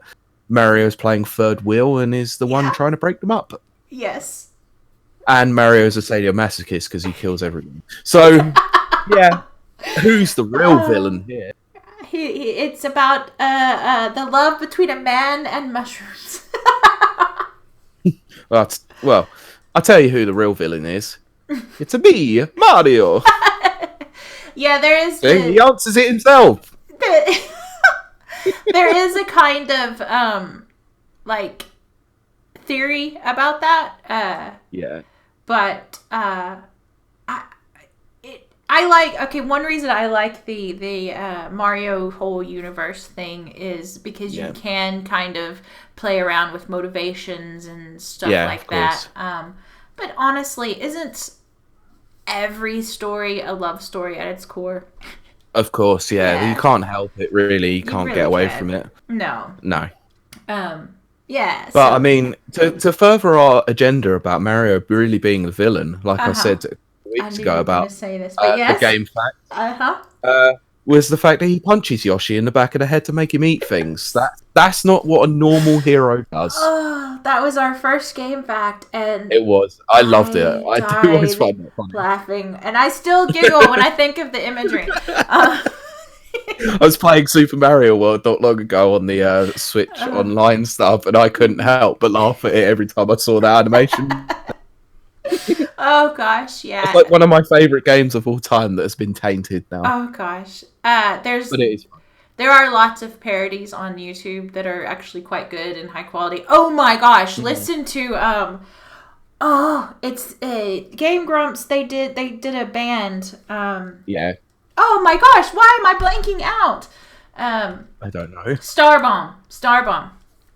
Mario's playing third wheel and is the one trying to break them up. Yes. And Mario's a sadomasochist because he kills everyone. So, yeah, who's the real villain here? It's about the love between a man and mushrooms. Well, I'll tell you who the real villain is. It's a me, Mario. Yeah, there is. He answers it himself. There is a kind of theory about that. Yeah. But I like. One reason I like the Mario whole universe thing is because you can kind of play around with motivations and stuff like that. But honestly, isn't every story a love story at its core? Of course, yeah. You can't help it, really. You can't get away from it. No. Yeah. But, I mean, to further our agenda about Mario really being the villain, like I said weeks ago about the game fact, was the fact that he punches Yoshi in the back of the head to make him eat things. That's not what a normal hero does. Oh, that was our first game fact, and it was. I loved it. I do always find that funny. Laughing, and I still giggle when I think of the imagery. I was playing Super Mario World not long ago on the Switch online stuff, and I couldn't help but laugh at it every time I saw that animation. Oh gosh, yeah. It's like one of my favourite games of all time that has been tainted now. Oh gosh. But it is fun. There are lots of parodies on YouTube that are actually quite good and high quality. Oh my gosh, listen to Oh, it's Game Grumps. They did a band. Yeah. Oh my gosh, why am I blanking out? I don't know. Starbomb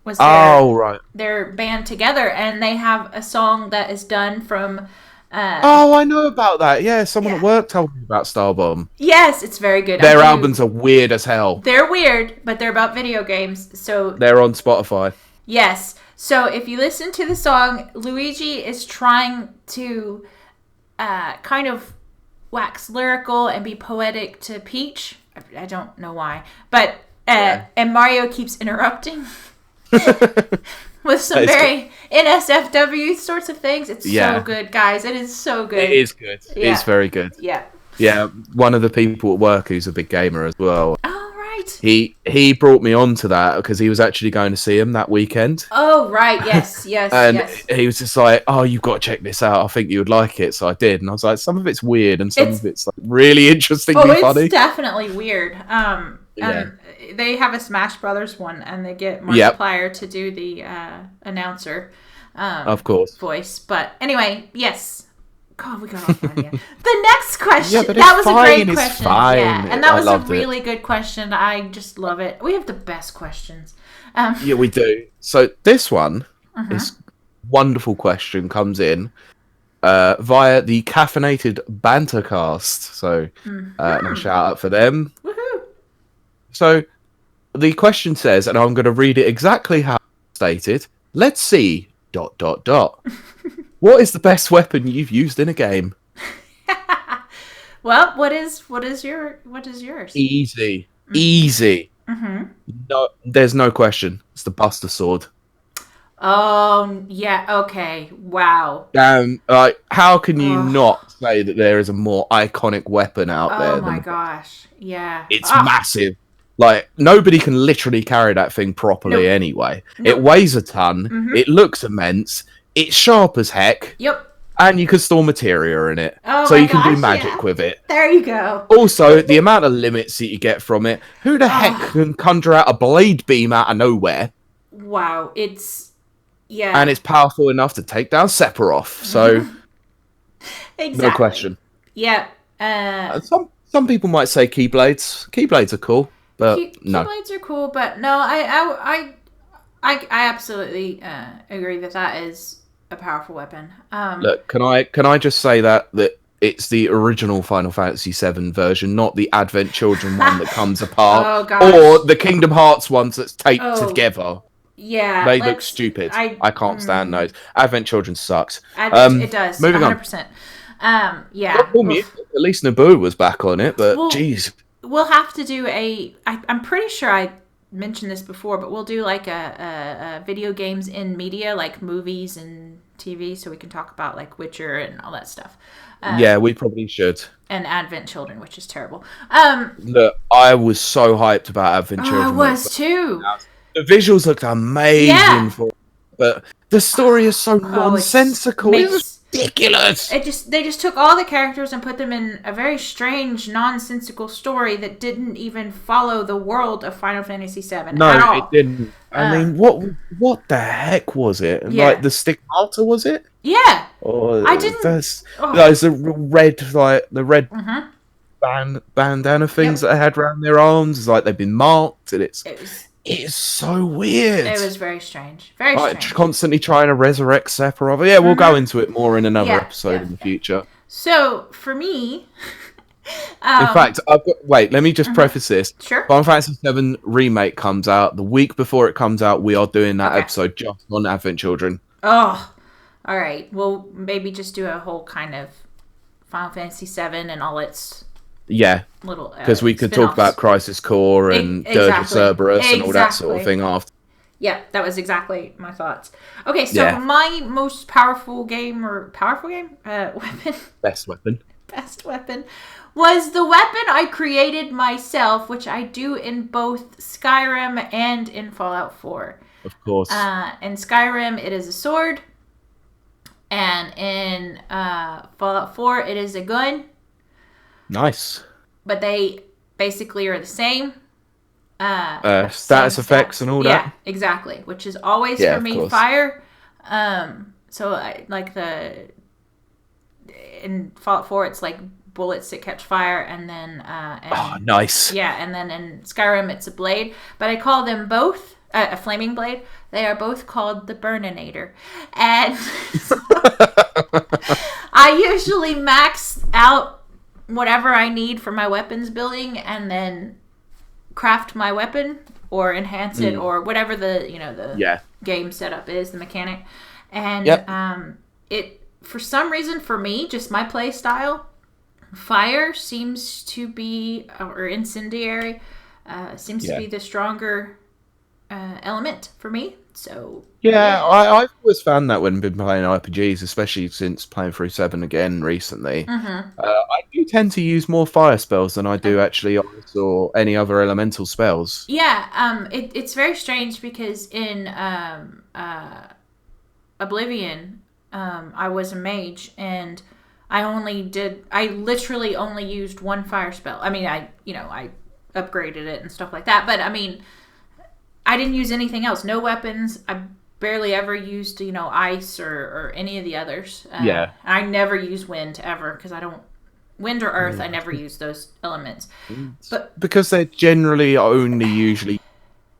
was Right. their band together, and they have a song that is done from. I know about that. Yeah, someone at work told me about Starbomb. Yes, it's very good. Their albums are weird as hell. They're weird, but they're about video games. So they're on Spotify. Yes. So if you listen to the song, Luigi is trying to kind of wax lyrical and be poetic to Peach. I don't know why. But and Mario keeps interrupting with some very NSFW sorts of things. It's so good, guys. It is so good. It is good. Yeah. It's very good. Yeah. Yeah, one of the people at work who's a big gamer as well. Oh, right. He brought me on to that because he was actually going to see him that weekend. Oh, right. Yes, and he was just like, "Oh, you've got to check this out. I think you would like it." So I did, and I was like, "Some of it's weird, and some of it's like really interestingly funny." It's definitely weird. And they have a Smash Brothers one, and they get Markiplier to do the announcer, of course, voice. But anyway, yes. God, we got off on here. The next question. Yeah, that was fine, a great question. Fine. Yeah, and that was a really good question. I just love it. We have the best questions. Yeah, we do. So this one, this wonderful question comes in via the Caffeinated Bantercast. So a shout out for them. Woohoo! So the question says, and I'm going to read it exactly how it's stated. Let's see. ... What is the best weapon you've used in a game? Well, what is yours? Easy. No, there's no question. It's the Buster Sword. Oh yeah. Okay. Wow. Like, how can you not say that there is a more iconic weapon out there? Oh my gosh. Yeah. It's massive. Like, nobody can literally carry that thing properly anyway. Nope. It weighs a ton. It looks immense. It's sharp as heck. Yep. And you can store materia in it. Oh so you can do magic with it. There you go. Also, the amount of limits that you get from it. Who the heck can conjure out a blade beam out of nowhere? Wow. It's... Yeah. And it's powerful enough to take down Sephiroth. So... Exactly. No question. Yeah. Some people might say Keyblades. Keyblades are cool. But no. Keyblades are cool, but no, I absolutely agree that is a powerful weapon. Look, can I just say that it's the original Final Fantasy VII version, not the Advent Children one that comes apart, or the Kingdom Hearts ones that's taped together. Yeah, they look stupid. I can't stand those. Advent Children sucks. It does. Moving 100%. Yeah. At least Naboo was back on it, but jeez. We'll have to do I'm pretty sure I mentioned this before, but we'll do like a video games in media, like movies and TV, so we can talk about like Witcher and all that stuff. Yeah, we probably should. And Advent Children, which is terrible. Look, I was so hyped about Advent Children. I was too. The visuals looked amazing for it, but the story is so nonsensical. It's ridiculous. They just took all the characters and put them in a very strange, nonsensical story that didn't even follow the world of Final Fantasy VII. No, at all. It didn't. I mean, what the heck was it? Yeah. Like the stigmata, was it? Yeah. Or I didn't. There's the red bandana things that they had around their arms. It's like they've been marked, and it's so weird. It was very strange. Very strange. Constantly trying to resurrect Sephiroth. Yeah, we'll go into it more in another episode in the future. So, for me... in fact, let me just preface this. Sure. Final Fantasy VII Remake comes out. The week before it comes out, we are doing that episode just on Advent Children. Oh, all right. We'll maybe just do a whole kind of Final Fantasy VII and all its... Yeah, little because we could talk about Crisis Core and Dirge of Cerberus and all that sort of thing after. Yeah, that was exactly my thoughts. Okay, so my most powerful weapon, best weapon was the weapon I created myself, which I do in both Skyrim and in Fallout 4. Of course. In Skyrim, it is a sword, and in Fallout 4, it is a gun. Nice. But they basically are the same. Status effects and all that. Yeah, exactly. Which is always for me fire. So in Fallout 4, it's like bullets that catch fire, and then nice. Yeah, and then in Skyrim, it's a blade. But I call them both a flaming blade. They are both called the Burninator, and I usually max out whatever I need for my weapons building, and then craft my weapon or enhance it or whatever the game setup is, the mechanic. And it, for some reason, for me, just my play style, fire seems to be, or incendiary seems to be the stronger element for me. So I've always found that when I've been playing RPGs, especially since playing through 7 again recently. I do tend to use more fire spells than I do actually ice or any other elemental spells. Yeah, it's very strange because in Oblivion, I was a mage, and I literally only used one fire spell. I mean, I upgraded it and stuff like that, but I mean, I didn't use anything else. No weapons. I barely ever used, ice or any of the others. I never use wind ever, because I don't... Wind or earth, I never use those elements. But because they're generally only usually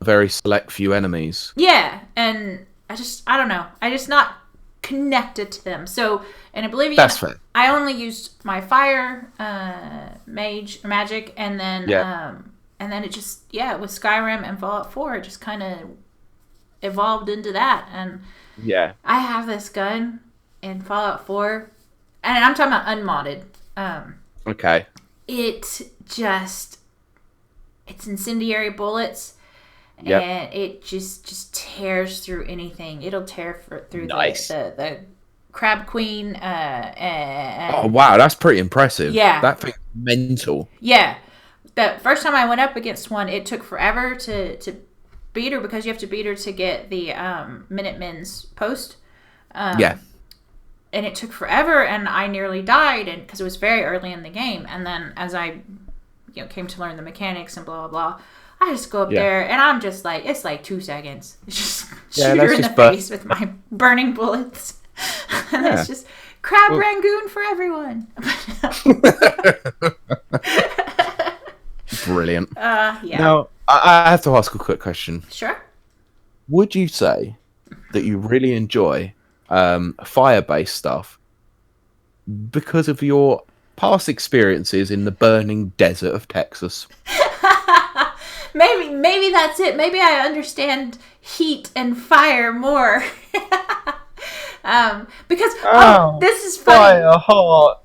a very select few enemies. Yeah, and I don't know. I just not connected to them. So in Oblivion, that's fair. I only used my fire magic, and then it just, with Skyrim and Fallout 4, it just kind of evolved into that. And I have this gun in Fallout 4, and I'm talking about unmodded. Okay. It's incendiary bullets, and it just tears through anything. It'll tear through the Crab Queen. Oh wow, that's pretty impressive. Yeah, that thing's mental. Yeah, the first time I went up against one, it took forever to beat her, because you have to beat her to get the Minutemen's post. And it took forever, and I nearly died, and because it was very early in the game. And then as I came to learn the mechanics and blah blah blah, I just go up there, and I'm just like, it's like 2 seconds. It's just shoot her in the face with my burning bullets. And it's just crab rangoon for everyone. Brilliant. Now, I have to ask a quick question. Sure. Would you say that you really enjoy fire-based stuff because of your past experiences in the burning desert of Texas? Maybe that's it. Maybe I understand heat and fire more. Because this is funny. Fire hot.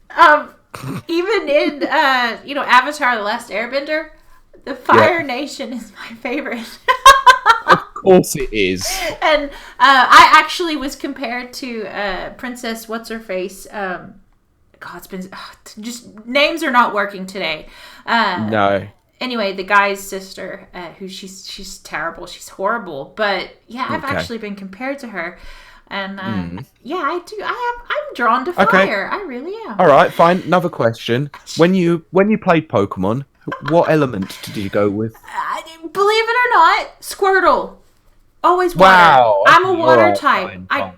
Even in Avatar: The Last Airbender, the Fire Nation is my favorite. Of course it is. And I actually was compared to Princess What's-Her-Face. It's been... just names are not working today. No. Anyway, the guy's sister, who she's terrible. She's horrible. But, I've actually been compared to her. And, I do. I'm drawn to fire. Okay. I really am. All right, fine. Another question. When you played Pokemon, what element did you go with? Believe it or not, Squirtle. Always water. Wow. I'm a water type. Fine.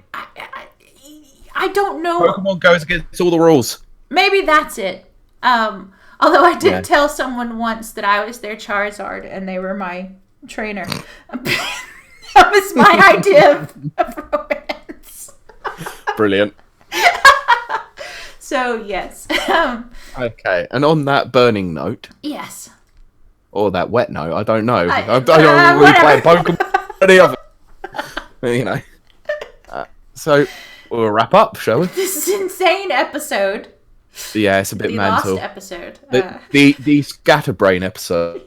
I don't know. Pokemon goes against all the rules. Maybe that's it. Although I did tell someone once that I was their Charizard and they were my trainer. That was my idea of romance. Brilliant. So, yes. Okay, and on that burning note... Yes. Or that wet note, I don't know. I don't really play Pokemon or any other. So, we'll wrap up, shall we? This is an insane episode. Yeah, it's a bit mental. The lost episode. The scatterbrain episode.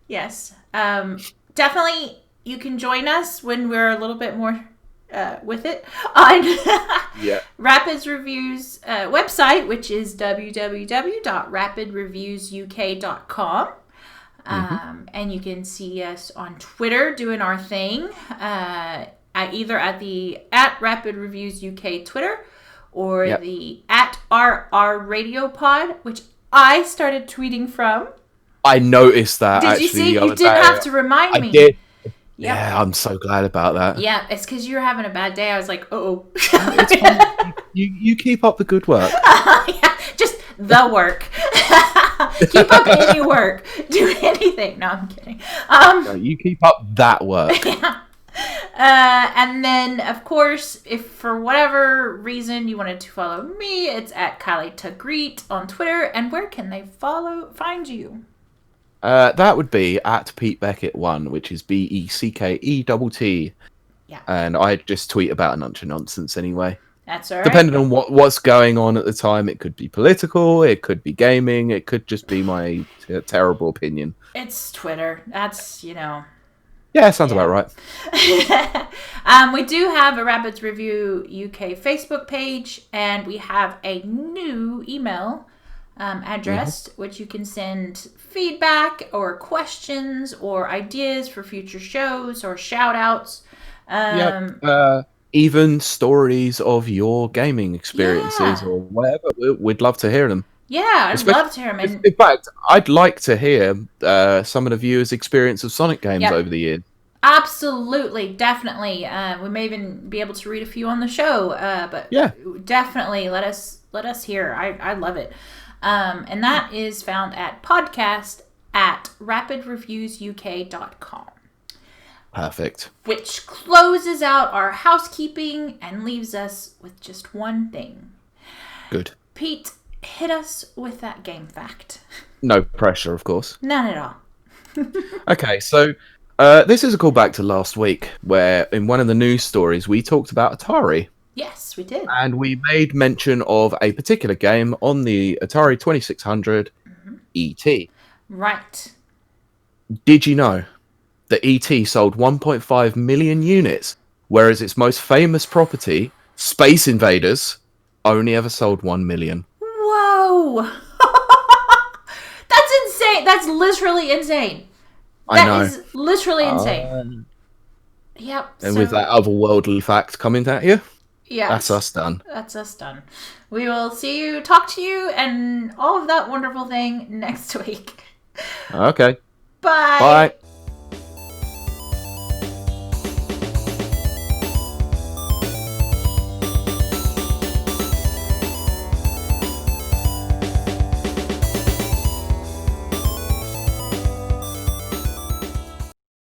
Yes. Definitely, you can join us when we're a little bit more with it on Rapid's Reviews website, which is www.rapidreviewsuk.com. And you can see us on Twitter doing our thing, either at Rapid Reviews UK Twitter or the at RR Radio Pod, which I started tweeting from. I noticed that. Did actually, you see? You didn't have to remind me. I did. Yeah, I'm so glad about that. Yeah, it's because you were having a bad day. I was like, oh. It's fine. You keep up the good work. Yeah, just the work. Keep up any work. Do anything. No, I'm kidding. No, you keep up that work. Yeah. And then, of course, if for whatever reason you wanted to follow me, it's at Kylie to Greet on Twitter. And where can they find you? That would be at Pete Beckett 1, which is BECKETT. Yeah. And I just tweet about a bunch of nonsense anyway. That's all right. Depending on what's going on at the time, it could be political, it could be gaming, it could just be my terrible opinion. It's Twitter. That's, Yeah, sounds about right. We do have a Rapids Review UK Facebook page, and we have a new email address, which you can send feedback or questions or ideas for future shows or shout outs. Even stories of your gaming experiences or whatever. We'd love to hear them. Yeah, I'd love to hear them. In fact, I'd like to hear some of the viewers' experience of Sonic games over the years. Absolutely, definitely. We may even be able to read a few on the show, but definitely let us hear. I love it. And that is found at podcast@rapidreviewsuk.com. Perfect. Which closes out our housekeeping and leaves us with just one thing. Good. Pete, hit us with that game fact. No pressure, of course. None at all. Okay, so this is a callback to last week, where in one of the news stories we talked about Atari. Yes, we did. And we made mention of a particular game on the Atari 2600, ET. Right. Did you know that ET sold 1.5 million units, whereas its most famous property, Space Invaders, only ever sold 1 million? Whoa! That's insane. That's literally insane. I know. That is literally insane. Yep. And with that otherworldly fact coming at you, that's us done. That's us done. We will see you, talk to you, and all of that wonderful thing next week. Okay. Bye. Bye.